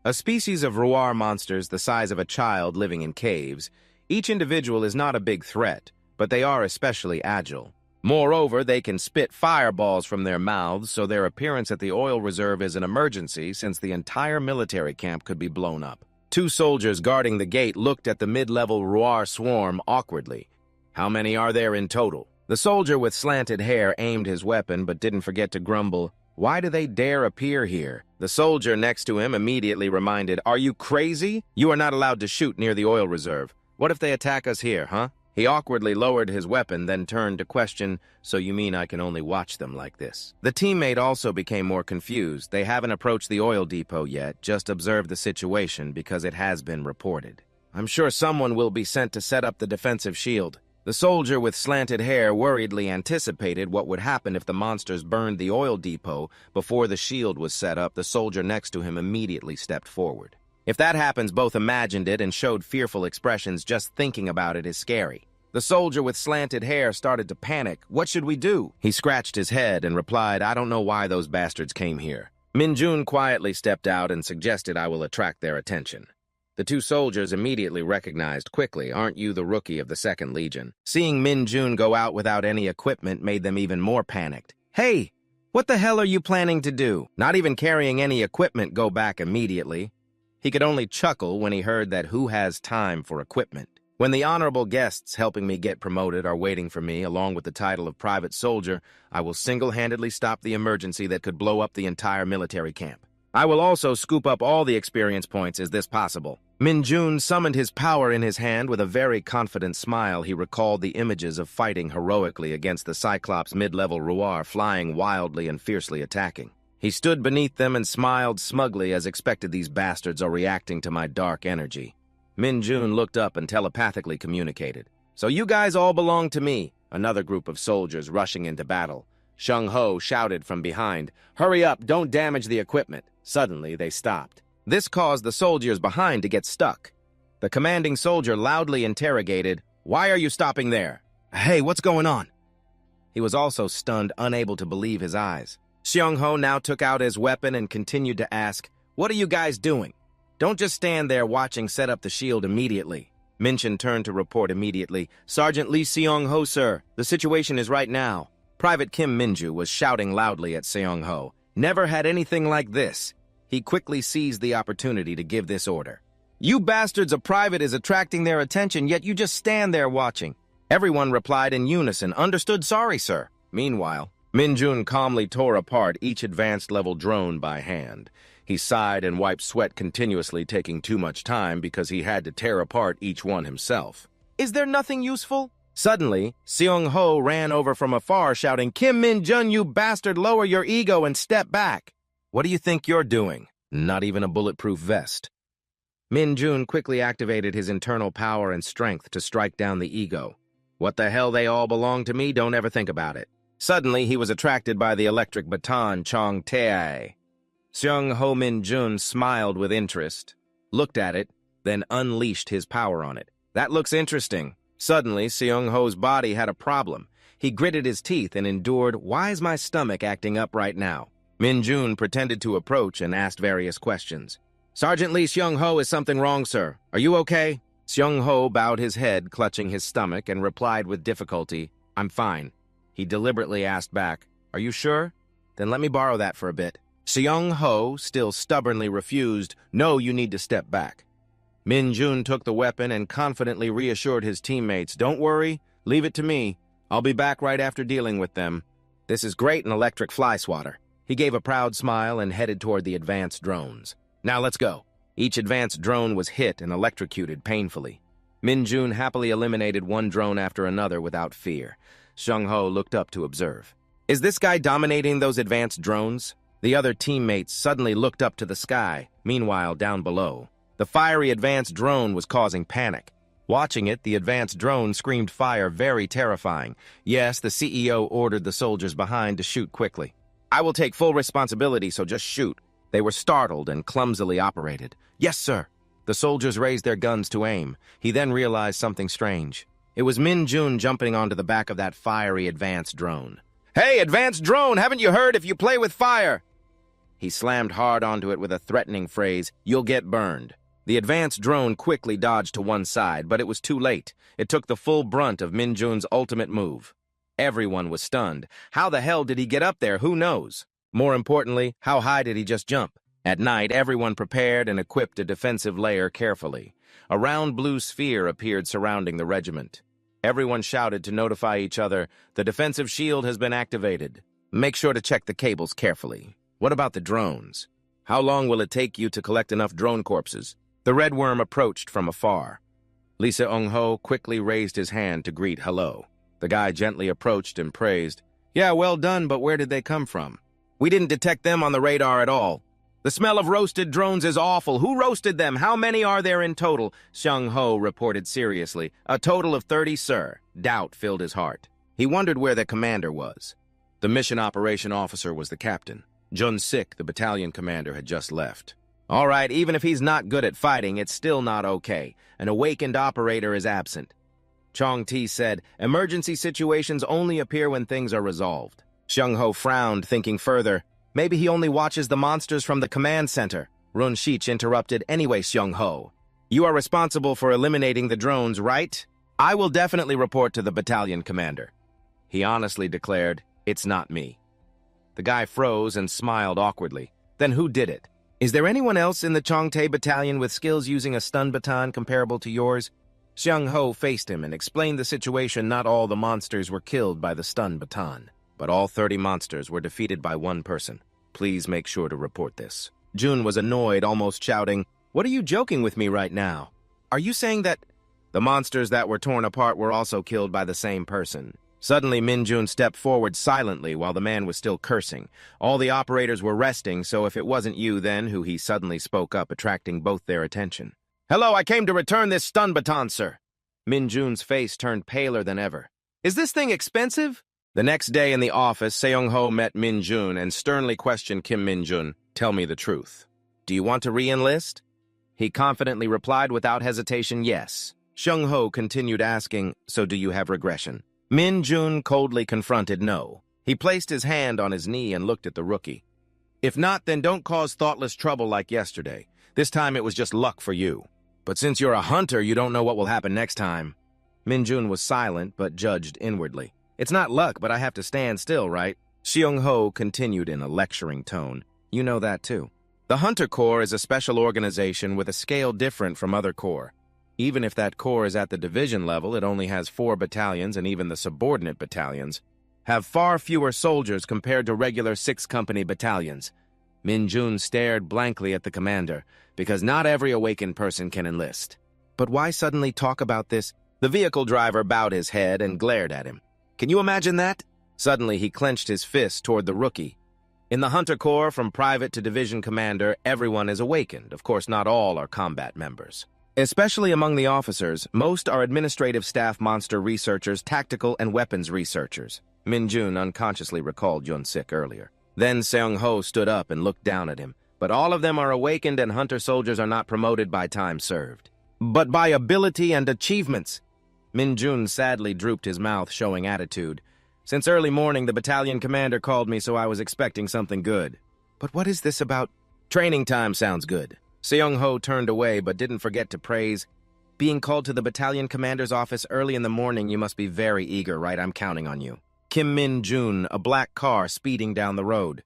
A: A species of Roar monsters the size of a child living in caves. Each individual is not a big threat, but they are especially agile. Moreover, they can spit fireballs from their mouths, so their appearance at the oil reserve is an emergency since the entire military camp could be blown up. 2 soldiers guarding the gate looked at the mid-level Roar swarm awkwardly. How many are there in total? The soldier with slanted hair aimed his weapon but didn't forget to grumble, Why do they dare appear here? The soldier next to him immediately reminded, Are you crazy? You are not allowed to shoot near the oil reserve. What if they attack us here, huh? He awkwardly lowered his weapon, then turned to question, So you mean I can only watch them like this? The teammate also became more confused. They haven't approached the oil depot yet, just observed the situation because it has been reported. I'm sure someone will be sent to set up the defensive shield. The soldier with slanted hair worriedly anticipated what would happen if the monsters burned the oil depot before the shield was set up. The soldier next to him immediately stepped forward. If that happens, both imagined it and showed fearful expressions. Just thinking about it is scary. The soldier with slanted hair started to panic. What should we do? He scratched his head and replied, I don't know why those bastards came here. Min-jun quietly stepped out and suggested I will attract their attention. The two soldiers immediately recognized quickly, aren't you the rookie of the 2nd Legion? Seeing Min-jun go out without any equipment made them even more panicked. Hey, what the hell are you planning to do? Not even carrying any equipment, go back immediately. He could only chuckle when he heard that who has time for equipment. When the honorable guests helping me get promoted are waiting for me, along with the title of private soldier, I will single-handedly stop the emergency that could blow up the entire military camp. I will also scoop up all the experience points as this possible. Min-jun summoned his power in his hand with a very confident smile. He recalled the images of fighting heroically against the Cyclops mid-level Ruar, flying wildly and fiercely attacking. He stood beneath them and smiled smugly as expected. These bastards are reacting to my dark energy. Min-jun looked up and telepathically communicated. So you guys all belong to me. Another group of soldiers rushing into battle. Shung-ho shouted from behind, Hurry up, don't damage the equipment. Suddenly, they stopped. This caused the soldiers behind to get stuck. The commanding soldier loudly interrogated, Why are you stopping there? Hey, what's going on? He was also stunned, unable to believe his eyes. Shung-ho now took out his weapon and continued to ask, What are you guys doing? Don't just stand there watching, set up the shield immediately. Minchin turned to report immediately. Sergeant Lee Seong-ho, sir. The situation is right now. Private Kim Minju was shouting loudly at Seong-ho. Never had anything like this. He quickly seized the opportunity to give this order. You bastards, a private is attracting their attention, yet you just stand there watching. Everyone replied in unison, Understood, sorry, sir. Meanwhile, Min-jun calmly tore apart each advanced-level drone by hand. He sighed and wiped sweat continuously, taking too much time because he had to tear apart each one himself. Is there nothing useful? Suddenly, Seong-ho ran over from afar, shouting, Kim Min-jun, you bastard, lower your ego and step back. What do you think you're doing? Not even a bulletproof vest. Min-jun quickly activated his internal power and strength to strike down the ego. What the hell, they all belong to me? Don't ever think about it. Suddenly, he was attracted by the electric baton Chong Tae. Seong-ho Min-jun smiled with interest, looked at it, then unleashed his power on it. That looks interesting. Suddenly, Seong-ho's body had a problem. He gritted his teeth and endured, Why is my stomach acting up right now? Min-jun pretended to approach and asked various questions. Sergeant Lee Seong-ho, is something wrong, sir? Are you okay? Seong-ho bowed his head, clutching his stomach, and replied with difficulty, I'm fine. He deliberately asked back, Are you sure? Then let me borrow that for a bit. Seong-ho still stubbornly refused, No, you need to step back. Min-jun took the weapon and confidently reassured his teammates, Don't worry, leave it to me. I'll be back right after dealing with them. This is great, an electric fly swatter. He gave a proud smile and headed toward the advanced drones. Now let's go. Each advanced drone was hit and electrocuted painfully. Min-jun happily eliminated one drone after another without fear. Seong-ho looked up to observe. Is this guy dominating those advanced drones? The other teammates suddenly looked up to the sky. Meanwhile, down below, the fiery advanced drone was causing panic. Watching it, the advanced drone screamed fire, very terrifying. Yes, the CEO ordered the soldiers behind to shoot quickly. I will take full responsibility, so just shoot. They were startled and clumsily operated. Yes, sir. The soldiers raised their guns to aim. He then realized something strange. It was Min-jun jumping onto the back of that fiery advanced drone. Hey, advanced drone, haven't you heard? If you play with fire! He slammed hard onto it with a threatening phrase, You'll get burned. The advanced drone quickly dodged to one side, but it was too late. It took the full brunt of Min-jun's ultimate move. Everyone was stunned. How the hell did he get up there? Who knows? More importantly, how high did he just jump? At night, everyone prepared and equipped a defensive layer carefully. A round blue sphere appeared surrounding the regiment. Everyone shouted to notify each other, The defensive shield has been activated. Make sure to check the cables carefully. What about the drones? How long will it take you to collect enough drone corpses? The red worm approached from afar. Lee Seong-ho quickly raised his hand to greet hello. The guy gently approached and praised, Yeah, well done, but where did they come from? We didn't detect them on the radar at all. The smell of roasted drones is awful. Who roasted them? How many are there in total? Seong-ho reported seriously. A total of 30, sir. Doubt filled his heart. He wondered where the commander was. The mission operation officer was the captain. Jun-sik, the battalion commander, had just left. All right, even if he's not good at fighting, it's still not okay. An awakened operator is absent. Chong Ti said, emergency situations only appear when things are resolved. Xiong Ho frowned, thinking further. Maybe he only watches the monsters from the command center. Run Shich interrupted, anyway, Xiong Ho. You are responsible for eliminating the drones, right? I will definitely report to the battalion commander. He honestly declared, it's not me. The guy froze and smiled awkwardly. Then who did it? Is there anyone else in the Chongtae battalion with skills using a stun baton comparable to yours? Xiong Ho faced him and explained the situation. Not all the monsters were killed by the stun baton, but all 30 monsters were defeated by one person. Please make sure to report this. Jun was annoyed, almost shouting, what are you joking with me right now? Are you saying that the monsters that were torn apart were also killed by the same person? Suddenly, Min Jun stepped forward silently while the man was still cursing. All the operators were resting, so if it wasn't you then, who he suddenly spoke up, attracting both their attention. Hello, I came to return this stun baton, sir. Min Jun's face turned paler than ever. Is this thing expensive? The next day in the office, Seong Ho met Min Jun and sternly questioned Kim Min Jun. Tell me the truth. Do you want to re-enlist? He confidently replied without hesitation, yes. Xiong Ho continued asking, so do you have regression? Min Jun coldly confronted no. He placed his hand on his knee and looked at the rookie. If not, then don't cause thoughtless trouble like yesterday. This time it was just luck for you. But since you're a hunter, you don't know what will happen next time. Min Jun was silent, but judged inwardly. It's not luck, but I have to stand still, right? Xiong Ho continued in a lecturing tone. You know that too. The Hunter Corps is a special organization with a scale different from other corps. Even if that corps is at the division level, it only has 4 battalions, and even the subordinate battalions have far fewer soldiers compared to regular 6-company battalions. Min Jun stared blankly at the commander, because not every awakened person can enlist. But why suddenly talk about this? The vehicle driver bowed his head and glared at him. Can you imagine that? Suddenly he clenched his fist toward the rookie. In the Hunter Corps, from private to division commander, everyone is awakened. Of course, not all are combat members. Especially among the officers, most are administrative staff, monster researchers, tactical and weapons researchers. Min Jun unconsciously recalled Yun Sik earlier. Then Seong Ho stood up and looked down at him. But all of them are awakened, and hunter soldiers are not promoted by time served, but by ability and achievements. Min Jun sadly drooped his mouth, showing attitude. Since early morning, the battalion commander called me, so I was expecting something good. But what is this about? Training time sounds good. Seong Ho turned away, but didn't forget to praise. Being called to the battalion commander's office early in the morning, you must be very eager, right? I'm counting on you. Kim Min Jun, a black car speeding down the road.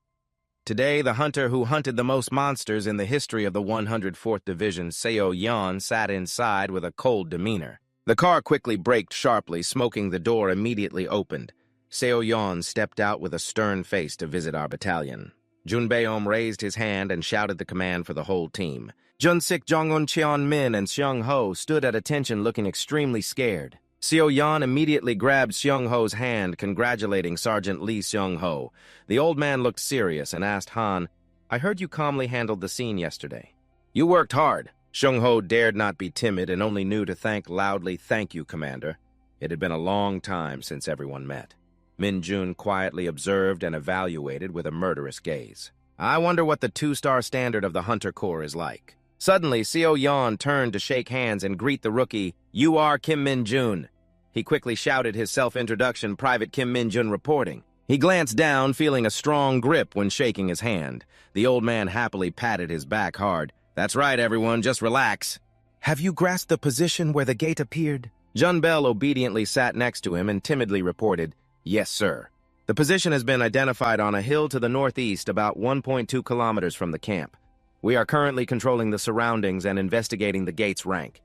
A: Today, the hunter who hunted the most monsters in the history of the 104th Division, Seo Yan, sat inside with a cold demeanor. The car quickly braked sharply, smoking. The door immediately opened. Seo Yan stepped out with a stern face to visit our battalion. Jun Beom raised his hand and shouted the command for the whole team. Jun Sik, Jong-un, Cheon Min, and Xiong Ho stood at attention, looking extremely scared. Seo Yan immediately grabbed Xiong Ho's hand, congratulating Sergeant Lee Xiong Ho. The old man looked serious and asked Han, I heard you calmly handled the scene yesterday. You worked hard. Xiong Ho dared not be timid and only knew to thank loudly, Thank you, Commander. It had been a long time since everyone met. Min Jun quietly observed and evaluated with a murderous gaze. I wonder what the 2-star standard of the Hunter Corps is like. Suddenly, Seo Yan turned to shake hands and greet the rookie. You are Kim Min Jun. He quickly shouted his self-introduction, Private Kim Min Jun reporting. He glanced down, feeling a strong grip when shaking his hand. The old man happily patted his back hard. That's right, everyone, just relax. Have you grasped the position where the gate appeared? Jun Bell obediently sat next to him and timidly reported, Yes, sir. The position has been identified on a hill to the northeast, about 1.2 kilometers from the camp. We are currently controlling the surroundings and investigating the gate's rank.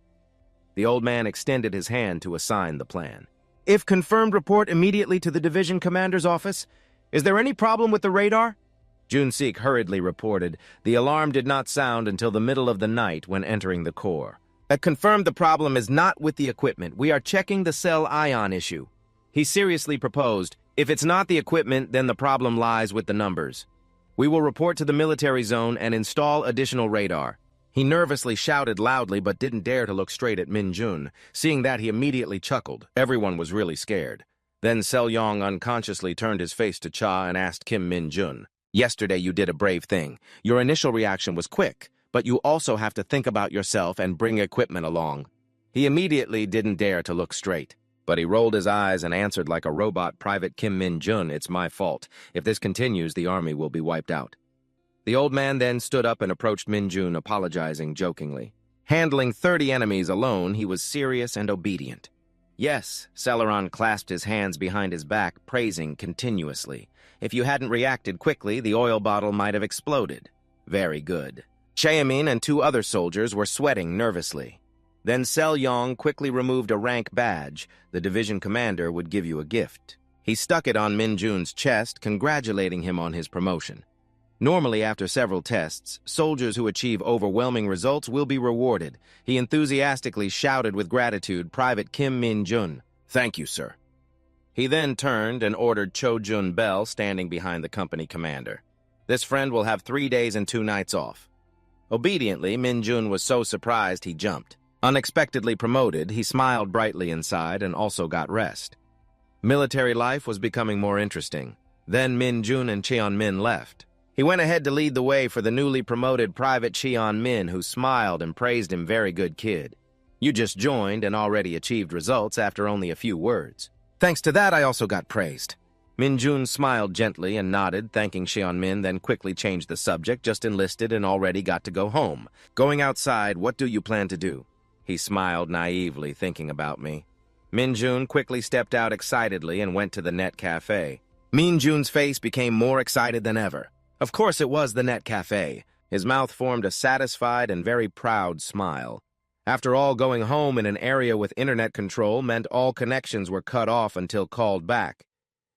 A: The old man extended his hand to assign the plan. If confirmed, report immediately to the division commander's office. Is there any problem with the radar? Jun Sik hurriedly reported. The alarm did not sound until the middle of the night when entering the Corps. Confirmed the problem is not with the equipment. We are checking the cell ion issue. He seriously proposed, if it's not the equipment, then the problem lies with the numbers. We will report to the military zone and install additional radar. He nervously shouted loudly but didn't dare to look straight at Min Jun. Seeing that, he immediately chuckled. Everyone was really scared. Then Sel Yong unconsciously turned his face to Cha and asked Kim Min Jun, Yesterday you did a brave thing. Your initial reaction was quick, but you also have to think about yourself and bring equipment along." He immediately didn't dare to look straight, but he rolled his eyes and answered like a robot. "Private Kim Min-jun, it's my fault. If this continues, the army will be wiped out." The old man then stood up and approached Min-jun, apologizing jokingly. Handling 30 enemies alone, he was serious and obedient. "Yes," Celeron clasped his hands behind his back, praising continuously. "If you hadn't reacted quickly, the oil bottle might have exploded." "Very good." Cheamin and 2 other soldiers were sweating nervously. Then Sel Yong quickly removed a rank badge. The division commander would give you a gift. He stuck it on Min-jun's chest, congratulating him on his promotion. Normally, after several tests, soldiers who achieve overwhelming results will be rewarded. He enthusiastically shouted with gratitude, "Private Kim Min-jun. Thank you, sir." He then turned and ordered Cho Jun-bel, standing behind the company commander. "This friend will have 3 days and 2 nights off." Obediently, Min-jun was so surprised he jumped. Unexpectedly promoted, he smiled brightly inside and also got rest. Military life was becoming more interesting. Then Min-jun and Cheon-min left. He went ahead to lead the way for the newly promoted Private Cheon-min, who smiled and praised him. "Very good kid. You just joined and already achieved results after only a few words." "Thanks to that, I also got praised." Min-jun smiled gently and nodded, thanking Cheon-min, then quickly changed the subject. "Just enlisted and already got to go home. Going outside, what do you plan to do?" He smiled naively, thinking about me. Min-jun quickly stepped out excitedly and went to the net cafe. Min-jun's face became more excited than ever. Of course it was the net cafe. His mouth formed a satisfied and very proud smile. After all, going home in an area with internet control meant all connections were cut off until called back.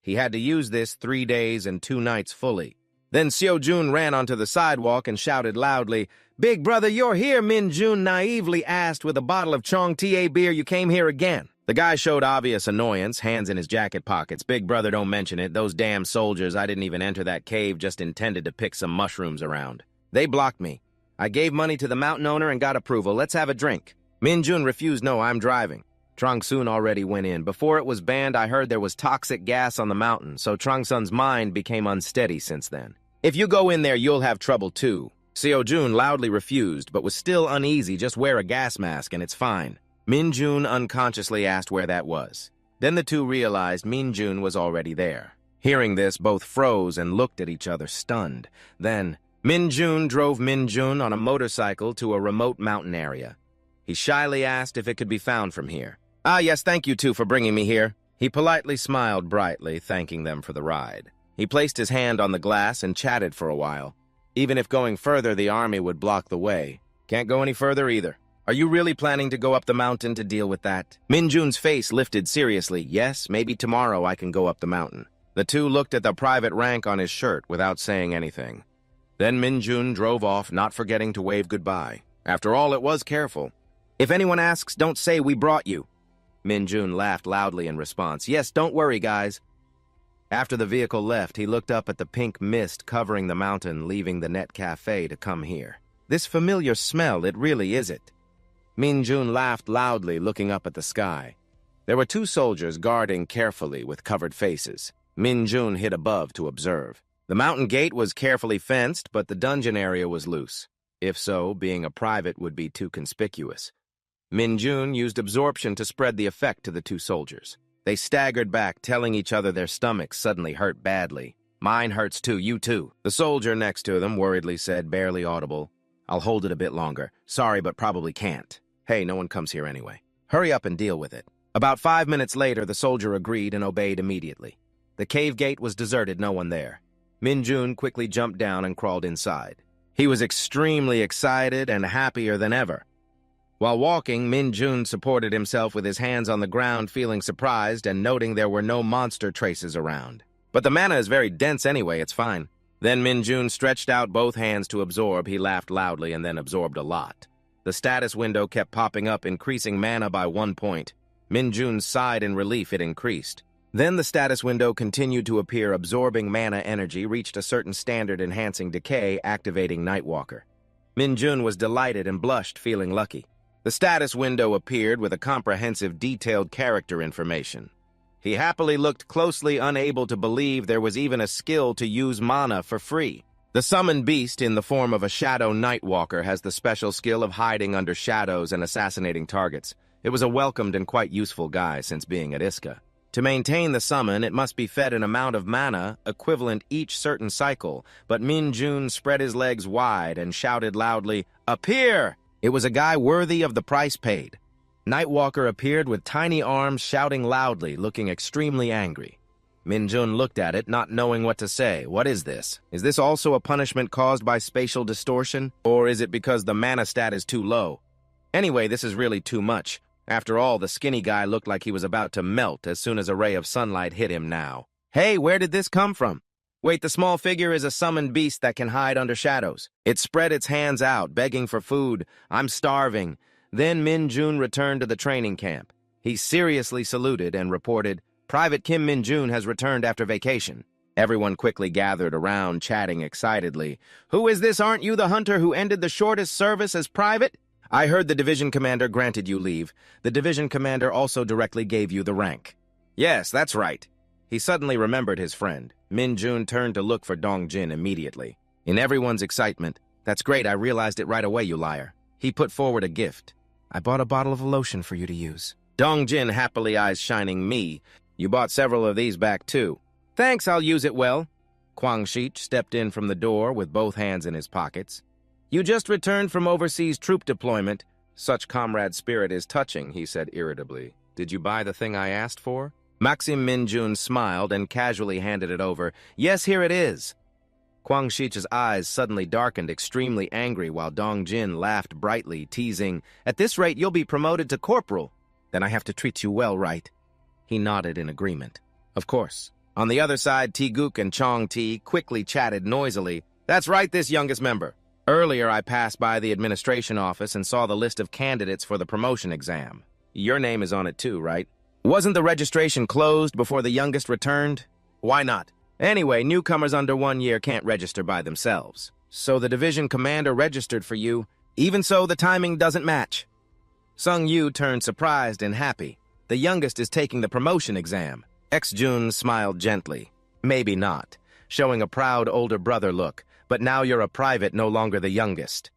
A: He had to use this 3 days and 2 nights fully. Then Seo-jun ran onto the sidewalk and shouted loudly, "Big brother, you're here!" Min-jun naively asked, "With a bottle of Chong Ta beer, you came here again?" The guy showed obvious annoyance, hands in his jacket pockets. "Big brother, don't mention it. Those damn soldiers, I didn't even enter that cave, just intended to pick some mushrooms around. They blocked me. I gave money to the mountain owner and got approval. Let's have a drink." Min-jun refused. "No, I'm driving." Trong-sun already went in. "Before it was banned, I heard there was toxic gas on the mountain, so Trong-sun's mind became unsteady since then. If you go in there, you'll have trouble too." Seo-jun loudly refused, but was still uneasy. "Just wear a gas mask and it's fine." Min-jun unconsciously asked where that was. Then the two realized Min-jun was already there. Hearing this, both froze and looked at each other, stunned. Then, Min-jun drove Min-jun on a motorcycle to a remote mountain area. He shyly asked if it could be found from here. "Ah, yes, thank you two for bringing me here." He politely smiled brightly, thanking them for the ride. He placed his hand on the glass and chatted for a while. Even if going further, the army would block the way. "Can't go any further either. Are you really planning to go up the mountain to deal with that?" Min-jun's face lifted seriously. "Yes, maybe tomorrow I can go up the mountain." The two looked at the private rank on his shirt without saying anything. Then Min-jun drove off, not forgetting to wave goodbye. After all, it was careful. "If anyone asks, don't say we brought you." Min-jun laughed loudly in response. "Yes, don't worry, guys." After the vehicle left, he looked up at the pink mist covering the mountain, leaving the net cafe to come here. "This familiar smell, it really is it." Min-jun laughed loudly, looking up at the sky. There were 2 soldiers guarding carefully with covered faces. Min-jun hid above to observe. The mountain gate was carefully fenced, but the dungeon area was loose. If so, being a private would be too conspicuous. Min-jun used absorption to spread the effect to the 2 soldiers. They staggered back, telling each other their stomachs suddenly hurt badly. "Mine hurts too, you too." The soldier next to them worriedly said, barely audible, "I'll hold it a bit longer. Sorry, but probably can't. Hey, no one comes here anyway. Hurry up and deal with it." About 5 minutes later, the soldier agreed and obeyed immediately. The cave gate was deserted, no one there. Min-jun quickly jumped down and crawled inside. He was extremely excited and happier than ever. While walking, Min-jun supported himself with his hands on the ground, feeling surprised and noting there were no monster traces around. "But the mana is very dense anyway, it's fine." Then Min-jun stretched out both hands to absorb. He laughed loudly and then absorbed a lot. The status window kept popping up, increasing mana by 1 point. Min-jun sighed in relief. It increased. Then the status window continued to appear, absorbing mana energy, reached a certain standard, enhancing decay, activating Nightwalker. Min-jun was delighted and blushed, feeling lucky. The status window appeared with a comprehensive, detailed character information. He happily looked closely, unable to believe there was even a skill to use mana for free. The summoned beast in the form of a shadow nightwalker has the special skill of hiding under shadows and assassinating targets. It was a welcomed and quite useful guy since being at Iska. To maintain the summon, it must be fed an amount of mana equivalent each certain cycle, but Min Jun spread his legs wide and shouted loudly, "Appear!" It was a guy worthy of the price paid. Nightwalker appeared with tiny arms, shouting loudly, looking extremely angry. Min Jun looked at it, not knowing what to say. What is this? Is this also a punishment caused by spatial distortion? Or is it because the mana stat is too low? Anyway, this is really too much. After all, the skinny guy looked like he was about to melt as soon as a ray of sunlight hit him now. Hey, where did this come from? Wait, the small figure is a summoned beast that can hide under shadows. It spread its hands out, begging for food. I'm starving. Then Min Jun returned to the training camp. He seriously saluted and reported, "Private Kim Min Jun has returned after vacation." Everyone quickly gathered around, chatting excitedly. "Who is this? Aren't you the hunter who ended the shortest service as private?" "I heard the division commander granted you leave. The division commander also directly gave you the rank." "Yes, that's right." He suddenly remembered his friend. Min Jun turned to look for Dong Jin immediately. In everyone's excitement, "That's great, I realized it right away, you liar." He put forward a gift. "I bought a bottle of lotion for you to use." Dong Jin, happily eyes shining, "Me? You bought several of these back too." "Thanks, I'll use it well." Kwang Shich stepped in from the door with both hands in his pockets. "You just returned from overseas troop deployment. Such comrade spirit is touching," he said irritably. "Did you buy the thing I asked for?" Maxim Min Jun smiled and casually handed it over. "Yes, here it is." Kwang Shich's eyes suddenly darkened, extremely angry, while Dong Jin laughed brightly, teasing, "At this rate, you'll be promoted to corporal. Then I have to treat you well, right?" He nodded in agreement. "Of course." On the other side, T-Gook and Chong T quickly chatted noisily. "That's right, this youngest member. Earlier, I passed by the administration office and saw the list of candidates for the promotion exam. Your name is on it too, right? Wasn't the registration closed before the youngest returned? Why not? Anyway, newcomers under 1 year can't register by themselves. So the division commander registered for you. Even so, the timing doesn't match." Sung Yu turned surprised and happy. "The youngest is taking the promotion exam." Ex-Jun smiled gently. "Maybe not," showing a proud older brother look. "But now you're a private, no longer the youngest."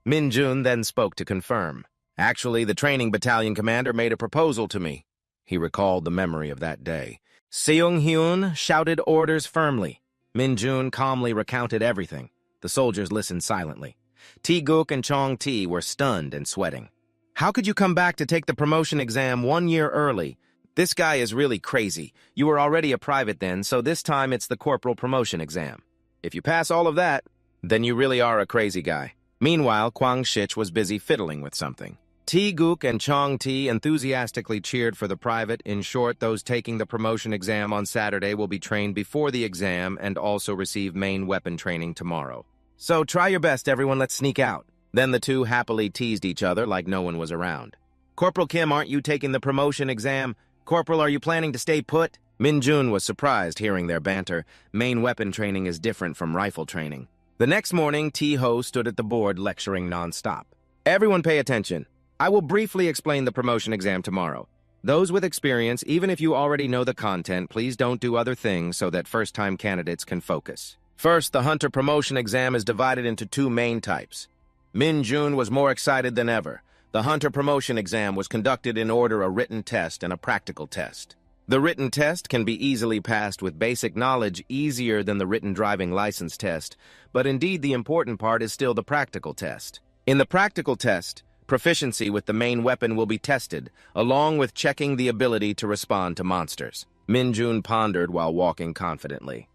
A: Min Jun then spoke to confirm. "Actually, the training battalion commander made a proposal to me." He recalled the memory of that day. Seung Hyun shouted orders firmly. Min Jun calmly recounted everything. The soldiers listened silently. T-Gook and Chong T were stunned and sweating. "How could you come back to take the promotion exam 1 year early? This guy is really crazy. You were already a private then, so this time it's the corporal promotion exam. If you pass all of that, then you really are a crazy guy." Meanwhile, Kwang Shich was busy fiddling with something. T-Gook and Chong T enthusiastically cheered for the private. In short, those taking the promotion exam on Saturday will be trained before the exam and also receive main weapon training tomorrow. "So try your best, everyone, let's sneak out." Then the two happily teased each other like no one was around. "Corporal Kim, aren't you taking the promotion exam? Corporal, are you planning to stay put?" Min Jun was surprised hearing their banter. Main weapon training is different from rifle training. The next morning, T-Ho stood at the board lecturing non-stop. "Everyone pay attention. I will briefly explain the promotion exam tomorrow. Those with experience, even if you already know the content, please don't do other things so that first-time candidates can focus. First, the Hunter promotion exam is divided into 2 main types." Min Jun was more excited than ever. The Hunter promotion exam was conducted in order a written test and a practical test. The written test can be easily passed with basic knowledge, easier than the written driving license test, but indeed the important part is still the practical test. In the practical test, proficiency with the main weapon will be tested, along with checking the ability to respond to monsters. Min Jun pondered while walking confidently.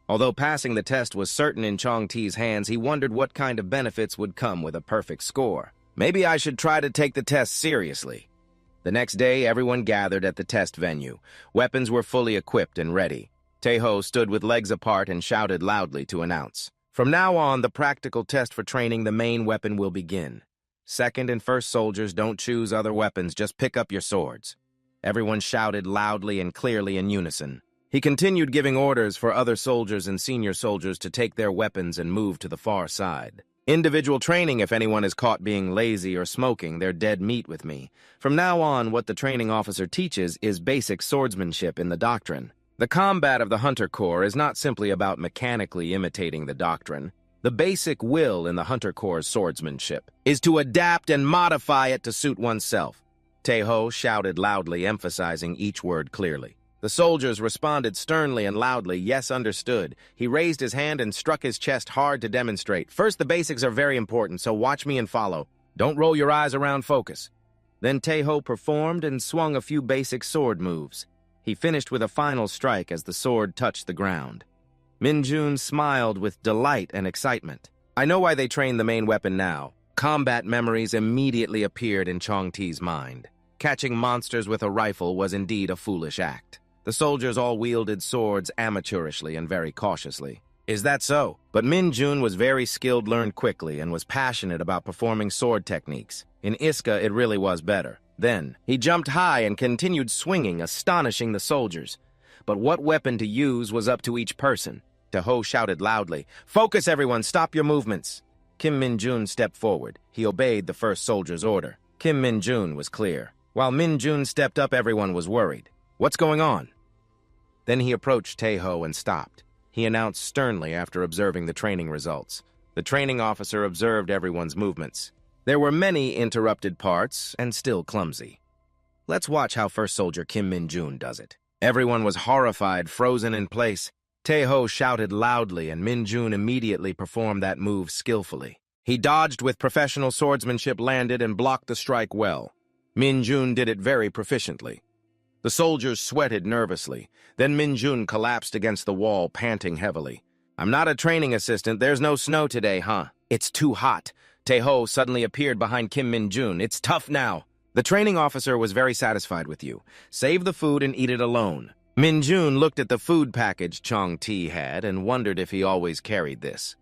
A: Although passing the test was certain in Chong T's hands, he wondered what kind of benefits would come with a perfect score. Maybe I should try to take the test seriously. The next day, everyone gathered at the test venue. Weapons were fully equipped and ready. Taeho stood with legs apart and shouted loudly to announce, "From now on, the practical test for training the main weapon will begin. Second and first soldiers don't choose other weapons, just pick up your swords." Everyone shouted loudly and clearly in unison. He continued giving orders for other soldiers and senior soldiers to take their weapons and move to the far side. "Individual training if anyone is caught being lazy or smoking, they're dead meat with me. From now on, what the training officer teaches is basic swordsmanship in the doctrine. The combat of the Hunter Corps is not simply about mechanically imitating the doctrine. The basic will in the Hunter Corps' swordsmanship is to adapt and modify it to suit oneself. Taeho shouted loudly, emphasizing each word clearly. The soldiers responded sternly and loudly, yes, understood. He raised his hand and struck his chest hard to demonstrate. First, the basics are very important, so watch me and follow. Don't roll your eyes around focus. Then Taeho performed and swung a few basic sword moves. He finished with a final strike as the sword touched the ground. Minjun smiled with delight and excitement. I know why they train the main weapon now. Combat memories immediately appeared in Chong-Ti's mind. Catching monsters with a rifle was indeed a foolish act. The soldiers all wielded swords amateurishly and very cautiously. Is that so? But Minjun was very skilled, learned quickly, and was passionate about performing sword techniques. In Iska, it really was better. Then, he jumped high and continued swinging, astonishing the soldiers. But what weapon to use was up to each person. Taeho shouted loudly, "Focus, everyone! Stop your movements!" Kim Minjun stepped forward. He obeyed the first soldier's order. Kim Minjun was clear. While Minjun stepped up, everyone was worried. What's going on? Then he approached Taeho and stopped. He announced sternly after observing the training results. The training officer observed everyone's movements. There were many interrupted parts and still clumsy. Let's watch how first soldier Kim Minjun does it. Everyone was horrified, frozen in place. Taeho shouted loudly, and Minjun immediately performed that move skillfully. He dodged with professional swordsmanship, landed, and blocked the strike well. Minjun did it very proficiently. The soldiers sweated nervously. Then Minjun collapsed against the wall, panting heavily. "I'm not a training assistant. There's no snow today, huh? It's too hot." Taeho suddenly appeared behind Kim Minjun. "It's tough now." The training officer was very satisfied with you. Save the food and eat it alone. Minjun looked at the food package Chong-Ti had and wondered if he always carried this.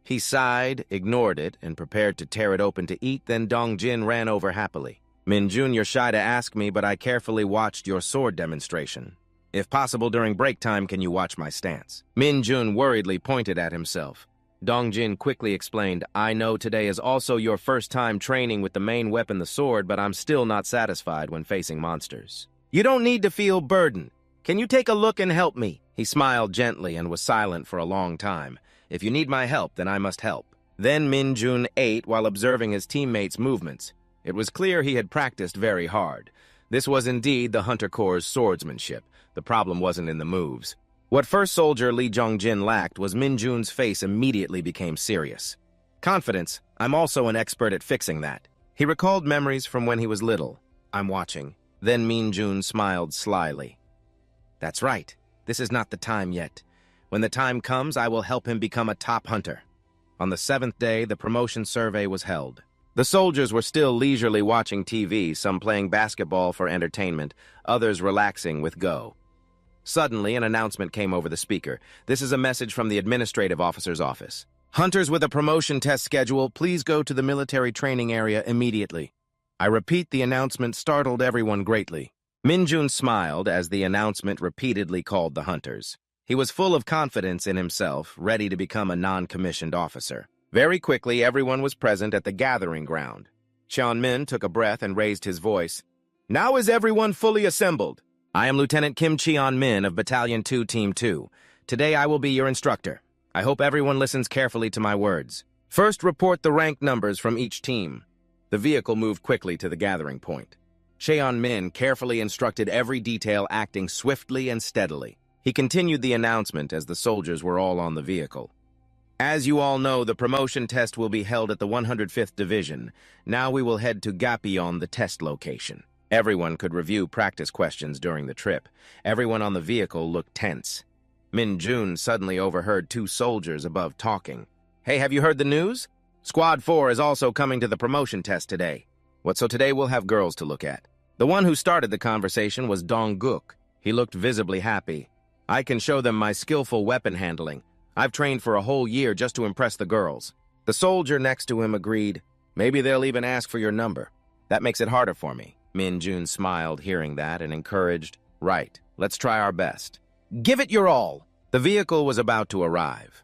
A: He sighed, ignored it, and prepared to tear it open to eat. Then Dongjin ran over happily. "Minjun, you're shy to ask me, but I carefully watched your sword demonstration. If possible, during break time, can you watch my stance?" Minjun worriedly pointed at himself. Dongjin quickly explained, "I know today is also your first time training with the main weapon, the sword, but I'm still not satisfied when facing monsters. You don't need to feel burdened. Can you take a look and help me?" He smiled gently and was silent for a long time. "If you need my help, then I must help." Then Minjun ate while observing his teammates' movements. It was clear he had practiced very hard. This was indeed the Hunter Corps' swordsmanship. The problem wasn't in the moves. What first soldier Lee Jongjin lacked was Minjun's face immediately became serious. "Confidence. I'm also an expert at fixing that." He recalled memories from when he was little. "I'm watching." Then Minjun smiled slyly. "That's right. This is not the time yet. When the time comes, I will help him become a top hunter." On the 7th day, the promotion survey was held. The soldiers were still leisurely watching TV, some playing basketball for entertainment, others relaxing with Go. Suddenly, an announcement came over the speaker. "This is a message from the administrative officer's office. Hunters with a promotion test schedule, please go to the military training area immediately." I repeat, the announcement startled everyone greatly. Minjun smiled as the announcement repeatedly called the hunters. He was full of confidence in himself, ready to become a non-commissioned officer. Very quickly, everyone was present at the gathering ground. Cheon-min took a breath and raised his voice. "Now is everyone fully assembled? I am Lieutenant Kim Cheon-min of Battalion 2, Team 2. Today I will be your instructor. I hope everyone listens carefully to my words. First, report the rank numbers from each team." The vehicle moved quickly to the gathering point. Cheon-min carefully instructed every detail, acting swiftly and steadily. He continued the announcement as the soldiers were all on the vehicle. "As you all know, the promotion test will be held at the 105th Division. Now we will head to Gapyeon, the test location." Everyone could review practice questions during the trip. Everyone on the vehicle looked tense. Minjun suddenly overheard two soldiers above talking. "Hey, have you heard the news? Squad 4 is also coming to the promotion test today." "What, so today we'll have girls to look at?" The one who started the conversation was Dong-guk. He looked visibly happy. "I can show them my skillful weapon handling. I've trained for a whole year just to impress the girls." The soldier next to him agreed. "Maybe they'll even ask for your number. That makes it harder for me." Minjun smiled hearing that and encouraged, "Right, let's try our best. Give it your all." The vehicle was about to arrive.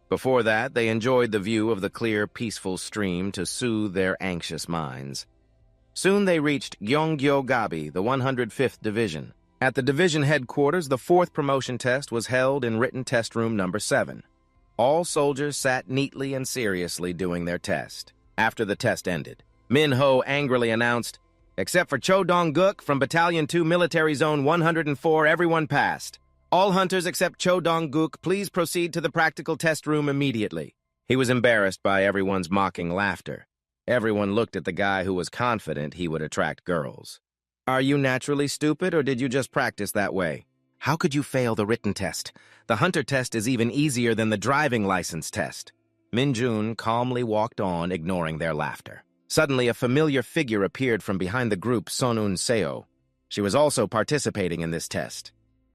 A: Before that, they enjoyed the view of the clear, peaceful stream to soothe their anxious minds. Soon they reached Gyeonggyo-gabi, the 105th Division. At the division headquarters, the 4th promotion test was held in written test room number 7. All soldiers sat neatly and seriously doing their test. After the test ended, Minho angrily announced, "Except for Cho Dong-guk from Battalion 2 Military Zone 104, everyone passed. All hunters except Cho Dong-guk, please proceed to the practical test room immediately." He was embarrassed by everyone's mocking laughter. Everyone looked at the guy who was confident he would attract girls. "Are you naturally stupid, or did you just practice that way? How could you fail the written test? The hunter test is even easier than the driving license test." Minjun calmly walked on, ignoring their laughter. Suddenly, a familiar figure appeared from behind the group Sonun Seo. She was also participating in this test.